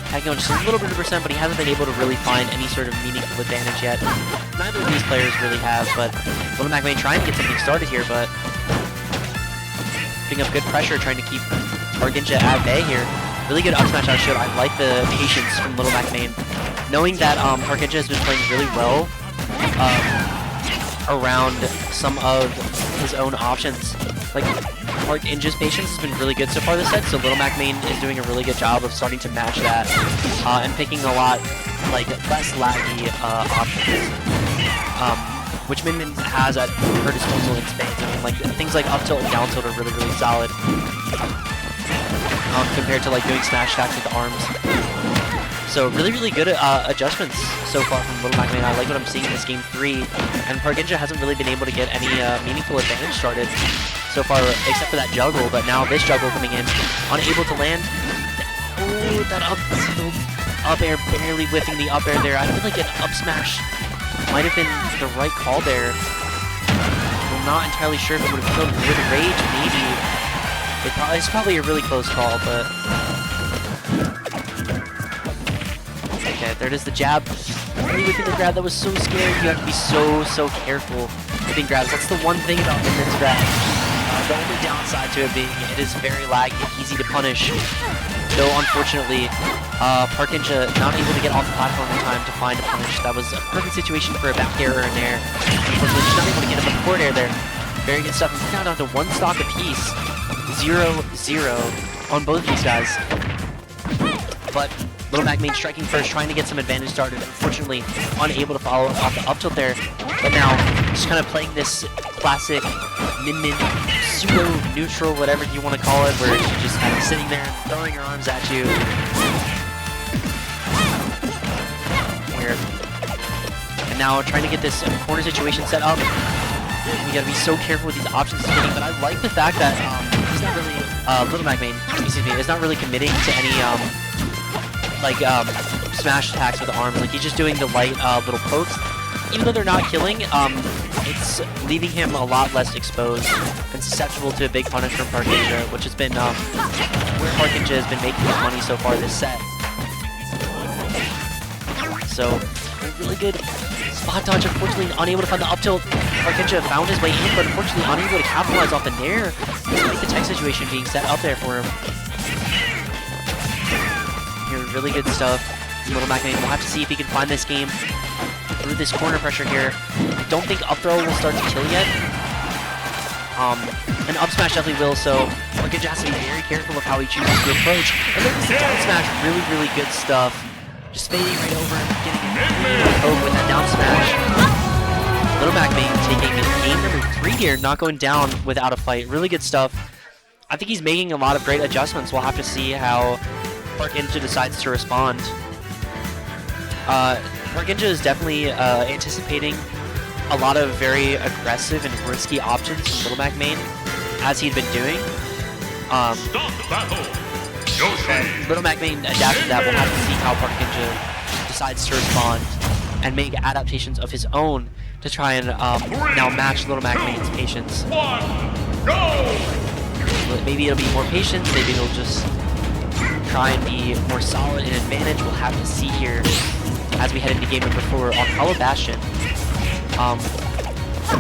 tagging on just a little bit of percent, but he hasn't been able to really find any sort of meaningful advantage yet. Neither of these players really have, but Little Mac Main trying to get something started here, but putting up good pressure, trying to keep Arkinja at bay here. Really good up smash out shield. I like the patience from Little Mac Main. Knowing that Arkinja has been playing really well around some of his own options. Like, Arkinja's patience has been really good so far this set, so Little Mac Main is doing a really good job of starting to match that and picking a lot like less laggy options. Which Min has at her disposal in spades. I mean, like things like up tilt and down tilt are really, really solid. Compared to like doing smash attacks with the arms. So really, really good adjustments so far from Little Mac Main. I like what I'm seeing in this game 3, and Arkinja hasn't really been able to get any meaningful advantage started so far, except for that juggle, but now this juggle coming in, unable to land. Oh, that up air, barely whiffing the up air there. I feel like an up smash might have been the right call there. I'm not entirely sure if it would have killed with rage, maybe. It's probably a really close call, but... Okay, there it is, the jab. Really whipping the grab, that was so scary. You have to be so careful whipping grabs. That's the one thing about Min's grab. The only downside to it being it is very laggy and easy to punish. Though, unfortunately, Arkinja not able to get off the platform in time to find a punish. That was a perfect situation for a back air or an air. Unfortunately, just not able to get him a forward air there. Very good stuff. He's now down to 1 stock apiece. 0-0 on both of these guys. But Little Mac Main striking first, trying to get some advantage started. Unfortunately, unable to follow off the up tilt there. But now, just kind of playing this classic Min pseudo neutral, whatever you want to call it, where she's just kind of sitting there and throwing her arms at you. Here. And now trying to get this corner situation set up. You gotta be so careful with these options he's getting, but I like the fact that he's not really, Little Mac Main, excuse me, is not really committing to any, smash attacks with the arms. Like, he's just doing the light, little pokes. Even though they're not killing, it's leaving him a lot less exposed and susceptible to a big punish from Arkinja, which has been, where Arkinja has been making his money so far this set. So, a really good spot dodge, unfortunately unable to find the up tilt. Arkinja found his way in, but unfortunately unable to capitalize off the nair, despite the tech situation being set up there for him. Here, really good stuff. Little Mac Main will have to see if he can find this game through this corner pressure here. I don't think up throw will start to kill yet. And up smash definitely will, so Arkinja has to be very careful of how he chooses to approach. And then the down smash, really, really good stuff. Just fading right over and getting it with that down smash. Little Mac Main taking game number 3 here, not going down without a fight. Really good stuff. I think he's making a lot of great adjustments. We'll have to see how Arkinja decides to respond. Arkinja is definitely anticipating a lot of very aggressive and risky options from Little Mac Main, as he'd been doing. Little Mac Main adapted that. We'll have to see how Arkinja decides to respond and make adaptations of his own to try and now match Little Mac Main's patience. Maybe it'll be more patience, maybe it'll just try and be more solid in advantage. We'll have to see here as we head into game number 4 on Hollow Bastion.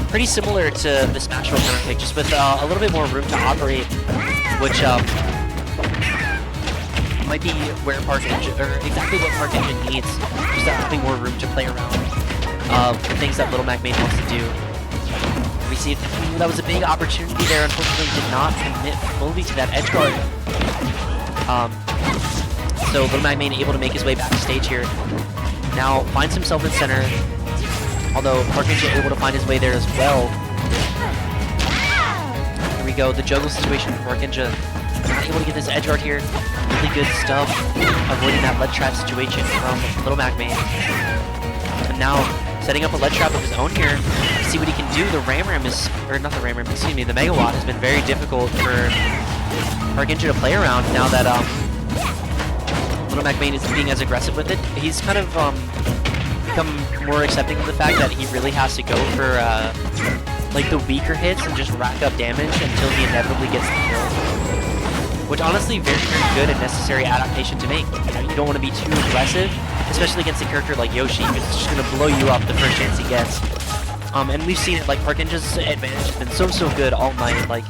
Pretty similar to the Smash Bros. Counter pick, just with a little bit more room to operate, which might be where Arkinja, or exactly what Arkinja needs, just having more room to play around the things that Little Mac Main wants to do. We see that was a big opportunity there. Unfortunately, did not commit fully to that edge guard. So Little Mac Main able to make his way backstage here. Now finds himself in center, although Arkinja able to find his way there as well. Here we go, the juggle situation for Arkinja. Not not able to get this edge guard here. Really good stuff, avoiding that lead trap situation from Little Mac Main. And now setting up a lead trap of his own here. See what he can do. The Ram is, or not the Ram, excuse me, the Megawatt has been very difficult for Arkinja to play around now that Little Mac Main isn't being as aggressive with it. He's kind of become more accepting of the fact that he really has to go for like the weaker hits and just rack up damage until he inevitably gets the kill. Which honestly, very, very good and necessary adaptation to make. You know, you don't want to be too aggressive, especially against a character like Yoshi, who's just going to blow you up the first chance he gets. And we've seen it, like, Arkinja's advantage has been so good all night. Like,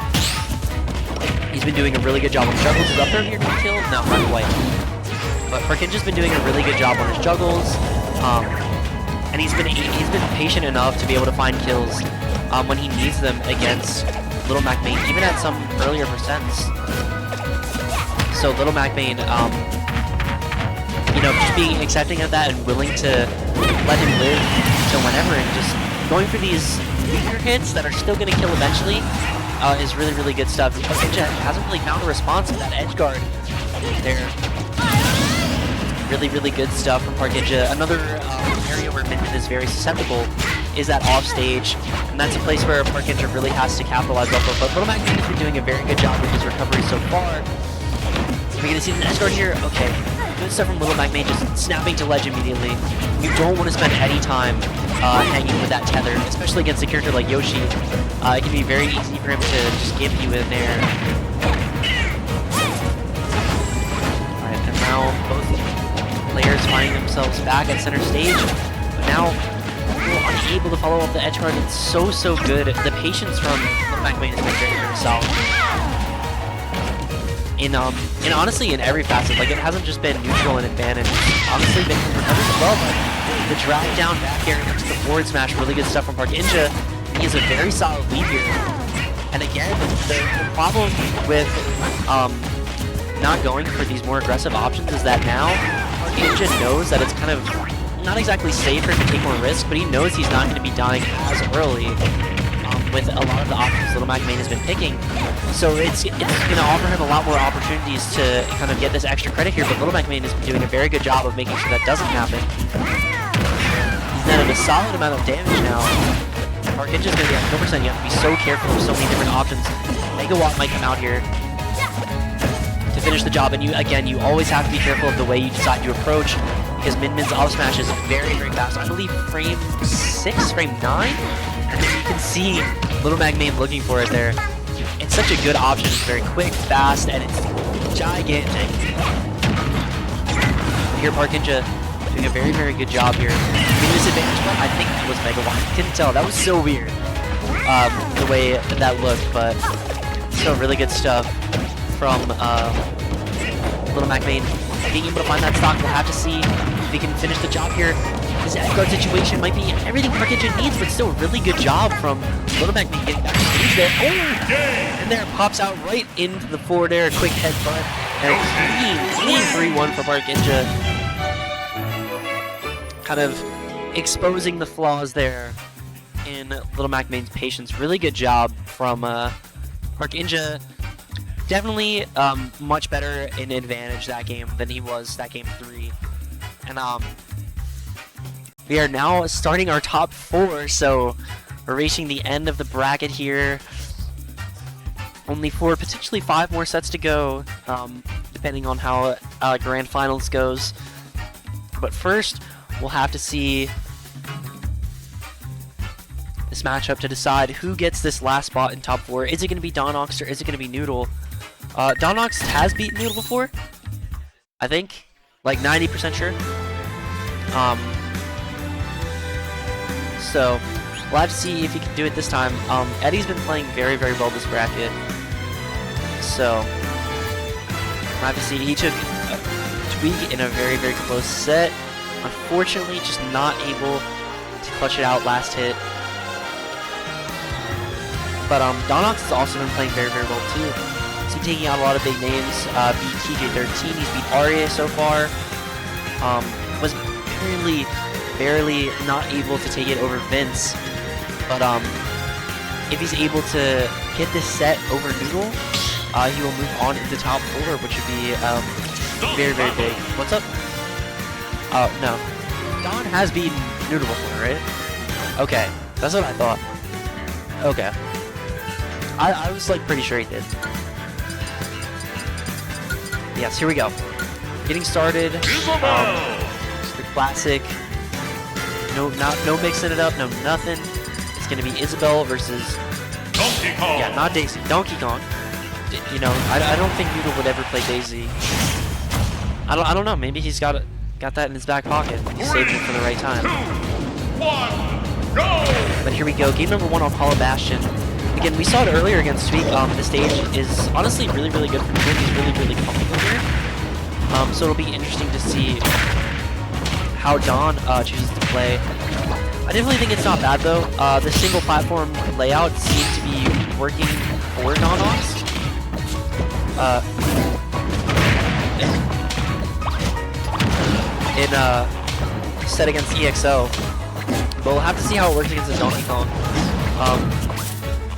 he's been doing a really good job on juggles. Is up there here to kill? No, not quite. But Arkinja's been doing a really good job on his juggles. And he's been patient enough to be able to find kills when he needs them against Little Mac Main, even at some earlier percents. So Little Mac Main, you know, just being accepting of that and willing to let him live till whenever, and just going for these weaker hits that are still going to kill eventually is really, really good stuff. Arkinja hasn't really found a response to that edge guard there. Really, really good stuff from Arkinja. Another area where Min is very susceptible is that offstage, and that's a place where Arkinja really has to capitalize off of. But Little Mac Main has been doing a very good job with his recovery so far. We're going to see the edge guard here. Okay, good stuff from Little Mac Main, just snapping to ledge immediately. You don't want to spend any time hanging with that tether, especially against a character like Yoshi. It can be very easy for him to just gimp you in there. Alright, and now both players finding themselves back at center stage, but now unable to follow up the edge guard. It's so good. The patience from Little Mac Main has been very, very solid. In honestly, in every facet, like, it hasn't just been neutral and advantage. It's honestly been recovered as well, but the drag down back air into the forward smash, really good stuff from Arkinja. He has a very solid lead here. And again, the problem with not going for these more aggressive options is that now Arkinja knows that it's kind of not exactly safe for him to take more risk, but he knows he's not going to be dying as early with a lot of the options Little Mac Main has been picking. So it's going to offer him a lot more opportunities to kind of get this extra credit here, but Little Mac Main has been doing a very good job of making sure that doesn't happen. He's netted a solid amount of damage now. Arkinja's going to be at 100%. You have to be so careful of so many different options. Megawatt might come out here to finish the job, and you always have to be careful of the way you decide to approach, because Min's off smash is very, very fast. I believe frame 6, frame 9? And you can see Little Mac Main looking for it there. It's such a good option. It's very quick, fast, and it's gigantic. Here, Arkinja doing a very, very good job here. Disadvantage, but I think it was Megawatt. I couldn't tell. That was so weird, the way that looked, but still really good stuff from Little Mac Main. Being able to find that stock, we'll have to see if he can finish the job here. This edge guard situation might be everything Arkinja needs, but still really good job from Little Mac Main getting back to stage there. Oh! And there it pops out right into the forward air, quick headbutt, and clean 3-1 from Arkinja. Kind of exposing the flaws there in Little Mac Main's patience. Really good job from Arkinja. Definitely much better in advantage that game than he was that game 3. And we are now starting our top 4, so we're reaching the end of the bracket here. Only 4, potentially 5 more sets to go, depending on how Grand Finals goes. But first, we'll have to see this matchup to decide who gets this last spot in top 4. Is it going to be Donox or is it going to be Noodl? Donox has beaten Noodl before, I think, like 90% sure. So we'll have to see if he can do it this time. Eddie's been playing very, very well this bracket, so we'll have to see. He took Tweek in a very, very close set. Unfortunately, just not able to clutch it out last hit. But Donox has also been playing very, very well too. He's been taking out a lot of big names. Beat TJ13, he's beat Arya so far. Was barely not able to take it over Vince. But if he's able to get this set over Noodl, he will move on into top 4, which would be very, very big. What's up? Oh, no. Don has beaten Noodle before, right? Okay, that's what I thought. Okay. I was like pretty sure he did. Yes, here we go. Getting started. Just the classic. No mixing it up. No nothing. It's gonna be Isabel versus Donkey Kong. Yeah, not Daisy. Donkey Kong. You know, I don't think Noodle would ever play Daisy. I don't know. Maybe he's got that in his back pocket. He saved it for the right time. 2, 1, go! But here we go. Game number 1 on Hollow Bastion. Again, we saw it earlier against Tweek. The stage is honestly really, really good for Noodle. He's really, really comfortable here. So it'll be interesting to see how Don chooses to play. I definitely think it's not bad though. The single platform layout seems to be working for Donox. Set against EXO. But we'll have to see how it works against the Donkey Kong.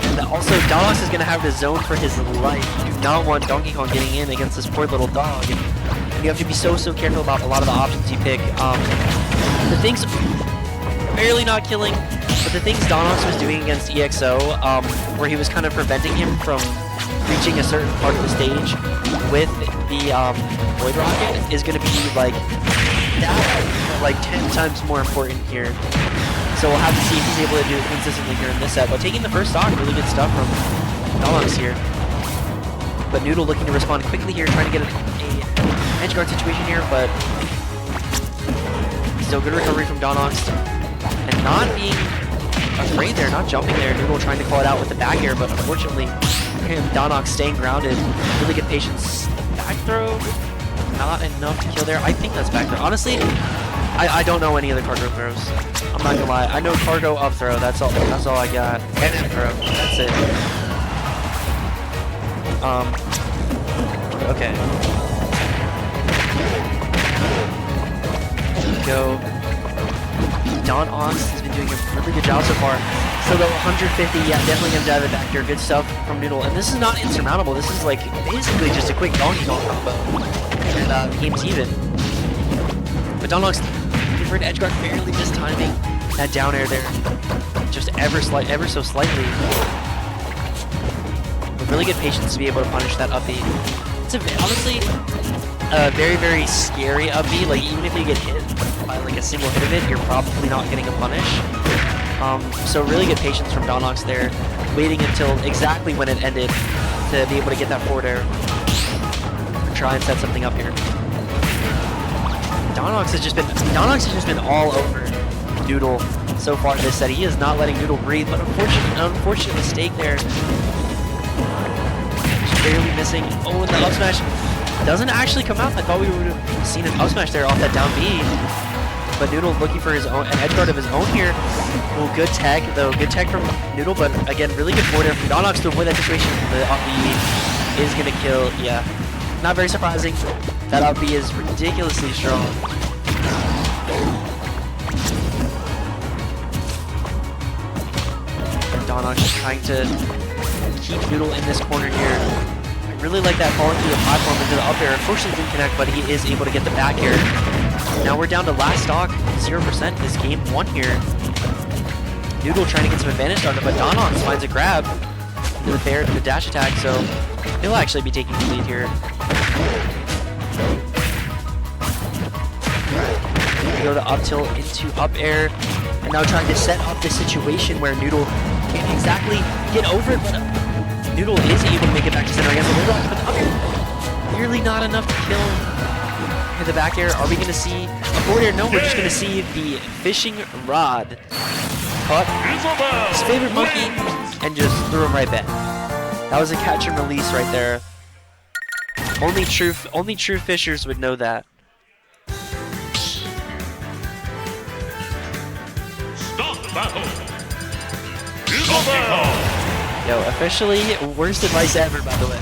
And also, Donox is going to have to zone for his life. You do not want Donkey Kong getting in against this poor little dog. And you have to be so careful about a lot of the options you pick. The things barely not killing, but the things Donox was doing against EXO, where he was kind of preventing him from reaching a certain part of the stage with the Void Rocket is going to be like that, like 10 times more important here. So we'll have to see if he's able to do it consistently here in this set. But taking the first stock, really good stuff from Donox here. But Noodle looking to respond quickly here, trying to get an edge guard situation here, but still good recovery from Donox. And not being afraid there, not jumping there. Noodle trying to call it out with the back air, but unfortunately, Donox staying grounded. Really good patience. Back throw, not enough to kill there. I think that's back throw. Honestly, I don't know any other cargo throws. I'm not gonna lie. I know cargo up throw. That's all I got. And in throw. That's it. Okay. Go. Donox has been doing a really good job so far. So the 150, yeah, definitely gonna dive it back here. Good stuff from Noodle. And this is not insurmountable. This is like basically just a quick Donkey Kong combo. And the game's even. But Donox, different edge guard, barely just timing that down air there. Just ever so slightly. With really good patience to be able to punish that up B. It's honestly a very, very scary up B. Like even if you get hit by like a single hit of it, you're probably not getting a punish. So really good patience from Donox there, waiting until exactly when it ended to be able to get that forward air. Try and set something up here. Donox has just been all over Noodle so far this set. He is not letting Noodle breathe, but unfortunate mistake there. Just barely missing. Oh, and the up smash doesn't actually come out. I thought we would have seen an up smash there off that down B. But Noodle looking for his own, an edge guard of his own here. Oh, good tech though. Good tech from Noodle, but again, really good forward air from Donox to avoid that situation. The up B is gonna kill. Yeah, not very surprising. That up B is ridiculously strong. And Donox just trying to keep Noodle in this corner here. I really like that falling through the platform into the up air. Unfortunately didn't connect, but he is able to get the back air. Now we're down to last stock, 0% this game 1 here. Noodle trying to get some advantage on it, but Donox finds a grab into the dash attack, so he'll actually be taking the lead here. We go to up tilt into up air, and now trying to set up the situation where Noodle can't exactly get over it, but Noodle is able to make it back to center again. But up air, nearly not enough to kill in the back air. Are we going to see a forward air? No, we're just going to see the fishing rod caught his favorite monkey and just threw him right back. That was a catch and release right there. Only true fishers would know that. Stop the battle. Yo, officially worst advice ever, by the way.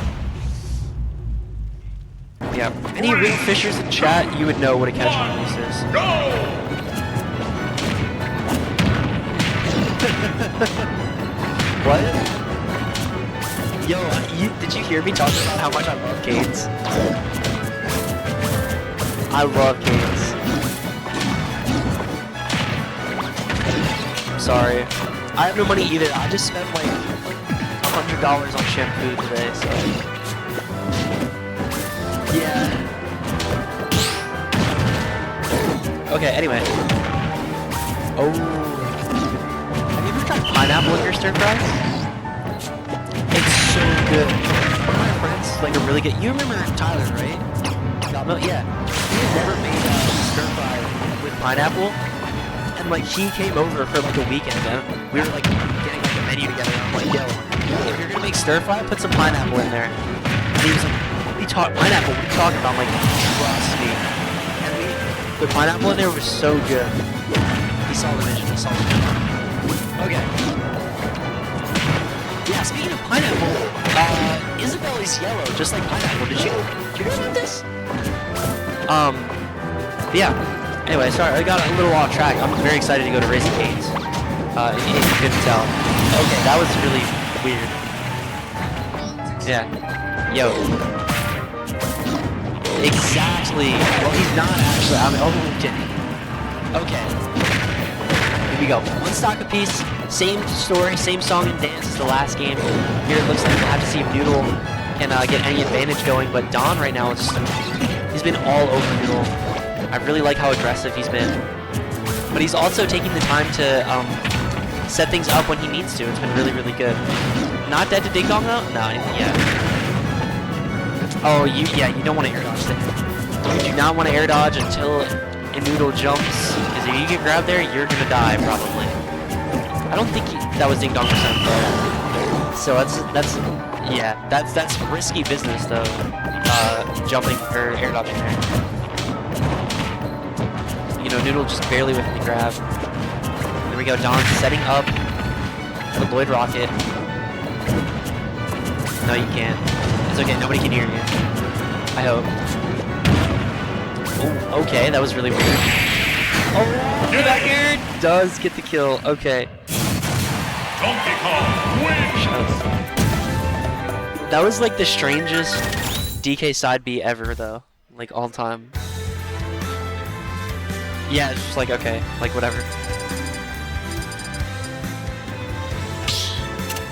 Yeah, any real fishers in chat, you would know what a catch and release is. Go! What? Yo, did you hear me talking about how much I love Canes? I love Canes. Sorry. I have no money either. I just spent like $100 on shampoo today, so. Yeah. Okay, anyway. Oh. Have you ever tried pineapple in your stir fries? It's so good. One of my friends, like a really good. You remember Tyler, right? Yeah. He had never made a stir fry with pineapple, and like he came over for like a weekend, and we were like getting like a menu together. And I'm like, yo, if you're gonna make stir fry, put some pineapple in there. And he was like, pineapple? What are you talking about? I'm like, trust me. And the pineapple in there was so good. He saw the vision. He saw the vision. Okay. Yeah, speaking of pineapple, Isabelle is yellow, just like pineapple. Did you know about this? Yeah. Anyway, sorry, I got a little off track. I'm very excited to go to Raising Cane's. In case you couldn't tell. Okay, that was really weird. Yeah. Yo. Exactly. Well, he's not actually. I'm kidding. Okay. Here we go. One stock apiece. Same story, same song and dance as the last game. Here it looks like we'll have to see if Noodl can get any advantage going, but Don right now, he's been all over Noodl. I really like how aggressive he's been. But he's also taking the time to set things up when he needs to. It's been really, really good. Not dead to Ding Dong though? No, yeah. Oh, you don't want to air dodge there. You do not want to air dodge until a Noodle jumps, because if you get grabbed there, you're going to die, probably. I don't think that was Ding Dong percent there. So that's risky business though. Jumping or air dodging there. You know, Noodle just barely with the grab. There we go, Don setting up the Lloyd Rocket. No, you can't. It's okay, nobody can hear you. I hope. Oh, okay, that was really weird. Oh, get back here! Does get the kill. Okay. Donkey Kong wins. That was like the strangest DK side B ever, though. Like all time. Yeah, it's just like okay, like whatever.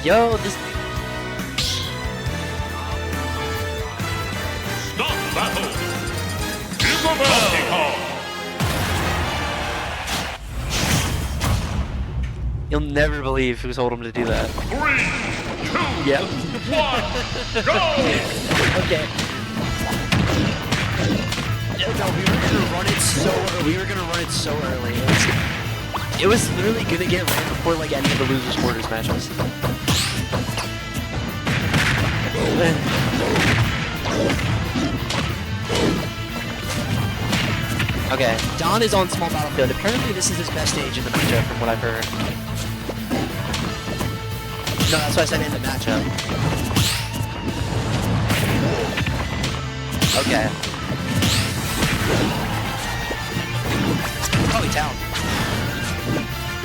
Yo, this. Stop battle. Donkey Kong. You'll never believe who told him to do that. 3, 2, Yep. 1, go! Okay. No, we were gonna run it so early. It was literally gonna get ran before like any of the losers quarters matches. Okay, Don is on small battlefield. Apparently this is his best stage in the matchup from what I've heard. No, that's what I said in the matchup. Okay. Probably town.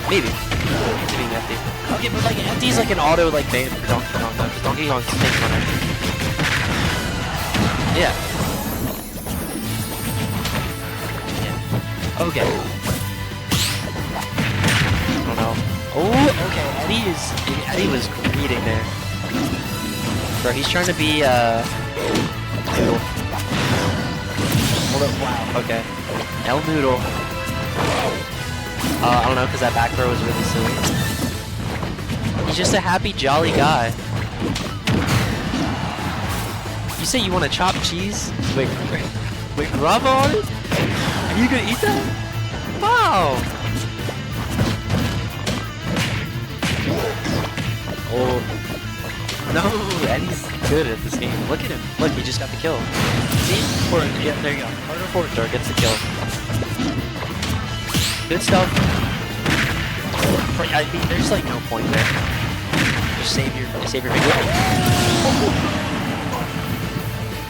Maybe. It's being empty. Okay, but like empty's like an auto like bait for Donkey Kong though, because Donkey Kong's taking on it. Yeah. Okay. I don't know. Oh, okay. Eddie was greeting there. Bro, he's trying to be Noodle. Wow. Okay. El Noodle. I don't know, because that back throw was really silly. He's just a happy, jolly guy. You say you want to chop cheese? Wait, Bravo on it? Are you gonna eat that? Wow! Oh. No, Eddie's good at this game. Look at him. Look, he just got the kill. See? Yeah, there you go. Harder forward throw gets the kill. Good stuff. I mean, there's like no point there. Just save your video.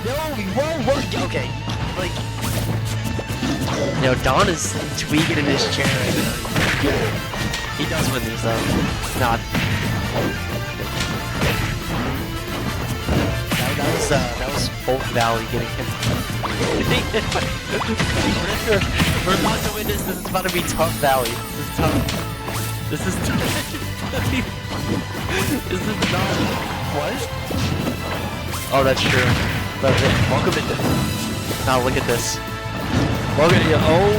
No, whoa, okay. Like, Don is tweaking in his chair right now. He does win these though. Not. was Folk Valley getting him. We're about to win this. This is about to be tough Valley. This is tough. This is tough. This is not. What? Oh, that's true. But welcome to. Now look at this. Welcome to. Oh,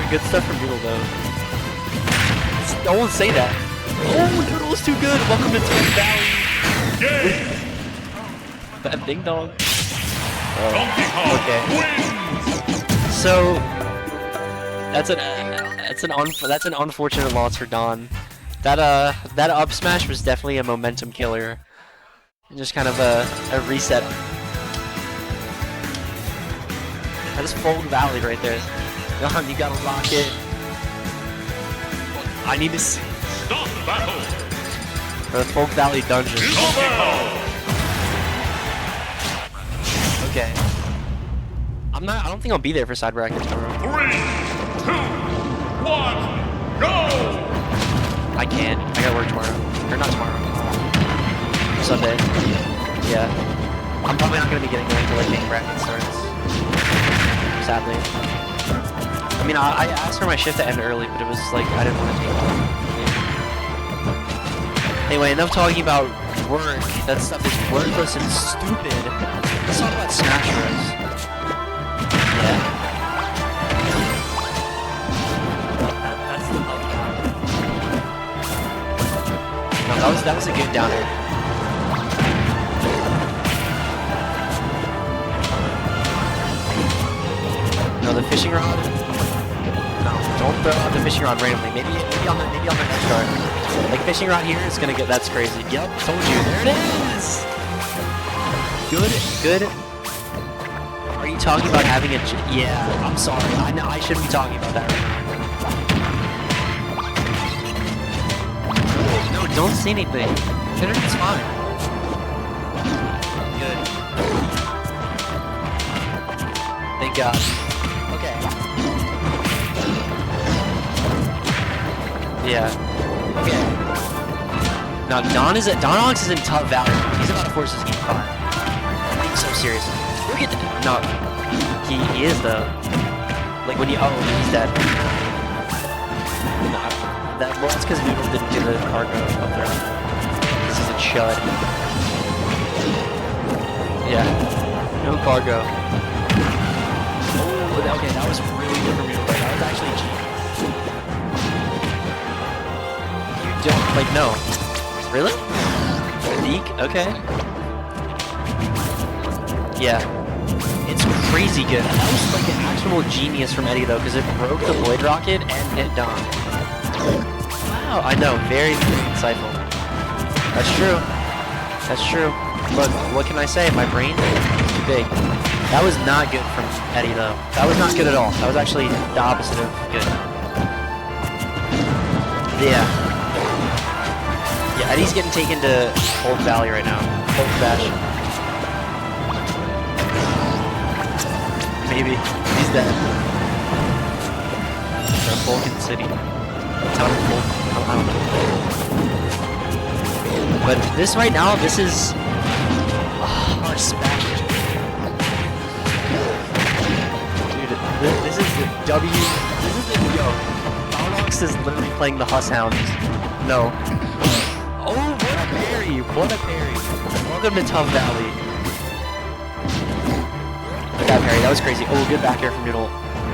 good stuff from Noodle though. Don't say that. Oh, Noodle's too good. Welcome to Tough Valley. That ding dong. Okay. So that's an unfortunate loss for Don. That up smash was definitely a momentum killer. Just kind of a reset. That is Fold Valley right there. Don, you gotta lock it. I need to see. Stop battle. For the Folk Valley dungeon. Okay. I don't think I'll be there for side bracket tomorrow. 3, 2, 1, go! I can't. I gotta work tomorrow. Or not tomorrow. Sunday. Yeah. I'm probably not gonna be getting there until like main bracket starts. Sadly. I mean, I asked for my shift to end early, but it was like, I didn't want to take it. Anyway, enough talking about work. That stuff is worthless and stupid. Let's talk about Smash Bros. Yeah. That's the bug. No, that was a good downer. No, the fishing rod. No, don't throw out the fishing rod randomly. Maybe on the next card. Like fishing rod here is gonna get. That's crazy. Yep, told you. There it is. Good. Are you talking about having a? Yeah, I'm sorry. I know I shouldn't be talking about that right now. No, don't say anything. Internet's fine. Good. Thank God. Okay. Yeah. Okay. Now Don Alex is in Tough Valley. He's about to force his game 5. I'm so serious. Look at that. No. He is though. Like when you he's dead. No. Well, that's because Noodle didn't do the cargo up there. This is a chud. Yeah. No cargo. Oh, okay, that was really good for Noodle. That was actually cheap. Don't, like, no. Really? Tweek? Okay. Yeah. It's crazy good. That was like an actual genius from Eddie, though, because it broke the Void Rocket and hit Don. Wow, I know. Very, very insightful. That's true. That's true. But what can I say? My brain is too big. That was not good from Eddie, though. That was not good at all. That was actually the opposite of good. Yeah. Yeah, Eddie's getting taken to Old Valley right now. Old Fashion. Maybe. He's dead. Or Vulcan City. Town of Vulcan. I don't know. But this right now, this is... Oh, Smash. Dude, this is the W... This is the... Yo. Balnox is literally playing the Huss Hounds. No. Oh, what a parry! What a parry! Welcome to Tough Valley. Look at that parry, that was crazy. Oh, good back air from Noodle.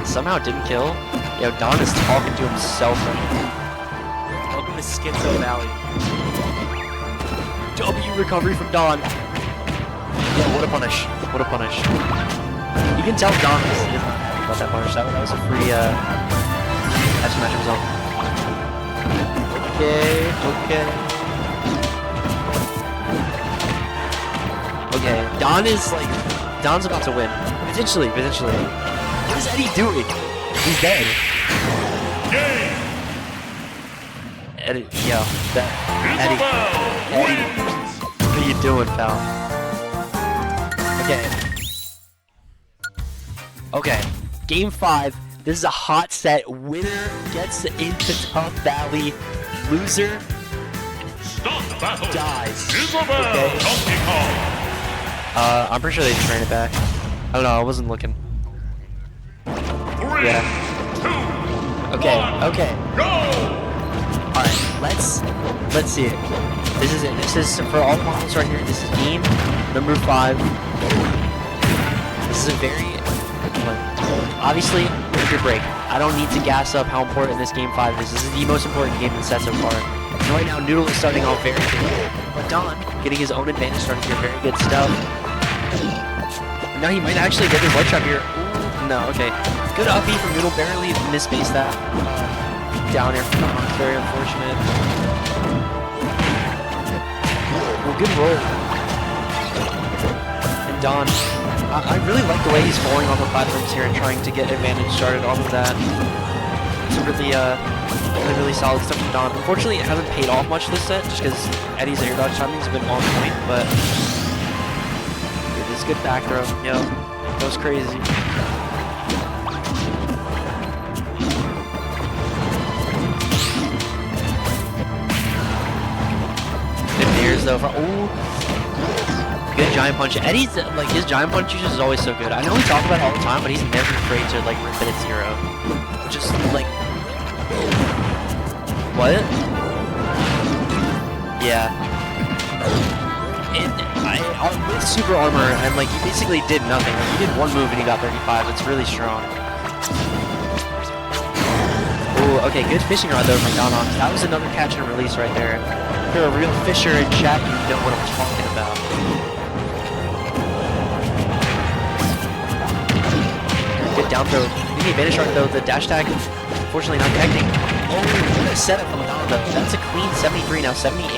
Somehow didn't kill. Yo, Don is talking to himself right now. Welcome to Schizo Valley. W recovery from Don. Yo, what a punish. What a punish. You can tell Don is not happy about that punish. That was a free F smash of his own. Okay. Okay, Don's about to win. Potentially. What is Eddie doing? He's dead. Eddie, yo, Eddie, what are you doing, pal? Okay, game 5. This is a hot set. Winner gets into Tough Valley. Loser dies. Okay. I'm pretty sure they just ran it back. I don't know, I wasn't looking. 3, Yeah. 2, Okay, 1, okay. go! Alright, let's see it. This is it. This is for all models right here. This is game number 5. This is a very obviously your break. I don't need to gas up how important this game 5 is. This is the most important game in the set so far. And right now Noodle is starting off very good. But Don getting his own advantage, starting here, very good stuff. And now he might actually get his ledge trap here. Ooh, no, okay. Good up B from Noodle, barely misspaced that. Down here from Don, very unfortunate. Well, good roll. And Don, I really like the way he's falling on the platforms here and trying to get advantage started off of that. It's really solid stuff from Don. Unfortunately, it hasn't paid off much this set, just because Eddie's air dodge timing has been on point, but it is good back throw. Yo, goes crazy. Good mirrors though for good giant punch. Eddie's like his giant punch usage is always so good. I know we talk about it all the time, but he's never afraid to like rip it at 0. Which is like what? Yeah. And with super armor, and like he basically did nothing. Like, he did one move and he got 35. It's really strong. Ooh, okay, good fishing rod though from Donox. That was another catch and release right there. If you're a real fisher in chat, you know what I'm talking about. Good down throw. Maybe advantage right though. The dash tag, unfortunately not connecting. Oh, what a setup from Don though. That's a clean 73 now, 78. I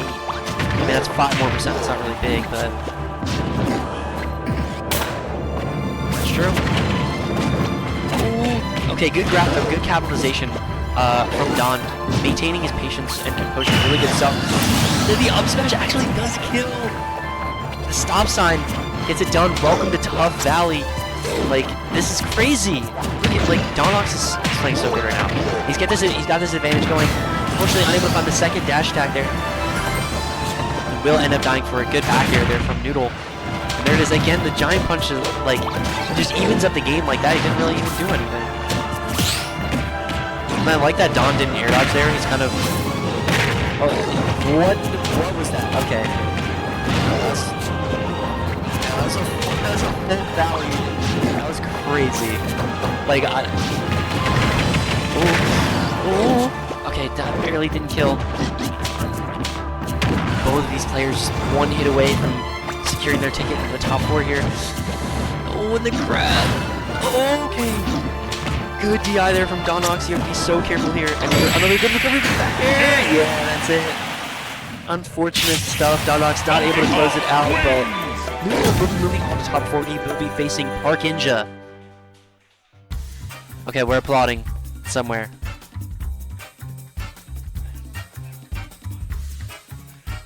mean, that's 5 more %. It's not really big, but that's true. Ooh. Okay, good grab though. Good capitalization from Don, maintaining his patience and composure. Really good stuff. The up smash actually does kill. The stop sign gets it done. Welcome to Tough Valley. Like, this is crazy. Look at, like, Donox is playing so good right now. He's got this advantage going. Unfortunately, unable to find the second dash attack there. And will end up dying for a good back air there from Noodle. And there it is again. The giant punch is like just evens up the game like that. He didn't really even do anything. And I like that Don didn't air dodge there. He's kind of. Oh, what was that? Okay. That was a fifth valley. That was crazy. Like, ooh. Okay, that barely didn't kill. Both of these players one hit away from securing their ticket in the top 4 here. Oh, and the grab. Okay. Good DI there from Donox. You have to be so careful here. And another good recovery back there. Yeah, that's it. Unfortunate stuff. Donox not able to close it out, but Noodle will be moving on to top 40. We'll be facing Park Ninja. Okay, we're applauding somewhere.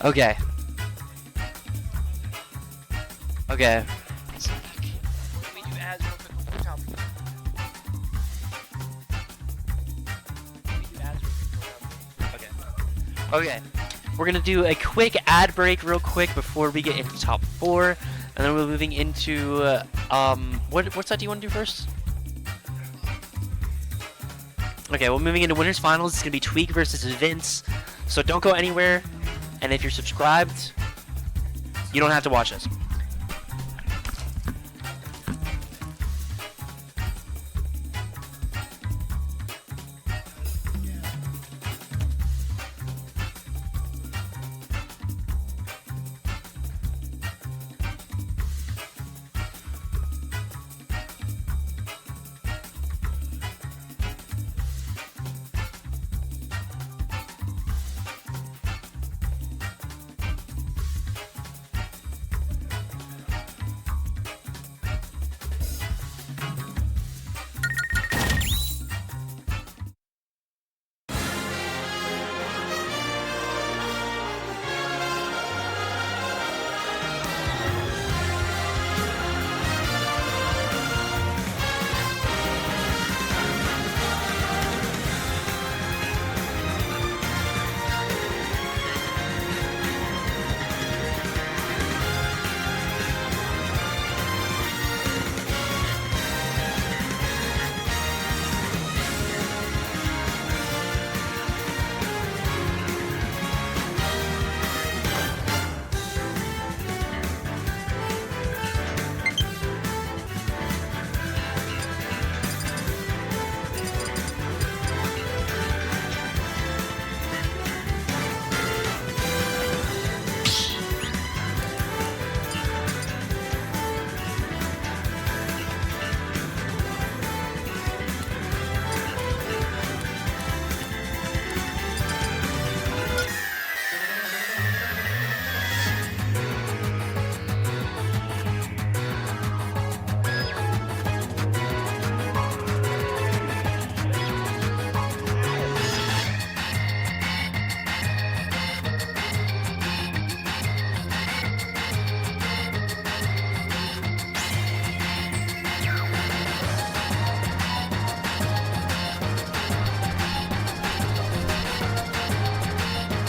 Okay. Okay. We do ads real quick before top. Okay. We're gonna do a quick ad break real quick before we get into top 4, and then we're moving into what side do you want to do first? Okay, we're moving into winners finals. It's gonna be Tweek versus Vince. So don't go anywhere. And if you're subscribed, you don't have to watch this.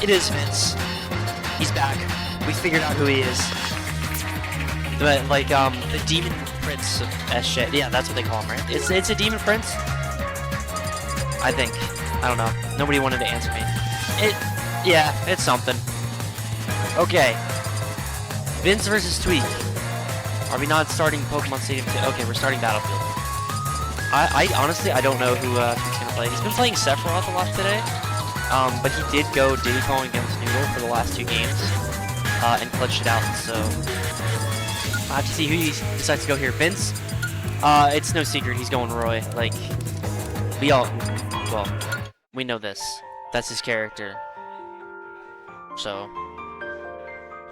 It is Vince. He's back. We figured out who he is. The Demon Prince of SJ. Yeah, that's what they call him, right? It's a Demon Prince? I think. I don't know. Nobody wanted to answer me. Yeah, it's something. Okay. Vince versus Tweek. Are we not starting Pokemon Stadium 2? Okay, we're starting Battlefield. I honestly, I don't know who Tweek's gonna play. He's been playing Sephiroth a lot today. But he did go Diddy Kong against Noodle for the last 2 games. And clutched it out, so I have to see who he decides to go here. Vince, it's no secret, he's going Roy. Like, we know this. That's his character. So,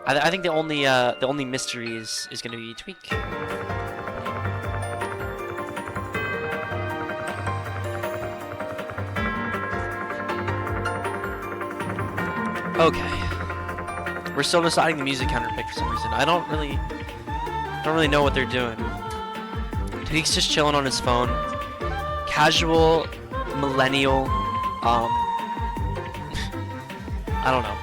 I think the only mystery is going to be Tweek. Okay. We're still deciding the music counter pick for some reason. I don't really know what they're doing. Tweek's just chilling on his phone. Casual, millennial, I don't know.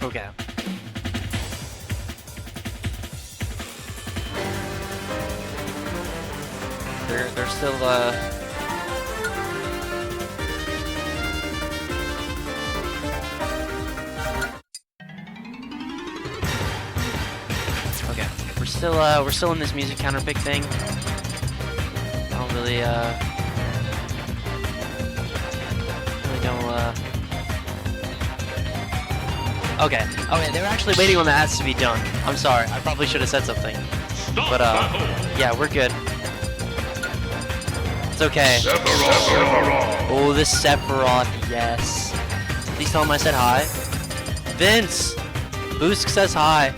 Okay. They're still okay. We're still in this music counter pick thing. I don't really know okay, they were actually waiting on the ads to be done. I'm sorry, I probably should have said something. But yeah, we're good. It's okay. Oh, this Sephiroth, yes. Please tell him I said hi. Vince! Boosk says hi.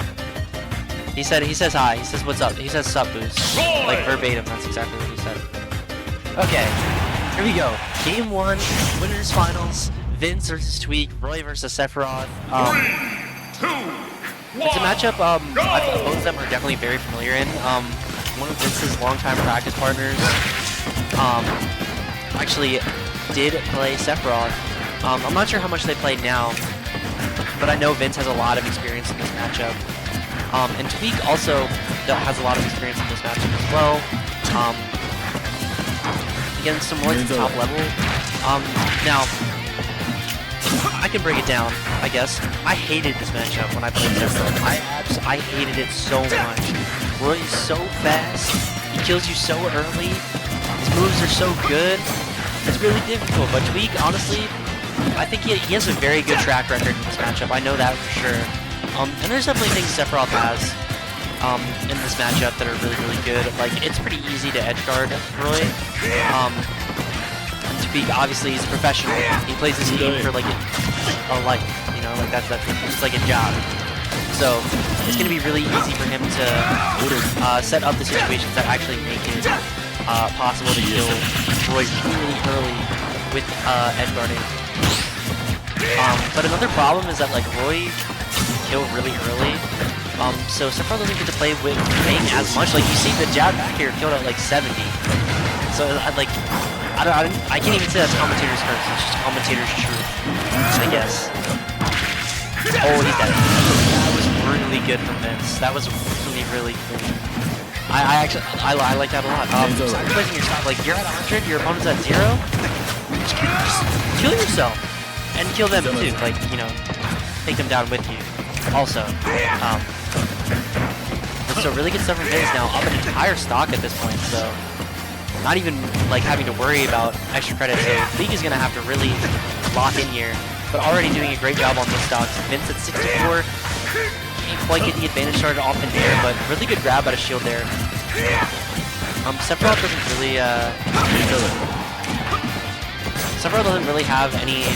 He says hi. He says what's up. He says sup, Boosk. Like verbatim, that's exactly what he said. Okay, here we go. Game 1, winners finals. Vince versus Tweek, Roy versus Sephiroth. 3, 2, 1. It's a matchup I think both of them are definitely very familiar in. One of Vince's longtime practice partners actually did play Sephiroth. I'm not sure how much they play now, but I know Vince has a lot of experience in this matchup. And Tweek also has a lot of experience in this matchup as well. Against some more at the top level. Now, I can break it down, I guess. I hated this matchup when I played Sephiroth. I hated it so much. Roy is so fast. He kills you so early. His moves are so good. It's really difficult. But Tweek, honestly, I think he has a very good track record in this matchup. I know that for sure. And there's definitely things Sephiroth has in this matchup that are really, really good. Like, it's pretty easy to edge guard Roy. And Tweek, obviously, he's a professional. He plays this game for like a life, you know, like that's it's like a job. So it's gonna be really easy for him to set up the situations that actually make it possible to kill Roy really early with edge guarding. But another problem is that like Roy kill really early. So Sephiroth doesn't get to play with Ping as much. Like you see the jab back here killed at like 70. So I can't even say that's commentator's curse. It's just commentator's truth, I guess. Oh, he's dead. That was really good from Vince. That was really, really clean. I like that a lot. Sacrificing your stop, like you're at 100, your opponent's at 0. Just kill yourself and kill them too. Like, you know, take them down with you. Also, so really good stuff from Vince now. Up an entire stock at this point, so not even like having to worry about extra credit. So League is gonna have to really lock in here, but already doing a great job on this stock. Vince at 64, can't quite get the advantage started off in there, but really good grab out of shield there. Sephiroth doesn't really have any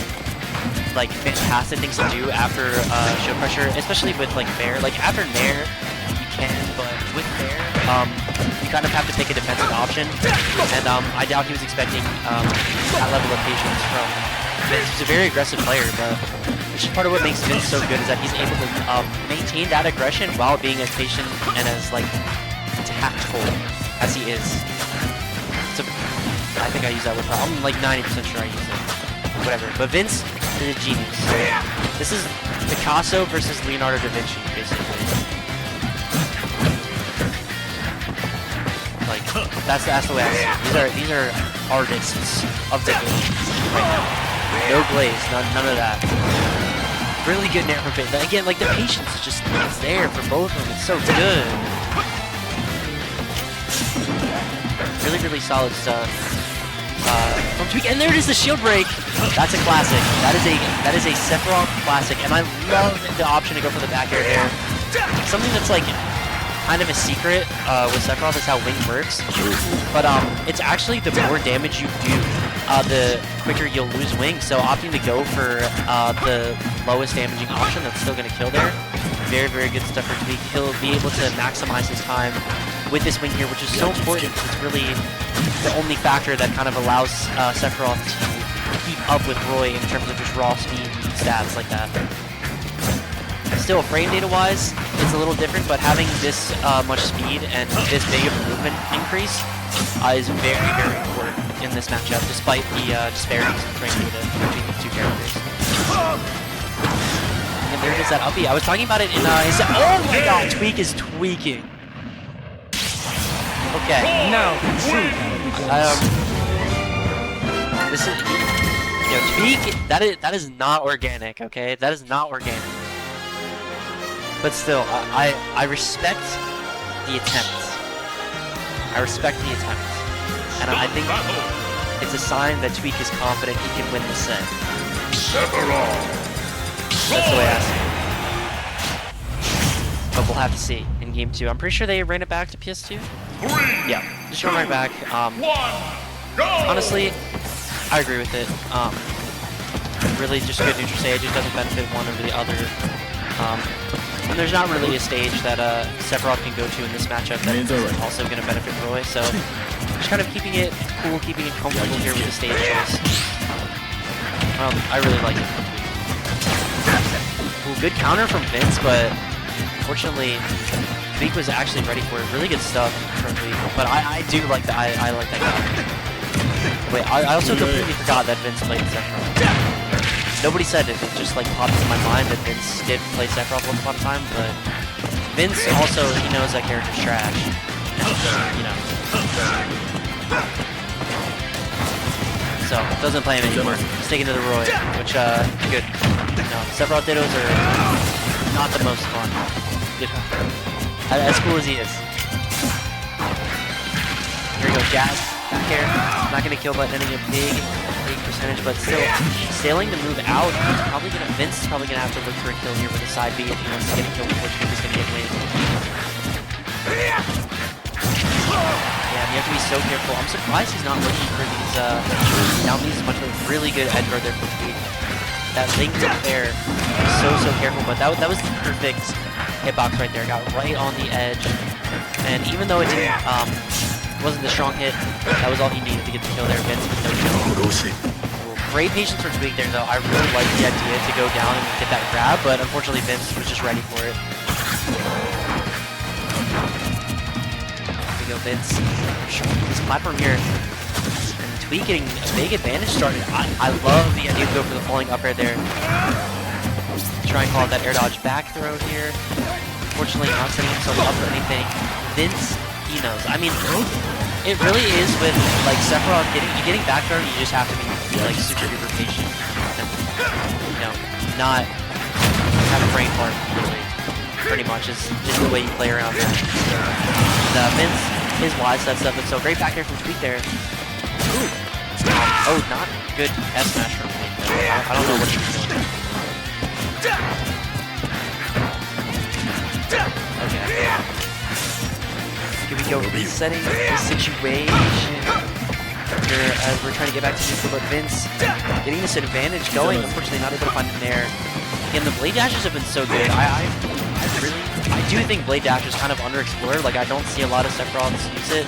like fantastic things to do after shield pressure, especially with like Nair. Like after Nair, you can, but with Nair, you kind of have to pick a defensive option, and I doubt he was expecting that level of patience from Vince. He's a very aggressive player, but which is part of what makes Vince so good is that he's able to maintain that aggression while being as patient and as like tactful as he is. I think I use that word. I'm like 90% sure I use it. Whatever. But Vince is a genius. This is Picasso versus Leonardo da Vinci, basically. Like that's the way I see it. These are artists of the game right now. No glaze, none of that. Really good nair from Vince. Again, like the patience is just it's there for both of them. It's so good. Really solid stuff. From Tweek, and there it is, the shield break. That's a classic. That is a Sephiroth classic, and I love the option to go for the back air there. Something that's like kind of a secret with Sephiroth is how Wing works, but it's actually the more damage you do, the quicker you'll lose Wing. So opting to go for the lowest damaging option that's still going to kill there. Very good stuff for Tweek. He'll be able to maximize his time with this Wing here, which is so important. It's really the only factor that kind of allows Sephiroth to keep up with Roy in terms of just raw speed and stats like that. Still, frame data wise, it's a little different, but having this much speed and this big of a movement increase is very important in this matchup, despite the disparities in frame data between the two characters. And there it is, that uppie. I was talking about it in his. Oh my god, Tweek is tweaking. Okay. Now, this is, Tweek. That is not organic. Okay, that is not organic. But still, I respect the attempt. I respect the attempt, and I think it's a sign that Tweek is confident he can win the set. That's the way I see it. But we'll have to see in game 2. I'm pretty sure they ran it back to PS2. Yeah, just going right back. Honestly, I agree with it. Really, just good neutral stage. It doesn't benefit one over the other. And there's not really a stage that Sephiroth can go to in this matchup that is also going to benefit Roy. So just kind of keeping it cool, keeping it comfortable here with the stage choice. I really like it. Ooh, good counter from Vince, but unfortunately, Tweek was actually ready for it. Really good stuff from Tweek, but I do like that. I like that counter. Wait, I also completely forgot that Vince played Sephiroth. Nobody said it. It just like popped into my mind that Vince did play Sephiroth once upon a time, but Vince also he knows that character's trash. And, you know. So doesn't play him anymore. Sticking to the Roy, which good. No, Sephiroth Dittos are not the most fun. As cool as he is. Here we go, Jazz. Back air. Not gonna kill, but ending a big percentage, but still sailing to move out. Vince is probably gonna have to look for a kill here with a side B if he wants to get a kill before Tweek is gonna get win. Yeah, and you have to be so careful. I'm surprised he's not looking for these down these as much of a really good edge guard there for Tweek. That linked up there, so careful, but that was the perfect hitbox right there. Got right on the edge, and even though it didn't wasn't the strong hit, that was all he needed to get the kill there. Vince with no kill. Great patience for Tweek there, though. I really like the idea to go down and get that grab, but unfortunately Vince was just ready for it. Here we go, Vince. This platform here. And Tweek getting a big advantage started. I love the idea to go for the falling up right there. Try and call that air dodge back throw here. Unfortunately, not setting himself up for anything. Vince, he knows. I mean, it really is with like Sephiroth getting back throw. You just have to be like super duper patient, and you know, not have a brain fart. Really, pretty much is the way you play around that. And, Vince is wise that stuff. And so great back here from Tweek there. Ooh. Oh, not good S smash from Tweek. I don't know what he was doing. Okay. Here we go, resetting the situation. As we're trying to get back to neutral, but Vince getting this advantage going. Unfortunately, not able to find him there. Again, the blade dashes have been so good. I do think blade dash is kind of underexplored. Like, I don't see a lot of Sephiroths use it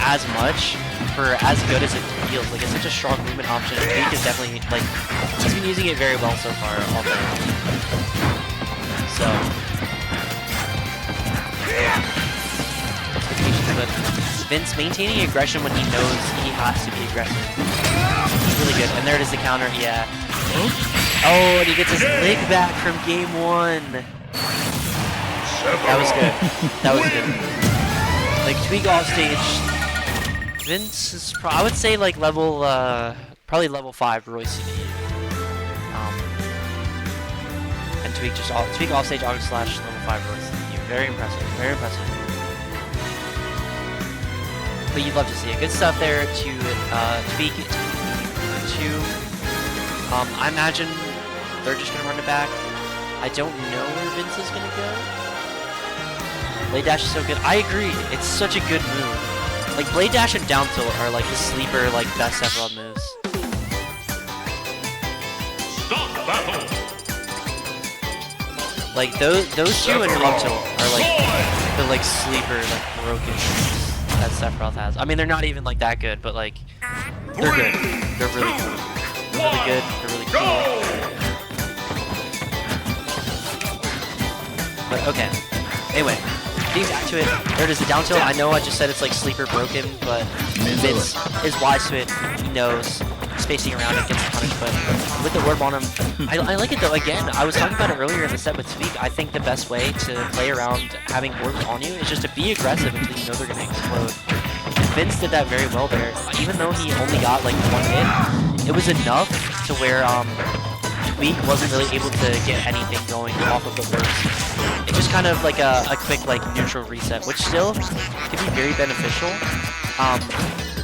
as much for as good as it feels. Like, it's such a strong movement option. And Tweek is definitely like he's been using it very well so far all day. So. Vince maintaining aggression when he knows he has to be aggressive. He's really good. And there it is, the counter. Yeah. Oh, and he gets his leg back from game 1. That was good. That was good. Like Tweek off stage. Vince is I would say like level probably level 5 Royce CD. And Tweek just Tweek off stage August slash level 5 Royce CD. Very impressive. Very impressive. But you'd love to see it. Good stuff there to Tweek to I imagine they're just gonna run it back. I don't know where Vince is gonna go. Blade dash is so good. I agree. It's such a good move. Like blade dash and down tilt are like the sleeper like best Sephiroth moves. Stop battle. Like those two and up tilt are like the like sleeper like broken moves that Sephiroth has. I mean they're not even like that good, but like they're good. They're really good. They're really good. They're really cool. But okay. Anyway. Getting back to it, there it is, the down tilt. I know I just said it's like sleeper broken, but Vince is wise to it. He knows spacing around it gets punished, but with the word on him, I like it though. Again, I was talking about it earlier in the set with Tweek. I think the best way to play around having orbs on you is just to be aggressive until you know they're going to explode. And Vince did that very well there. Even though he only got like 1 hit, it was enough to where Tweek wasn't really able to get anything going off of the burst. It's just kind of like a quick like neutral reset, which still can be very beneficial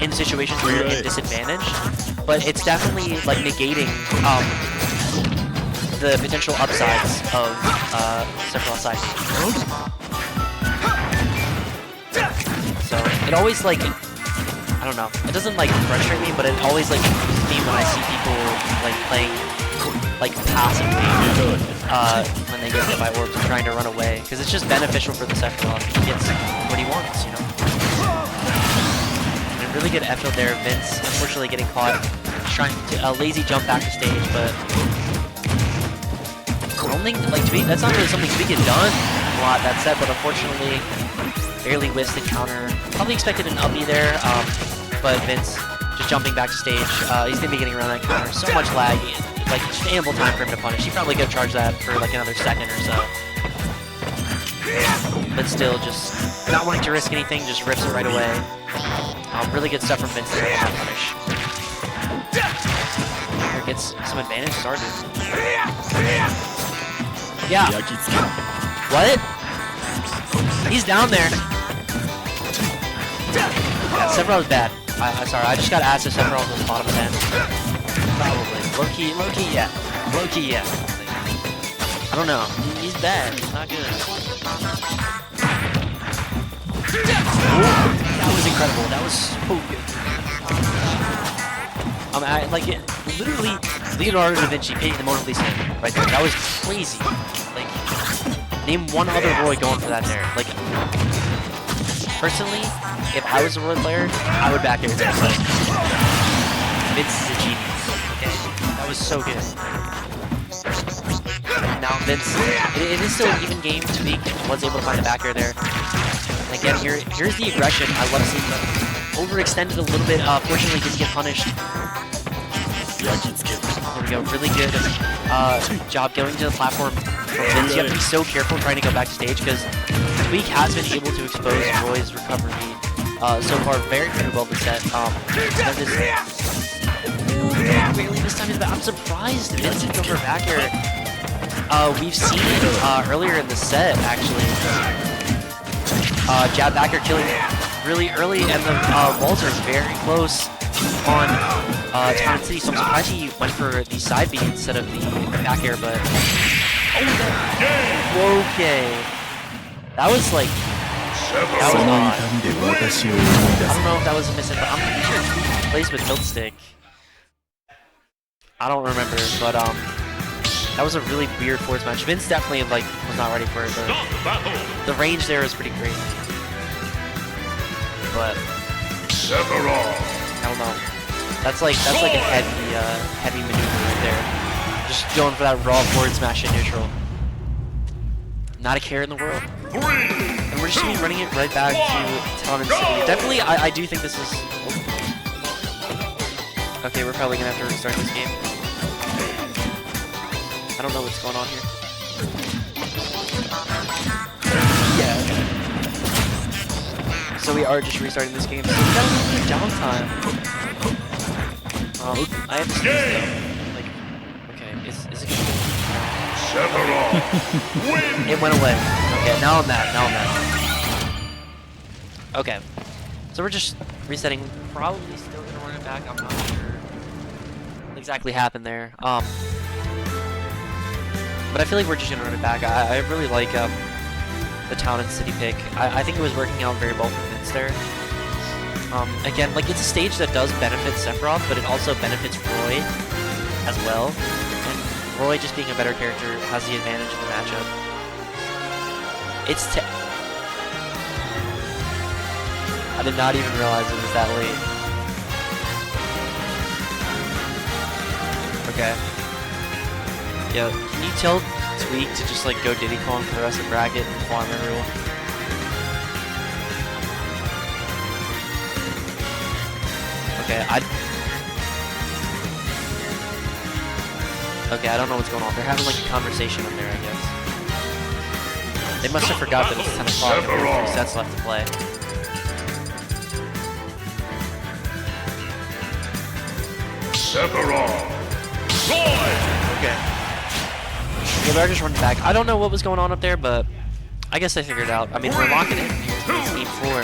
in situations where you're in disadvantage. But it's definitely like negating the potential upsides of several sides. So it always like I don't know. It doesn't like frustrate me, but it always like amuses me when I see people like playing like passively when they get hit by orbs and trying to run away, because it's just beneficial for the Sephiroth. He gets what he wants, you know. And a really good F tilt there. Vince unfortunately getting caught. He's trying to lazy jump back to stage, but I don't think like Tweek, that's not really something Tweek had done a lot that set, but unfortunately barely whiffed the counter. Probably expected an uppie there, but Vince just jumping back to stage. He's gonna be getting around that counter. So much lag. Like, just ample time for him to punish. He probably could have charged that for like another second or so. But still, just not wanting to risk anything, just rips it right away. Really good stuff from Vince there on that punish. Here gets some advantage started. Yeah. What? He's down there. Yeah, Sephiroth was bad. Sorry, I just got asked if Sephiroth was bottom 10. Probably. Low-key, yeah. Low-key, yeah. Like, I don't know. He's bad. He's not good. That was incredible. That was so good. I like it. Literally, Leonardo da Vinci paid the Mona Lisa right there. That was crazy. Like, name one other Roy going for that there. Like, personally, if I was a Roy player, I would back it there. Like, Vince is a genius. That was so good. Now Vince, it is still an even game. Tweek was able to find the back air there. And again, here's the aggression. I love seeing them overextended a little bit. Fortunately, didn't get punished. There we go. Really good job going to the platform from Vince. You have to be so careful trying to go back to stage because Tweek has been able to expose Roy's recovery so far very well this set. Barely this time, I'm surprised Vince didn't go for a back air. We've seen earlier in the set, actually. Jab back air killing really early, and the walls are very close on Town City, so I'm surprised he went for the side B instead of the back air, but... Oh, okay. That was like... That was odd. I don't know if that was a miss, but I'm pretty sure he plays with tilt stick. I don't remember, but that was a really weird force match. Vince definitely like was not ready for it. The range there is pretty great, but I don't know. That's like a heavy maneuver right there. Just going for that raw forward smash in neutral. Not a care in the world. And And we're just gonna be running it right back to Town and City. Definitely, I do think this is... Okay, we're probably gonna have to restart this game. I don't know what's going on here. Yeah, okay. So we are just restarting this game. So we got a little bit of downtime. I have to see this though. Like, okay, is it gonna... It went away. Okay, now I'm mad, Okay, so we're just resetting. Probably still gonna run it back. I'm not sure what exactly happened there. But I feel like we're just gonna run it back. I really like the Town and City pick. I think it was working out very well for Vince there. Again, like it's a stage that does benefit Sephiroth, but it also benefits Roy as well. And Roy, just being a better character, has the advantage in the matchup. I did not even realize it was that late. Okay. Yo, can you tell Tweek to just like go Diddy Kong for the rest of the bracket and farm everyone? Okay, I don't know what's going on. They're having like a conversation up there, I guess. They must have forgot that it's 10 o'clock and we have 3 sets left to play. Okay. Yeah, they're just running back. I don't know what was going on up there, but I guess I figured it out. I mean, we're locking in it's game 4.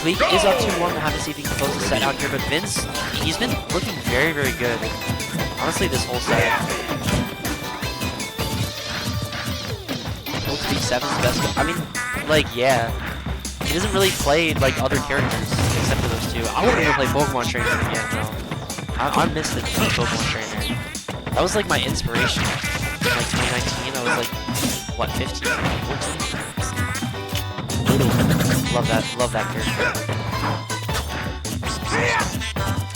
Tweek is up 2-1. We'll have to see if he can close the set out here, but Vince, he's been looking very, very good. Honestly, this whole set. Old Tweek 7's the best. I mean, like, yeah. He doesn't really play, like, other characters except for those two. I wouldn't even play Pokemon Trainer again, though. I missed the Pokemon Trainer. That was, like, my inspiration. In, like, 2019, I was, like, what, 15? 14? Love that character.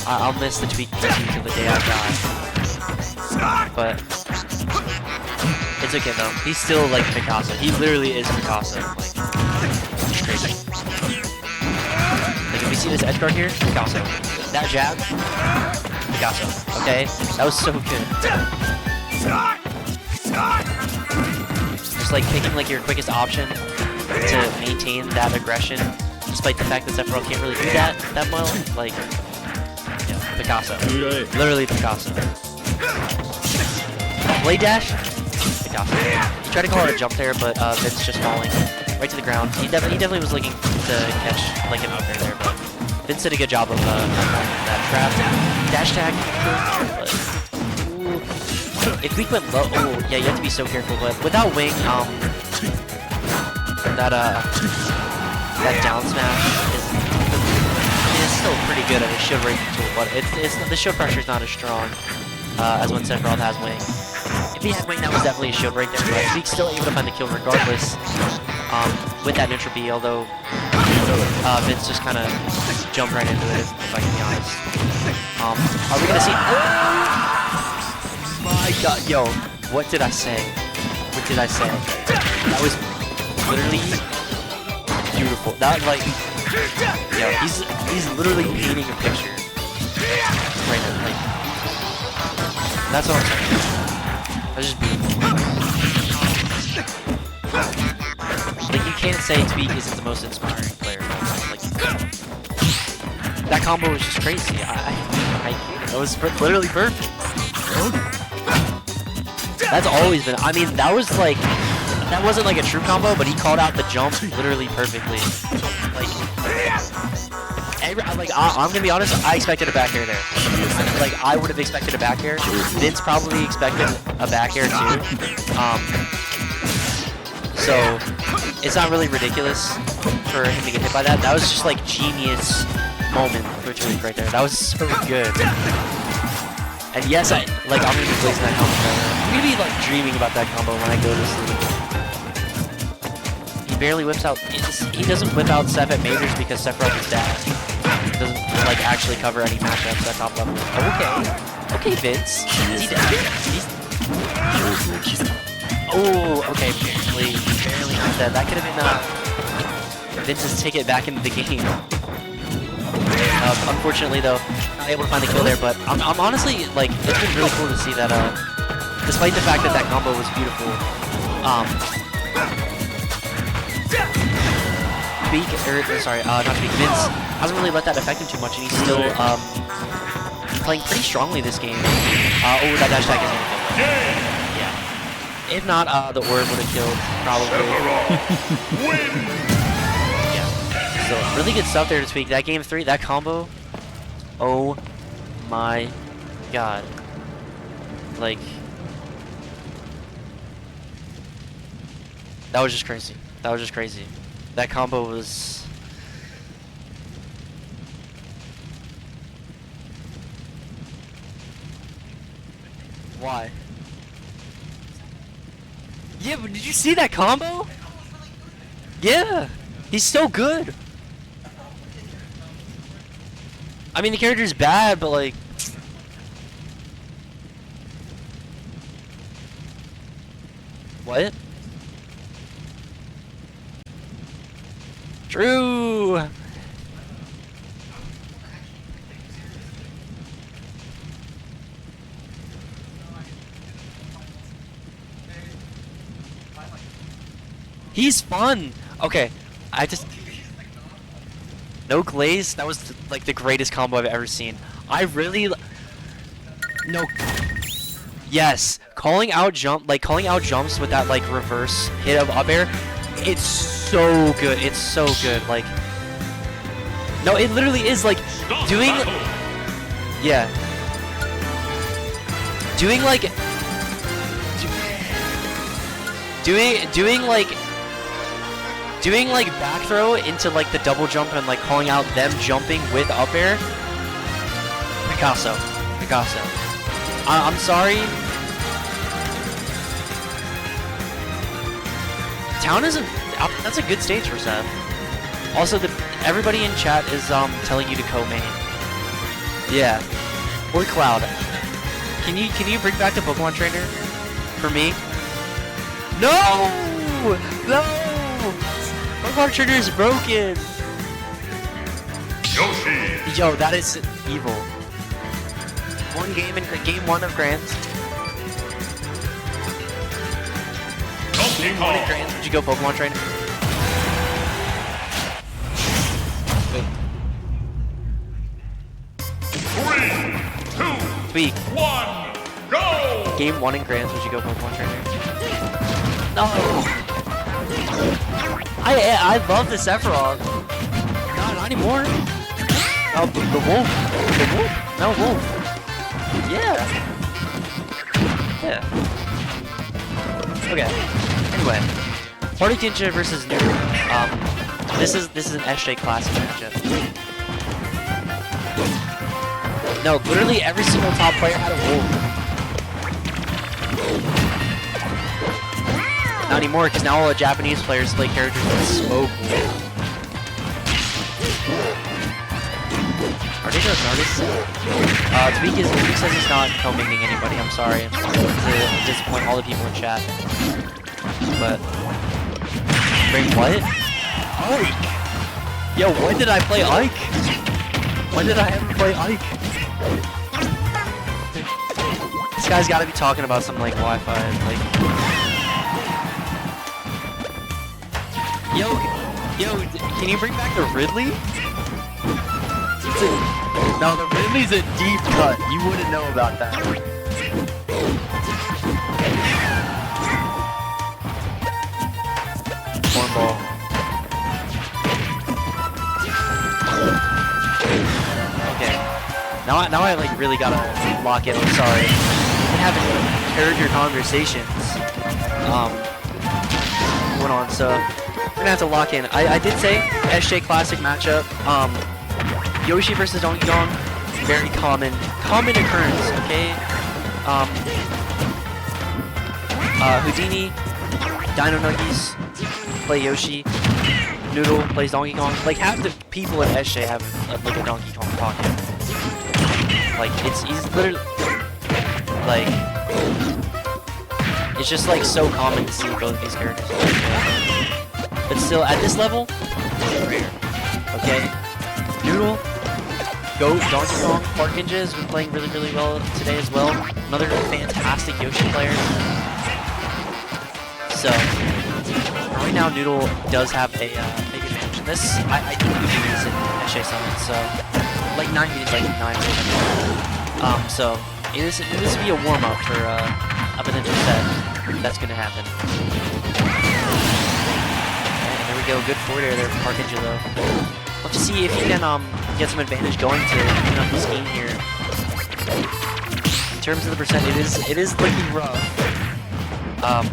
I'll miss the Tweek PC till the day I die. But it's okay though. He's still like Picasso. He literally is Picasso. Like, it's crazy. Like if we see this edge guard here, Picasso. That jab, Picasso. Okay, that was so good. Just like picking like your quickest option to maintain that aggression, despite the fact that Sephiroth can't really do that well. Like, yeah, Picasso. Literally Picasso. Blade dash? Picasso. He tried to call it a jump there, but Vince just falling right to the ground. He definitely was looking to catch like an up air there, but Vince did a good job of that trap. Dash tag. If we went low, oh yeah, you have to be so careful. But without wing, that down smash is still pretty good at a shield breaking tool, but the shield pressure is not as strong as when Sephiroth has wing. If he had wing, that was definitely a shield break there, but Tweek's still able to find the kill regardless with that neutral B, although Vince just kind of jumped right into it, if I can be honest. Are we gonna see? Oh my god, yo, what did I say? What did I say? That was literally beautiful. That like, yo, he's literally painting a picture right now. Like, that's what I'm saying. That's just beautiful. Like you can't say Tweek isn't the most inspiring player. Like that combo was just crazy. That was literally perfect. That's always been. I mean, that was like. That wasn't like a true combo, but he called out the jump literally perfectly. I'm gonna be honest, I expected a back air there. Like, I would have expected a back air. Vince probably expected a back air too. So, it's not really ridiculous for him to get hit by that. That was just like genius moment for Tweek right there. That was so good. And yes, I'm gonna be placing that combo right now. I'm gonna be like dreaming about that combo when I go to sleep. He barely whips out. He doesn't whip out Seph at majors because Sephiroth is dash. He doesn't like actually cover any matchups at top level. Okay, Vince. Is he dead? Oh, okay, barely not dead. That could have been Vince's ticket back into the game. Unfortunately, though, not able to find the kill there. But I'm honestly like, it's been really cool to see that. Despite the fact that that combo was beautiful, Tweek, not Tweek, Vince hasn't really let that affect him too much, and he's still playing pretty strongly this game. Oh, that dash attack is gonna kill. Yeah. If not, the orb would have killed, probably. Yeah. So really good stuff there to Tweek. That game 3, that combo. Oh my god. Like, that was just crazy. That was just crazy. That combo was... Why? Yeah, but did you see that combo? Yeah! He's so good! I mean, the character's bad, but like... What? True! He's fun! Okay, I just... No glaze? That was like the greatest combo I've ever seen. I really... No... Yes! Calling out jumps with that like reverse hit of up air, it's so good. It's so good. Like, no, it literally is like doing, yeah, doing like, doing like back throw into like the double jump and like calling out them jumping with up air. Picasso. I'm sorry. Town isn't. That's a good stage for Seth. Also, everybody in chat is telling you to co-main. Yeah. Or Cloud. Can you bring back the Pokemon trainer for me? No! No! Pokemon trainer is broken. Yoshi. Yo, that is evil. One game in game 1 of Grants. Game 1 in Grants. Did you go Pokemon trainer? Wait. 3, 2, Tweek. 1, go! Game 1 in Grants. Would you go Pokemon trainer? No. I love the Sephiroth. No, not anymore. Oh, the wolf. The wolf. No, wolf. Yeah. Yeah. Okay. Anyway, Party Ninja versus Noodl. This is an SJ Classic matchup. No, literally every single top player had a wolf. Not anymore, because now all the Japanese players play characters that smoke. Are they just artists? Tweek says he's not co-minging anybody. I'm sorry to disappoint all the people in chat. But bring what? Ike! Yo, when did I play Ike? When did I ever play Ike? This guy's gotta be talking about some like Wi-Fi, like. Yo, can you bring back the Ridley? No, the Ridley's a deep cut. You wouldn't know about that. One ball. Okay. Now I like really gotta lock in. I'm sorry. We're having character conversations going on, so we're gonna have to lock in. I did say SJ Classic matchup. Yoshi versus Donkey Kong, very common occurrence. Okay. Houdini, Dino Nuggies play Yoshi. Noodle plays Donkey Kong. Like half the people in SJ have like a Donkey Kong pocket. Like he's literally like it's just like so common to see both these characters. But still, at this level, rare. Okay, Noodle, Goat, Donkey Kong, Park Ninja has been playing really, really well today as well. Another fantastic Yoshi player. So, right now Noodle does have a big advantage in this. I do believe he's in SJ Summon, so like 9 minutes, like 9 minutes. So this will be a warm up for a potential set that's gonna happen. And there we go, good forward air there for Park Ninja though. Let's just see if he can get some advantage going to clean up this game here. In terms of the percent, it is looking rough. But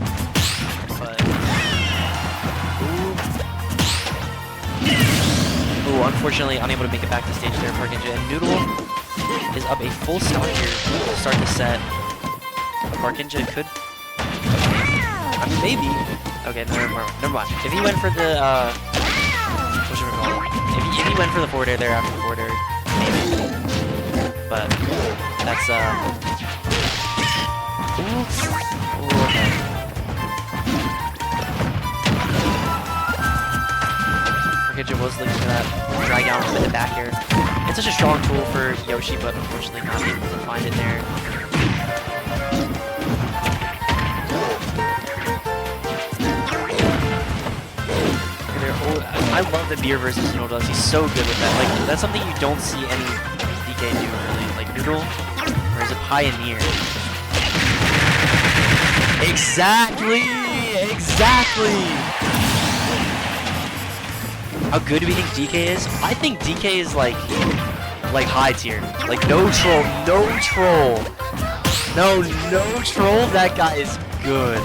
ooh, unfortunately unable to make it back to stage there, Park Ninja. And Noodle is up a full stock here to start the set. Park Ninja could, I mean, maybe. Okay, never mind. If he went for the what should we call it? If he went for the forward air there after the forward air, maybe. But that's ooh, okay. Park was looking for that drag down with the back air. It's such a strong tool for Yoshi, but unfortunately not able to find it there. I love that Beer versus Noodle does. He's so good with that. Like, that's something you don't see any DK do really. Like Noodle, or is it Pioneer? Exactly! Exactly! How good do we think DK is? I think DK is like high tier. Like no troll. No troll. No troll. That guy is good.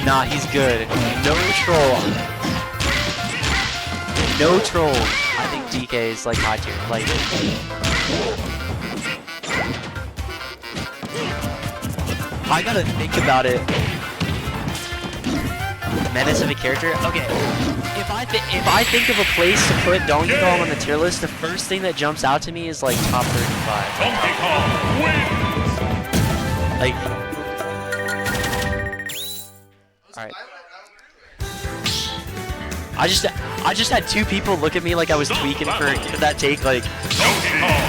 Nah, he's good. No troll. No troll. I think DK is like high tier. Like I gotta think about it. Menace of a character. Okay. If I think of a place to put Donkey Kong on the tier list, the first thing that jumps out to me is like top 35. Donkey Kong wins. Like, all right. I just had two people look at me like I was tweaking for that take. Like, Donkey Kong.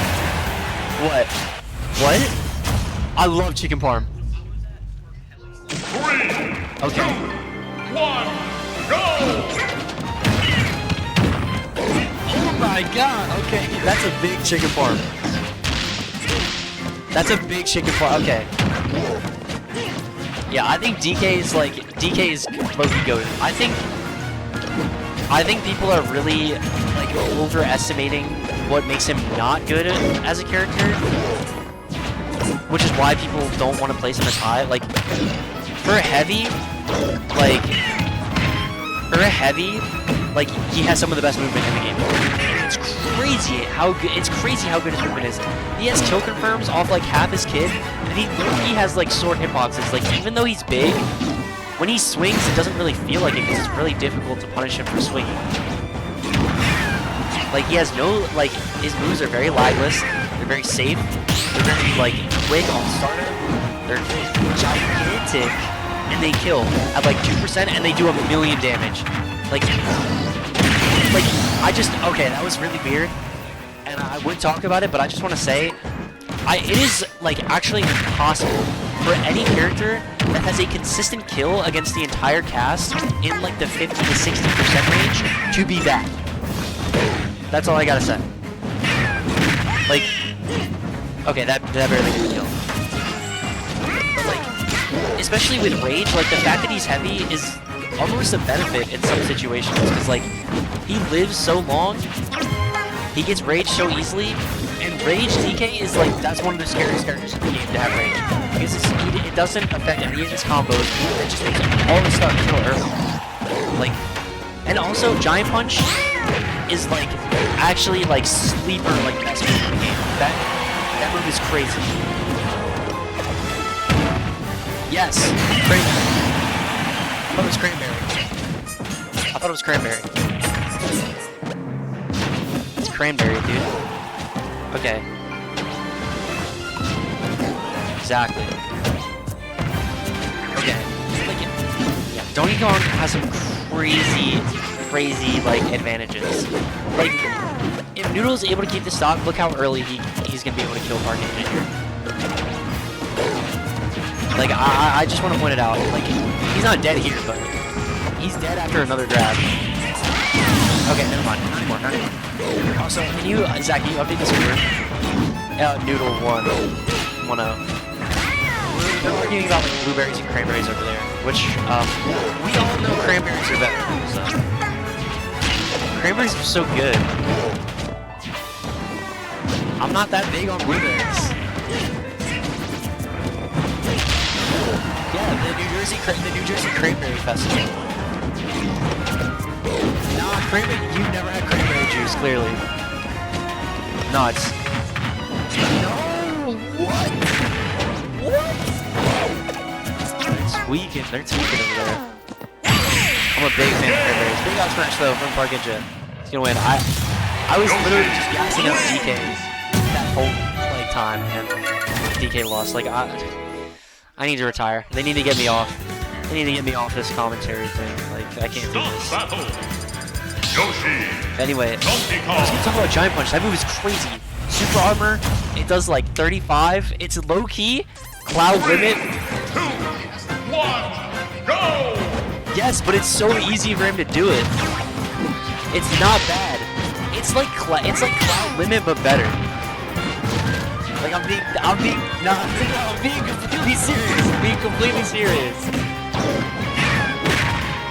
what? What? I love chicken parm. 3, Okay. 1, go! Oh my god. Okay, that's a big chicken parm. That's a big chicken parm. Okay. Yeah, I think DK is low-key goated. I think people are really like overestimating what makes him not good as a character, which is why people don't want to place him as high. Like for a heavy, he has some of the best movement in the game. It's crazy how good his movement is. He has kill confirms off like half his kit, and he has like sword hitboxes. Like even though he's big, when he swings, it doesn't really feel like it because it's really difficult to punish him for swinging. Like he has no his moves are very lagless. They're very safe. They're very like quick on starter. They're gigantic, and they kill at like 2%, and they do 1,000,000 damage. Okay, that was really weird, and I would talk about it, but I just want to say, it is like actually impossible for any character that has a consistent kill against the entire cast in like the 50 to 60% range to be that. That's all I gotta say. Like, okay, that barely did a kill. But like, especially with rage, like the fact that he's heavy is almost a benefit in some situations because like he lives so long, he gets rage so easily, and rage DK is like that's one of the scariest characters in the game to have rage because it doesn't affect any of his combos. It just makes all his stuff kill early. Like, and also Giant Punch is like actually like sleeper like best move in the game. That move is crazy. Yes, crazy. I thought it was cranberry. I thought it was cranberry. It's cranberry, dude. Okay. Exactly. Okay. Yeah, Donkey Kong has some crazy like advantages. Like if Noodle's able to keep the stock, look how early he's gonna be able to kill Park Ninja here. Like I just want to point it out. Like he's not dead here, but he's dead after another grab. Okay, never mind. Not anymore. Not anymore. Also, can you, Zach, can you update this order? Noodle 1-0. They're arguing about like blueberries and cranberries over there, which we all know cranberries are better. So. Cranberries are so good. I'm not that big on blueberries. Yeah, the New Jersey Cranberry Festival. No, cranberry. You've never had cranberry juice, clearly. No, it's. No. What? They're tweaking over there. I'm a big fan of cranberries. Big out smash though from Park Ninja. He's gonna win. I was literally just gassing up DK that whole like time, and DK lost. Like I need to retire. They need to get me off. They need to get me off this commentary thing. Like I can't do this. Anyway, let's talk about Giant Punch. That move is crazy. Super armor. It does like 35. It's low key. Cloud limit. 2, 1, go! Yes, but it's so easy for him to do it. It's not bad. It's like Cloud Limit, but better. Like I'm being completely serious. I'm being completely serious.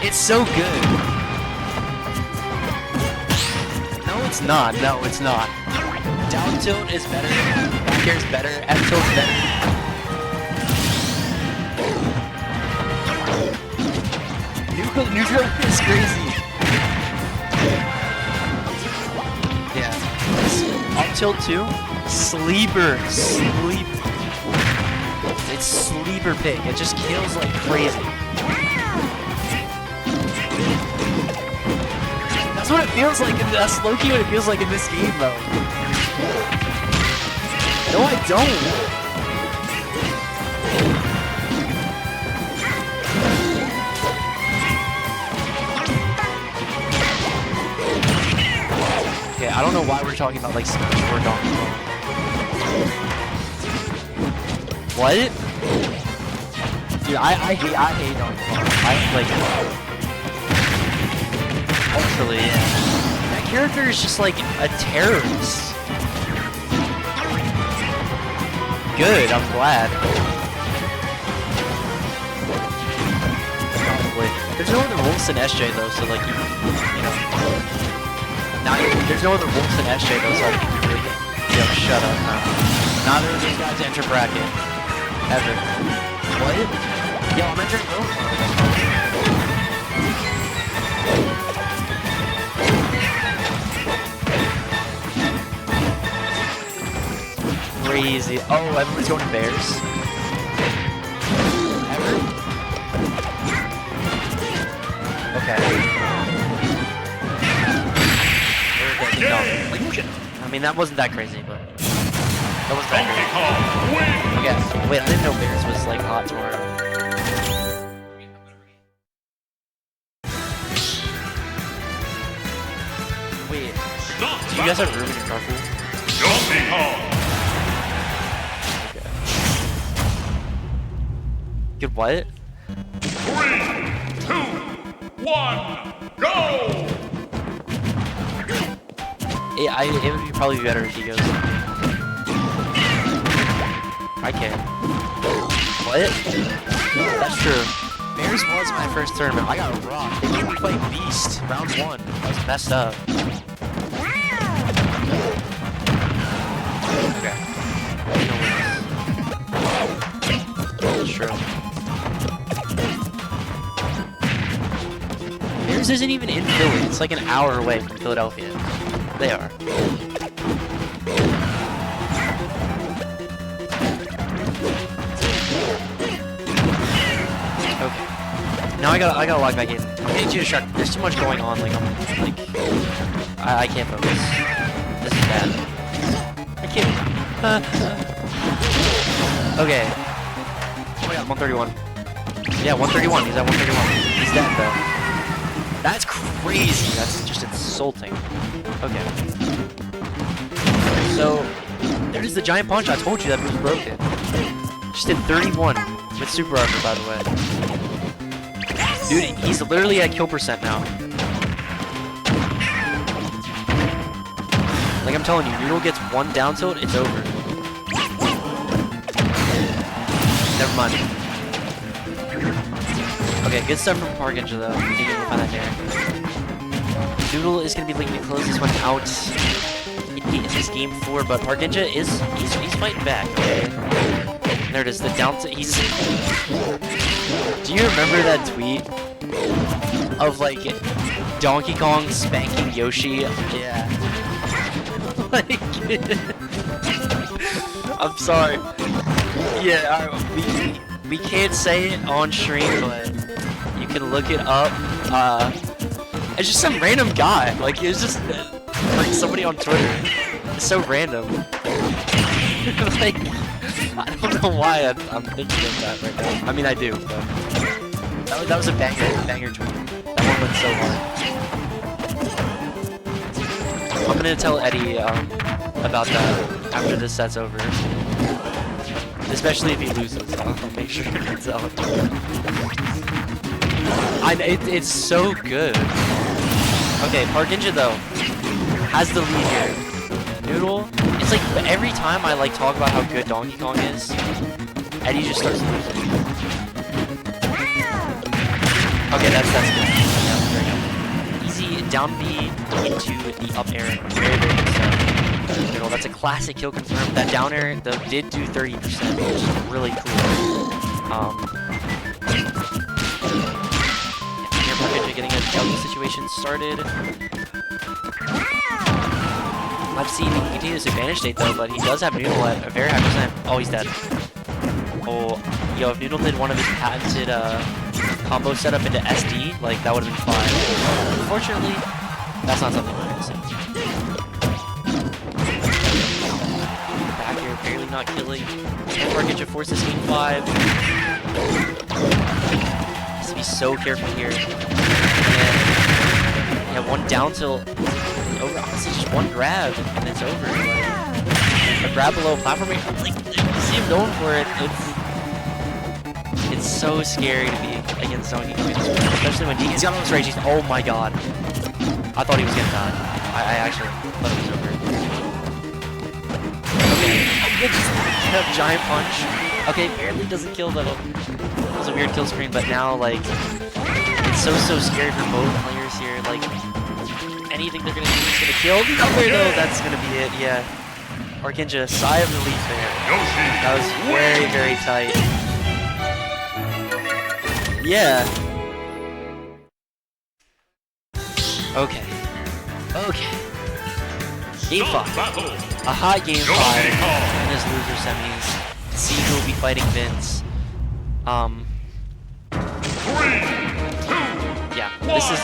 It's so good. No, it's not. No, it's not. Down tilt is better. Back air is better. F tilt is better. Neutral is crazy. Yeah. Up tilt 2. Sleeper. It's sleeper pick. It just kills like crazy. That's what it feels like. That's low-key what it feels like in this game, though. No, I don't. I don't know why we're talking about like Smash or Donkey Kong. What? Dude, I hate Donkey Kong. I like ultimately, yeah. That character is just like a terrorist. Good, I'm glad. Probably. There's no other wolves in SJ though, so like you know. There's no other wolves in SJ though, so I can really get. Yo, shut up. Neither of these guys enter bracket. Ever. What? Yo, I'm entering both. Crazy. Oh, everyone's going to Bears. Ever? Okay. I mean, that wasn't that crazy, but that wasn't that crazy. Okay, wait, I didn't know Bears was like hot tomorrow. Wait, do you guys have room in your carpool? Okay. Good what? 3, 2, 1, go! It would probably be better if he goes. I can. What? That's true. Bears was my first tournament. I got rocked. They made me play Beast. Round 1. I was messed up. Okay. That's true. Bears isn't even in Philly. It's like an hour away from Philadelphia. They are. Okay. Now I gotta log back in. I'm getting too distracted. There's too much going on. Like I can't focus. This is bad. I can't. Okay. Oh my god, 131. Yeah, 131. He's at 131. He's dead though. That's crazy. That's just insulting. Okay. So, there's the giant punch. I told you that was broken. Just did 31 with super armor, by the way. Dude, he's literally at kill percent now. Like I'm telling you, Noodle gets one down tilt, it's over. Never mind. Okay, good stuff from Parkinja though. Being able to find that there. Noodle is gonna be looking to close this one out in this game 4, but Parkinja he's fighting back. Okay. There it is, the down tilt. He's. Do you remember that tweet of like Donkey Kong spanking Yoshi? Yeah. Like, I'm sorry. Yeah, alright, we can't say it on stream, but you can look it up. It's just some random guy. Like, it was just like somebody on Twitter. It's so random. Like, I don't know why I'm thinking of that right now. I mean, I do, but that was a banger tweet. That one went so hard. I'm gonna tell Eddie about that after this set's over. Especially if he loses, I'll make sure he gets out. It's so good. Okay, Parkinja though has the lead here. Noodle, it's like every time I like talk about how good Donkey Kong is, Eddie just starts losing. Okay, that's good. Yeah, very good. Easy down B into the up air. Very good stuff. Noodle, that's a classic kill confirmed. That down air though did do 30%, which is really cool. Here Parkinja getting a W situation started. Let's see if he can continue this advantage state though, but he does have Noodle at a very high percent. Oh, he's dead. Oh, yo, if Noodle did one of his patented combo setup into SD, like that would have been fine. Unfortunately, that's not something we're gonna see. Back here, barely not killing. Parkinja forces game 5. Has to be so careful here. And yeah, one down tilt. Over, honestly, just one grab and it's over. Like, a grab below platforming, like, you see him going for it. It's so scary to be against Donkey Kong, especially when he's got on this rage. Oh my god, I thought he was gonna die. I actually thought it was over. Okay, just hit up giant punch. Okay, barely doesn't kill though. It was a weird kill screen, but now like it's so scary for both players here. Like. Anything they're gonna do is gonna kill. No, that's gonna be it. Yeah. Parkinja, sigh of relief there. That was very tight. Yeah. Okay. Game 5. A hot game 5 in this loser semis. See who will be fighting Vince. 3, 2, yeah. This is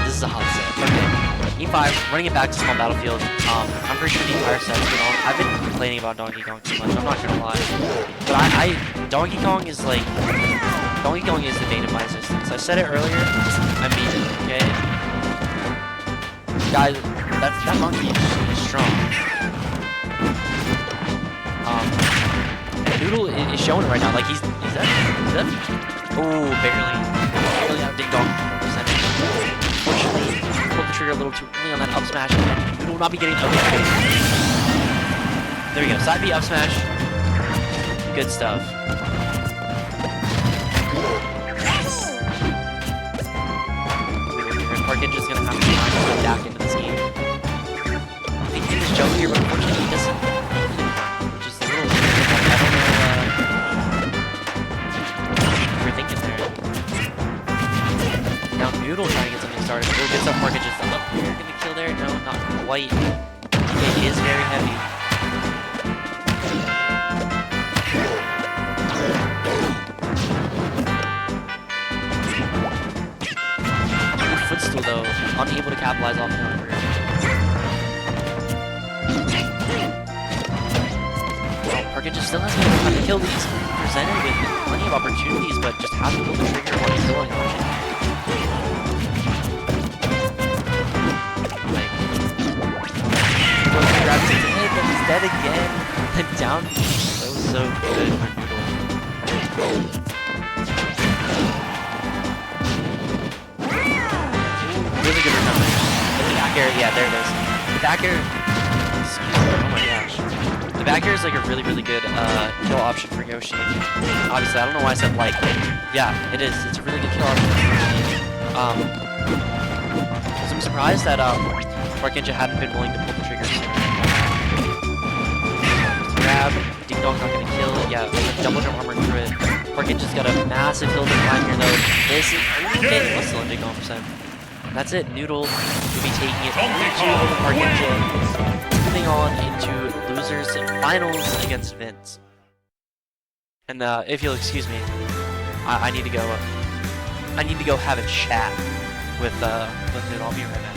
This is a hot set. Okay. E5, running it back to small battlefield. I'm pretty sure the entire set's been on. I've been complaining about Donkey Kong too much, I'm not gonna lie. But Donkey Kong is the bane of my existence. I said it earlier, I mean it, okay? Guys, that monkey is strong. Noodle is showing it right now, like he's dead. Oh, barely out ding dong percentage. Unfortunately, pulled the trigger a little too early on that up smash. Noodle will not be getting okay. There we go. Side B up smash. Good stuff. Parkinja's gonna have to go back into this game. He can just jump here, but unfortunately he doesn't. Which is a little weird. I don't know what you're thinking there. Now Noodle trying to get something started. Noodle gets up, Parkinja's up here. Gonna kill there? No, not quite. It is very heavy. Footstool though, unable to capitalize off the over. Well, Parkinja still hasn't been able to kill these. Presented with plenty of opportunities, but just hasn't pulled the trigger when he's going on. yet again. Down so good for Noodl. Really good recovery. The back air, yeah, there it is. The back air, excuse me, oh my gosh. The back air is like a really good kill option for Yoshi. Obviously, I don't know why I said like, but yeah, it is. It's a really good kill option for Yoshi. So I'm surprised that Pike hadn't been willing to pull the trigger sooner. Grab, Ding Dong's not gonna kill it. Yeah, double jump armor through it. Pike just got a massive heal decline here though. This is okay. What's the Ding Dong percent? That's it. Noodl will be taking it into the Pike, moving on into losers finals against Vince. And if you'll excuse me, I need to go. I need to go have a chat with Noodl. I'll be right back.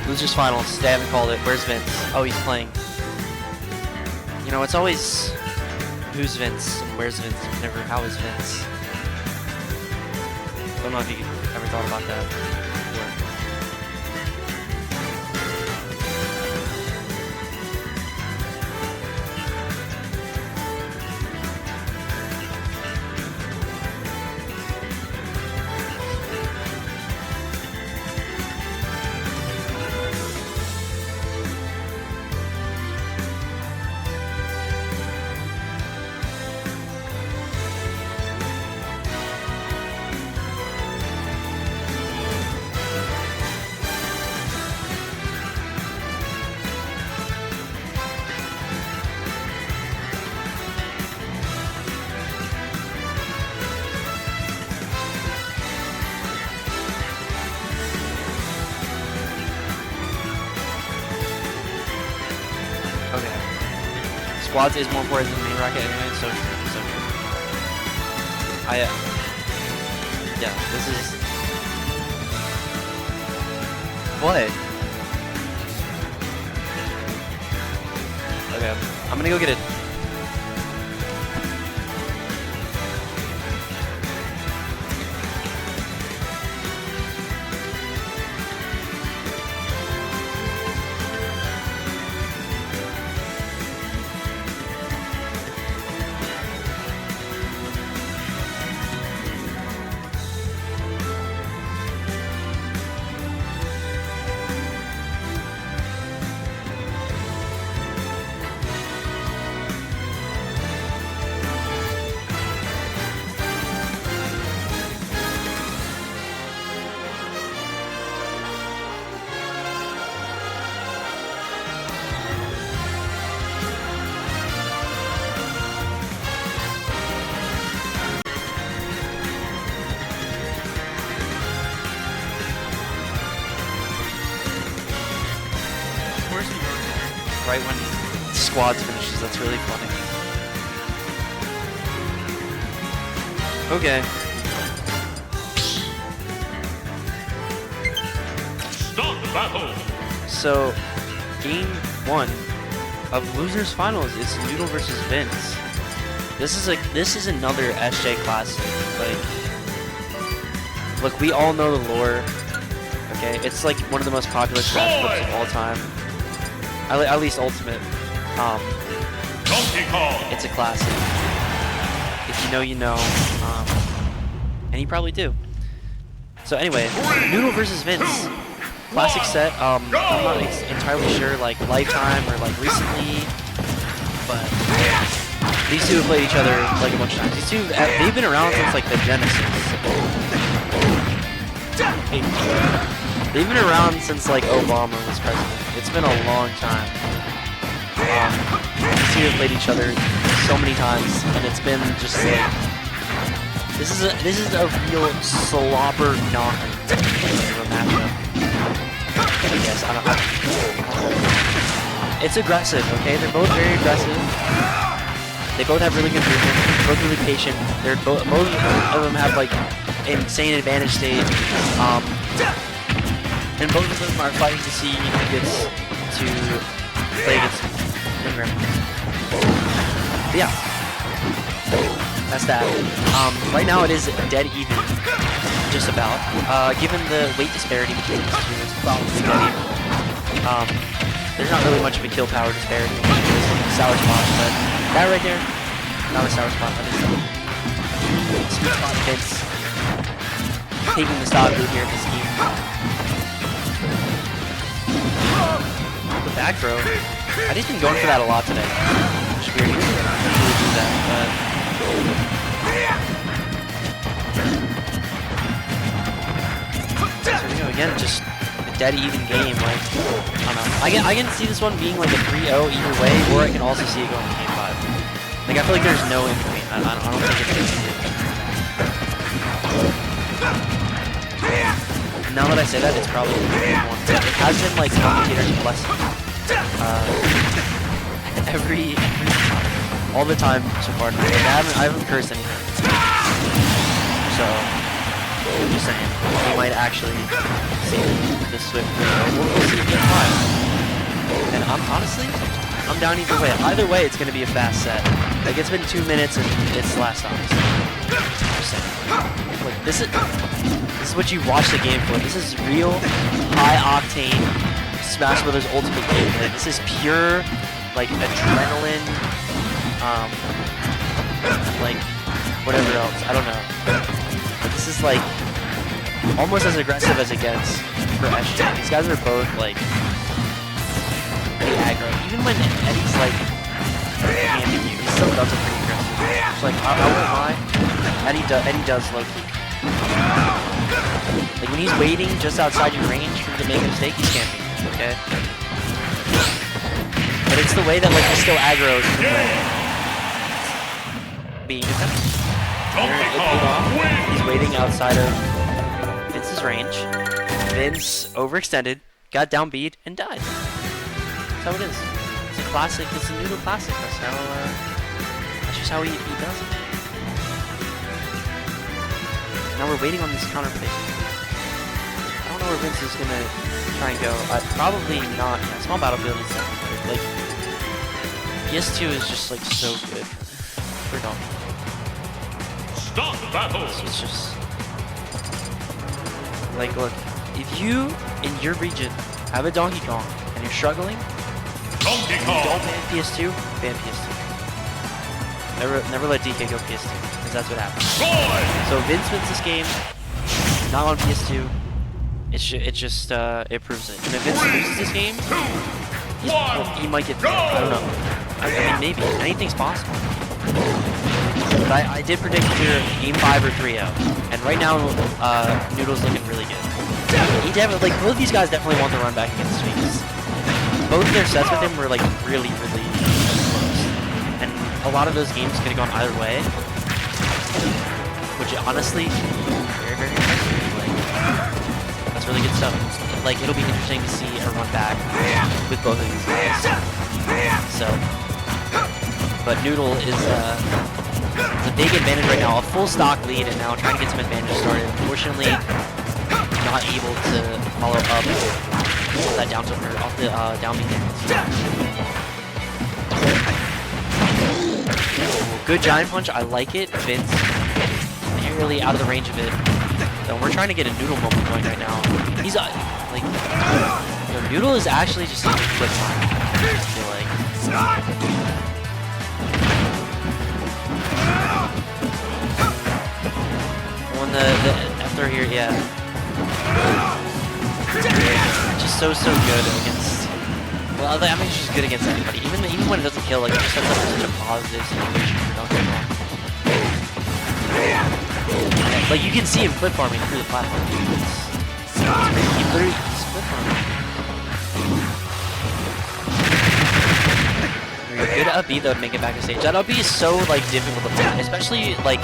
Losers finals, they haven't called it. Where's Vince? Oh, he's playing. You know, it's always who's Vince and where's Vince, never how is Vince. Don't know if you ever thought about that before. Squads is more important than main rocket anyway, so true, so true. Yeah, this is... What? Okay, I'm gonna go get it. Right when squads finishes, that's really funny. Okay. Start the battle. So, game 1 of losers finals is Noodl versus Vince. This is another SJ classic. Like, look, we all know the lore. Okay, it's like one of the most popular Smash books of all time. At least Ultimate. It's a classic. If you know, you know. And you probably do. So anyway, Noodl versus Vince. Classic set. I'm not entirely sure, like lifetime or like recently, but these two have played each other like a bunch of times. These two, they've been around since like the Genesis. They've been around since like Obama was president. It's been a long time. These two have played each other so many times, and it's been just like This is a real slobber knocker of a matchup. I guess I don't know. It's aggressive, okay? They're both very aggressive. They both have really good movement. Both really patient. They're both of them have like insane advantage state. And both of them are fighting to see who gets to play against Ingram. Yeah. That's that. Right now it is dead even, just about. Given the weight disparity between these two, it's probably dead even. There's not really much of a kill power disparity. Sour spot, but that right there, not a sour spot. That is sweet spot Vince taking the stock lead here in this game. The back throw. I've just been going for that a lot today. Which is weird. I don't really do that, but. So you know, again, just a dead even game. Like, I don't know. I can see this one being like a 3-0 either way, or I can also see it going to game 5. Like I feel like there's no in between. I don't think it's gonna be. Now that I say that, it's probably one. It has been like commentators blessing all the time so far. Like, I haven't cursed anything. So I'm just saying, we might actually see the Swift we'll see game 5. And I'm down either way. Either way, it's gonna be a fast set. Like it's been 2 minutes and it's last time. Just saying. Like this is what you watch the game for. This is real high octane Smash Brothers Ultimate gameplay. This is pure like adrenaline, like whatever else. I don't know. But this is like almost as aggressive as it gets for SJ. These guys are both like pretty aggro. Even when Eddie's like handing you, he still does it pretty aggressive. It's like I won't lie, Eddie does low key. Like when he's waiting just outside your range for you to make a mistake, he's camping. Okay. But it's the way that like he's still aggro being defensive. He's waiting outside of Vince's range. Vince overextended, got down beat, and died. That's how it is. It's a classic. It's a Noodle classic. That's how. That's just how he does it. Now we're waiting on this counter play. I don't know where Vince is gonna try and go. Probably not. Yeah, small battlefield is like PS2 is just like so good for Donkey. Stop battle! It's just like, look, if you in your region have a Donkey Kong and you're struggling, Donkey and Kong! you don't ban PS2, ban PS2. Never let DK go PS2, because that's what happens. So Vince wins this game, not on PS2. It proves it. And if Vince loses this game, he might get. I don't know. I mean, maybe anything's possible. But I did predict either game 5 or 3-0, and right now Noodle's looking really good. He definitely, like, both of these guys definitely want to run back against Tweek. Both of their sets with him were like really close, and a lot of those games could have gone either way, which honestly, very, very impressive. Like, that's really good stuff. Like, it'll be interesting to see a run back with both of these guys. So, but Noodle is it's a big advantage right now, a full stock lead, and now trying to get some advantage started. Unfortunately, not able to follow up that down tilter off the down beat. Good giant punch, I like it. Vince nearly out of the range of it. So we're trying to get a Noodle moment going right now. He's like, Noodle is actually just like a flip time, I feel like. On the after here, yeah. Just so good against. Well, I mean, she's good against anybody. Even when it doesn't kill, like it just sets up such a positive situation for Donkey Kong. Like you can see him flip farming through the platform. He literally flip farming. Good up B though to make it back to stage. That up B is so like difficult to play, especially like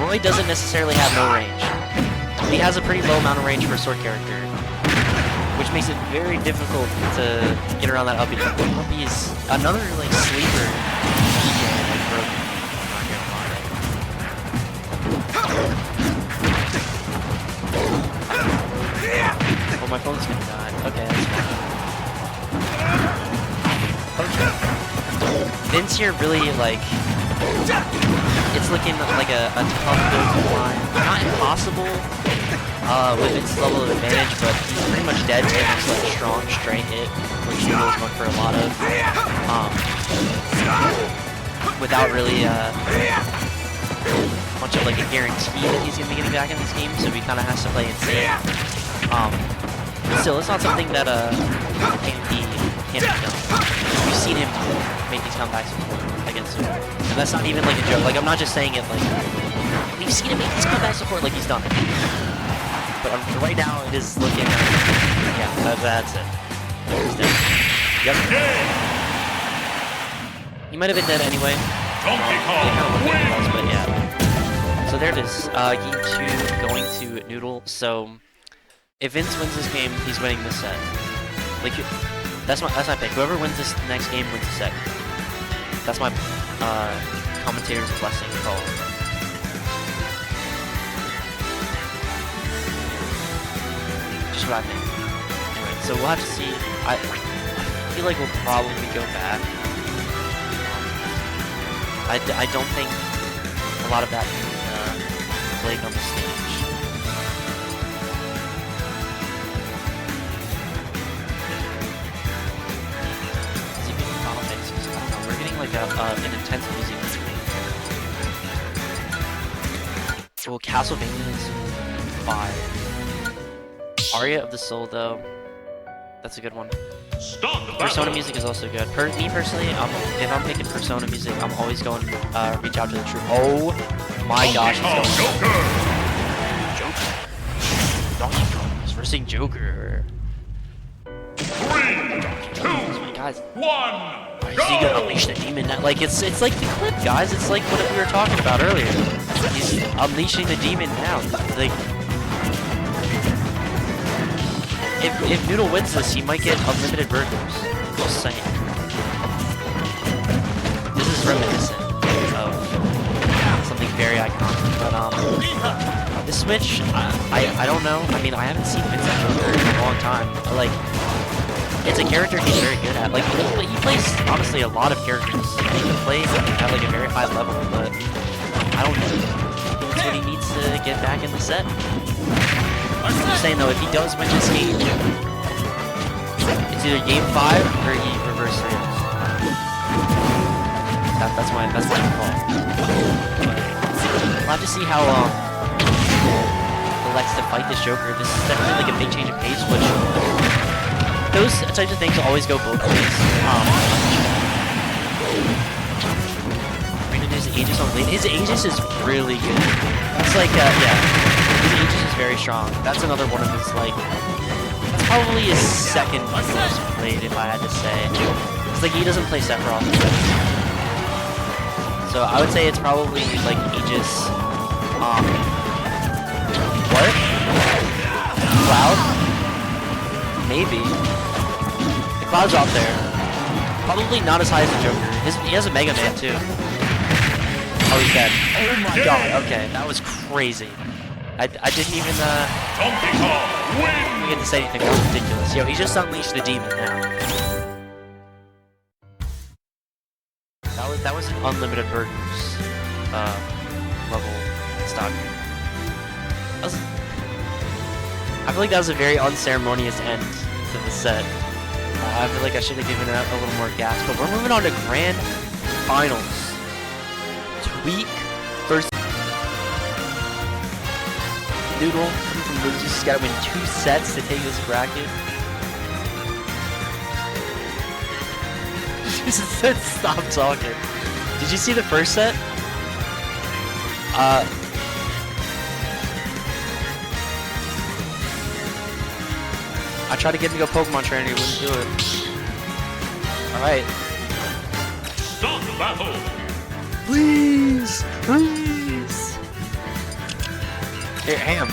Roy doesn't necessarily have no range. He has a pretty low amount of range for a sword character, which makes it very difficult to get around that up B. Up B is another like sleeper. Oh, my phone's gonna die. Okay, that's fine. Okay. Vince here really like. It's looking like a tough build to climb. Not impossible with its level of advantage, but he's pretty much dead to almost like strong straight hit, which Noodle's going for a lot of. Without really much of like a guarantee that he's gonna be getting back in this game, so he kind of has to play insane. Still, it's not something that can't be done. We've seen him make these comebacks before against him. And that's not even like a joke. Like, I'm not just saying it like... We've seen him make these comebacks before, like he's done it. But right now, it is looking... yeah, that's it. He's dead. Yep. He might have been dead anyway. But yeah. So there it is. Game 2 going to Noodle. So, if Vince wins this game, he's winning this set. Like, that's my pick. Whoever wins this next game wins the set. That's my commentator's blessing call. Just what I think. Anyway, so we'll have to see. I feel like we'll probably go back. I don't think a lot of that can play on the stage. We're getting like an intense music. Well, Castlevania is fire. Aria of the Soul, though, that's a good one. Persona music is also good. Me personally, if I'm picking Persona music, I'm always going Reach Out to the Truth. Oh my gosh, he's going Joker. Donkey Kong is versing Joker. 3, 2, guys. 1. Is he gonna unleash the demon now? Like it's like the clip, guys. It's like what we were talking about earlier. He's unleashing the demon now. Like if Noodle wins this, he might get unlimited burgers. Just saying. This is reminiscent of something very iconic. But this Switch, I don't know. I mean, I haven't seen Vincent Joker in a long time. It's a character he's very good at. Like he plays honestly a lot of characters. He can play at like a very high level, but I don't know. That's what he needs to get back in the set. I'm just saying though, if he does win this game, it's either game 5 or he reverse series. That's my call. We'll have to see how he elects to fight this Joker. This is definitely like a big change of pace, which those types of things always go both ways. Brandon, his Aegis on lane. His Aegis is really good. It's like, yeah. His Aegis is very strong. That's another one of his, like... That's probably his second most played, if I had to say. It's like, he doesn't play Sephiroth. So I would say it's probably, like, Aegis... What? Cloud? Maybe. The Cloud's up there. Probably not as high as the Joker. He has a Mega Man too. Oh, he's dead. Oh my god. Okay, that was crazy. I didn't even get to say anything. That was ridiculous. Yo, he just unleashed the demon now. That was an unlimited burgers level stock. I feel like that was a very unceremonious end to the set. I feel like I should have given it a little more gas, but we're moving on to Grand Finals. Tweek versus Noodle coming from losers. He's got to win 2 sets to take this bracket. Jesus said stop talking. Did you see the first set? I tried to get him to go Pokemon trainer, he wouldn't do it. Alright. Start the battle! Please! Please! Here, Ham.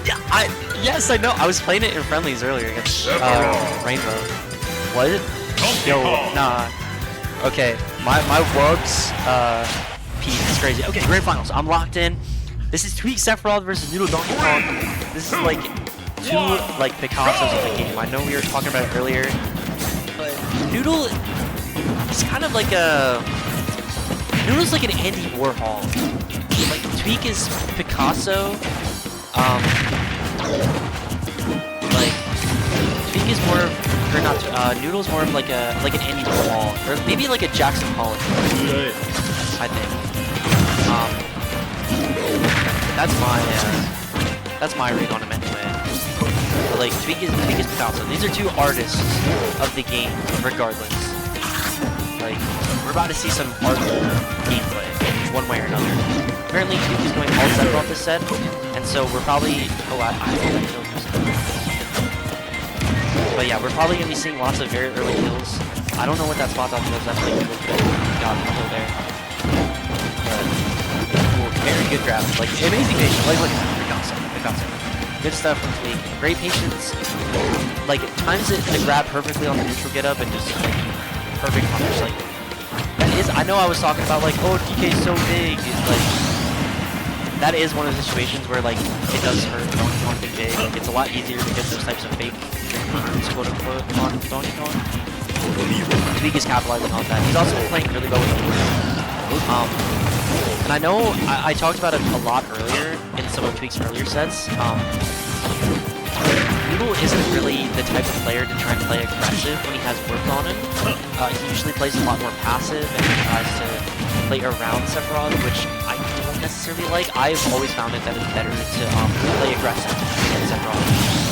Yeah, yes, I know. I was playing it in friendlies earlier against Rainbow. What? Yo, nah. Okay, my Wubs Pete is crazy. Okay, grand finals. I'm locked in. This is Tweek Sephiroth versus Noodle Donkey Kong. This is like two like Picassos of the game. I know we were talking about it earlier, but Noodle is kind of like a Noodle's like an Andy Warhol. Like Tweek is Picasso. Like Tweek is more of, or not. Noodle's more of like an Andy Warhol, or maybe like a Jackson Pollock. I think. That's my read on him anyway. But like Tweek is Picasso. These are two artists of the game, regardless. Like we're about to see some art gameplay, one way or another. Apparently Tweek is going all Sephiroth this set, and so we're probably. Oh, I thought that killed him. But yeah, we're probably gonna be seeing lots of very early kills. I don't know what that spot dodge was. That's like really good. Got him kill there. Very good grab. Like amazing patience. Like look at that. Picasso. Good stuff from Tweek. Great patience. Like times it to grab perfectly on the neutral get up and just like perfect punish. Like that is. I know I was talking about like, oh, DK's so big. It's like that is one of the situations where like it does hurt Donkey Kong big. Like, it's a lot easier to get those types of fake quote unquote on Donkey Kong. Tweek is capitalizing on that. He's also playing really well with the and I know I talked about it a lot earlier in some of Tweek's earlier sets. Noodle isn't really the type of player to try and play aggressive when he has work on him. He usually plays a lot more passive and he tries to play around Sephiroth, which I don't necessarily like. I've always found it that it's better to play aggressive against Sephiroth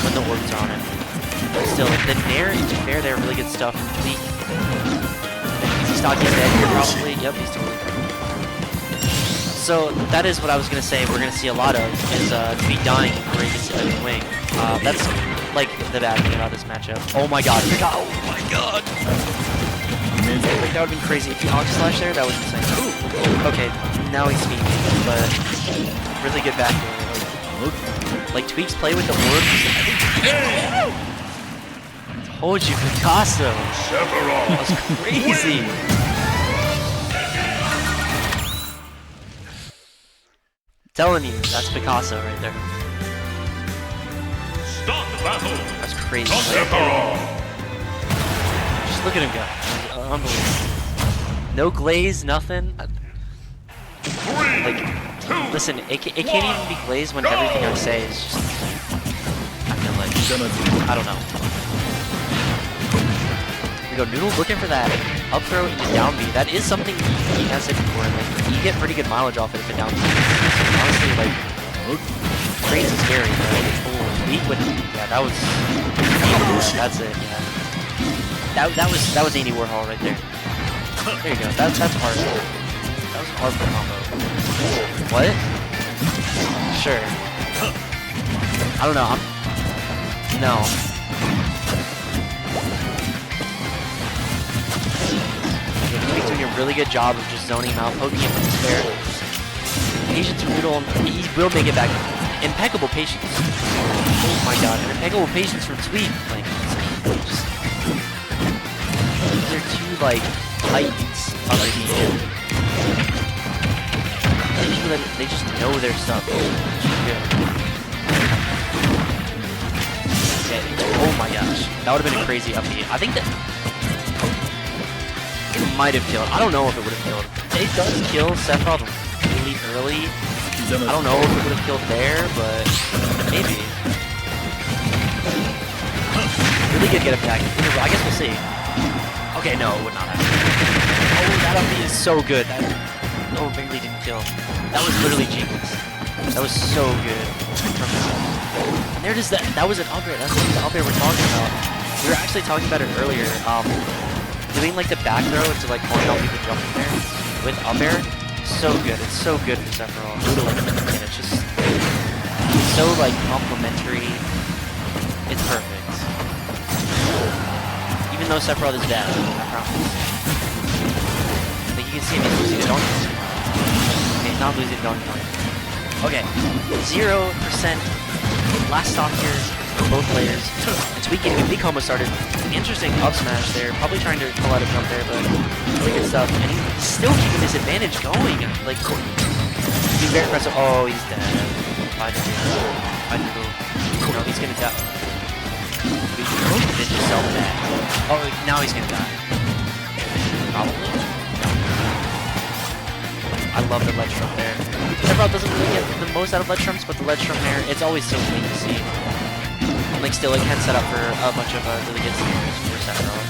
when the orbs are on him. But still, the Nair and Fair there, really good stuff from Tweek. Is he stock dead here probably? Yep, he's totally dead. So that is what I was gonna say. We're gonna see a lot of is Tweek dying before he gets to the wing. That's like the bad thing about this matchup. Oh my god! Oh my god! Like, that would've been crazy if he Ox Slash there. That was insane. Ooh. Okay, now he's speeding, but really good back there. Like Tweek's play with the orbs. Told you, Picasso. That was crazy. Telling you, that's Picasso right there. Stop the battle. That's crazy. Sephiroth. Just look at him go. Unbelievable. No glaze, nothing. Like, listen, it can't even be glazed when everything I say is just. I feel like. I don't know. We go Noodle looking for that up throw into down B. That is something he has hit before. Like, you get pretty good mileage off it if it down B. Honestly, like, crazy scary, right? Oh, weak with, yeah, that was, that's it, yeah. That was Andy Warhol right there. There you go, that's hard. That was a hard combo. What? Sure. I don't know, no. Tweek's doing a really good job of just zoning him out, poking him with his fair. Patience from Noodle, he will make it back. Impeccable patience. Oh my god, and impeccable patience from Tweek. Like, just, these are two, like, titans of the game. They just know their stuff. Okay. Oh my gosh, that would have been a crazy up B. I think that it might have killed. I don't know if it would have killed. It does kill Sephiroth really early. I don't know if it would have killed there, but maybe. Really good get up back. I guess we'll see. Okay, no, it would not happen. Oh, that up B is so good. That really didn't kill. That was literally genius. That was so good. And there it is. That was an up air. That's the up air we're talking about. We were actually talking about it earlier. Doing like the back throw to like point out people jumping there with up air. So good. It's so good for Sephiroth. And it's just so like complimentary. It's perfect. Even though Sephiroth is bad, I promise. Like you can see him, he's losing to Donkey Kong. Okay, he's not losing to Donkey Kong. Okay, 0% last stock here for both players. And Tweek getting a big combo started. Interesting up smash there. Probably trying to pull out a jump there, but really good stuff. And he's still keeping this advantage going. Like, he's very impressive. Oh, he's dead. I Noodl. No, he's gonna die. Did yourself that. Oh, now he's gonna die. Probably. I love the ledge trump there. Sephiroth doesn't really get the most out of ledge trumps, but the ledge trump there, it's always so sweet to see. And like still, it can set up for a bunch of really good scenarios for Sephiroth.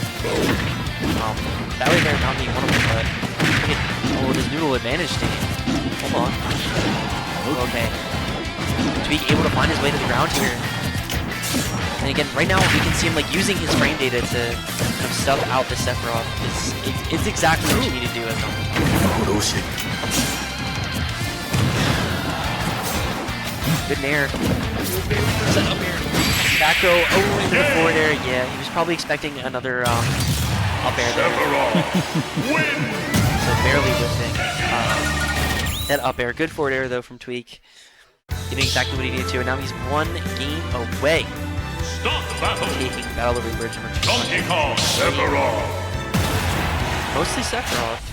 That way there not being one of them, but oh, this Noodle advantage team. Hold on. Okay. Tweek able to find his way to the ground here. And again, right now we can see him like using his frame data to kind of stub out the Sephiroth. It's exactly what you need to do as well. Good nair. Set up here. Back row, oh, into the forward air. Yeah, he was probably expecting another up air there. So barely whiffing that up air. Good forward air though from Tweek. Getting exactly what he needed to, and now he's one game away. Taking Battle of the Bridge number 2. Donkey Kong, Sephiroth. Mostly Sephiroth.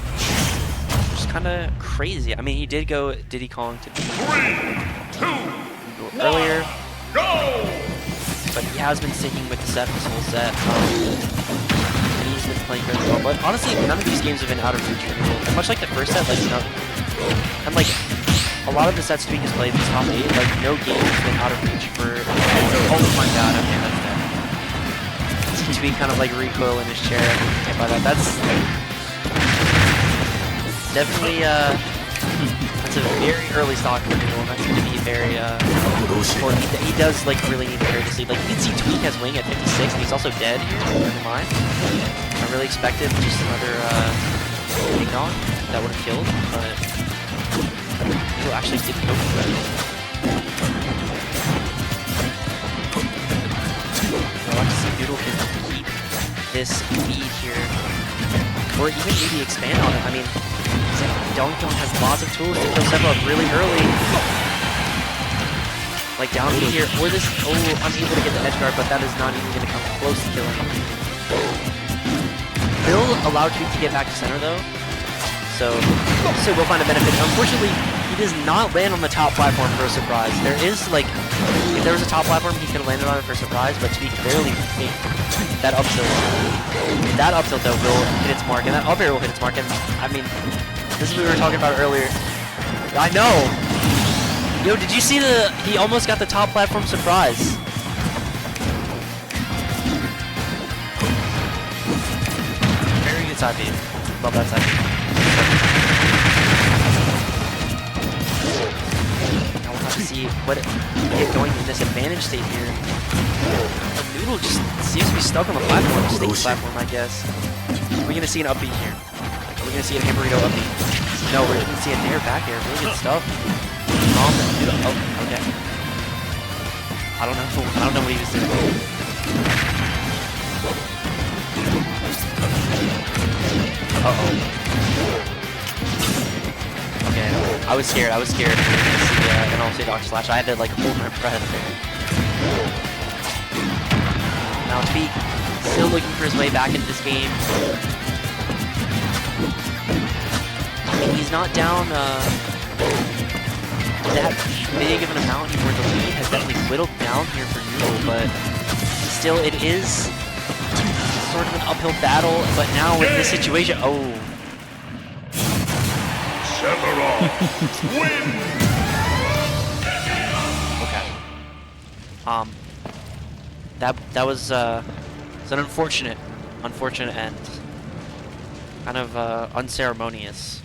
Just kind of crazy. I mean, he did go Diddy Kong to 3, 2, earlier, go! but he has been sticking with the set this whole set. And he's been playing really well. But honestly, none of these games have been out of reach for me. And much like the first set, like, you know, and like a lot of the sets Tweek has played in this top 8, like no game has been out of reach for. Oh my god, okay, that's dead. Tweek kind of like recoil in his chair. Can't buy that. That's definitely that's a very early stock for Noodle, and that's going to be very important. He does like really need to carry this lead. Like you can see Tweek has wing at 56, and he's also dead here. Never mind. I really expected just another takedown that would have killed, but Noodle actually didn't go for it. I like to see Noodle can keep this lead here, or even maybe expand on it. I mean, Donkey Kong has lots of tools to kill Sephiroth really early. Like down here, or this, oh, unable to get the edge guard, but that is not even going to come close to killing him. Will allow Tweek to get back to center though, so we'll find a benefit. Unfortunately, he does not land on the top platform for a surprise. There is like, if there was a top platform, he could have landed on it for a surprise, but Tweek barely faked that up tilt. That up tilt though will hit its mark, and that up air will hit its mark, and I mean, this is what we were talking about earlier. I know! Yo, did you see he almost got the top platform surprise. Very good side beat. Love that side beat. Now we'll have to see what get going in this advantage state here. The Noodle just seems to be stuck on the platform, sticky platform, I guess. We're gonna see an upbeat here. We're gonna see a Hamburrito upbeat. No, we're gonna see a nair back air. Really good stuff. Oh, okay. I don't know what he was doing. Okay, I was scared. I was scared to see an all-state slash. I had to like hold my breath there. Now Tweek still looking for his way back into this game. I mean, he's not down that big of an amount where the lead has definitely whittled down here for Noodle, but still it is sort of an uphill battle, but now in this situation, oh. Sephiroth win! Okay. That was it's an unfortunate end. Kind of unceremonious.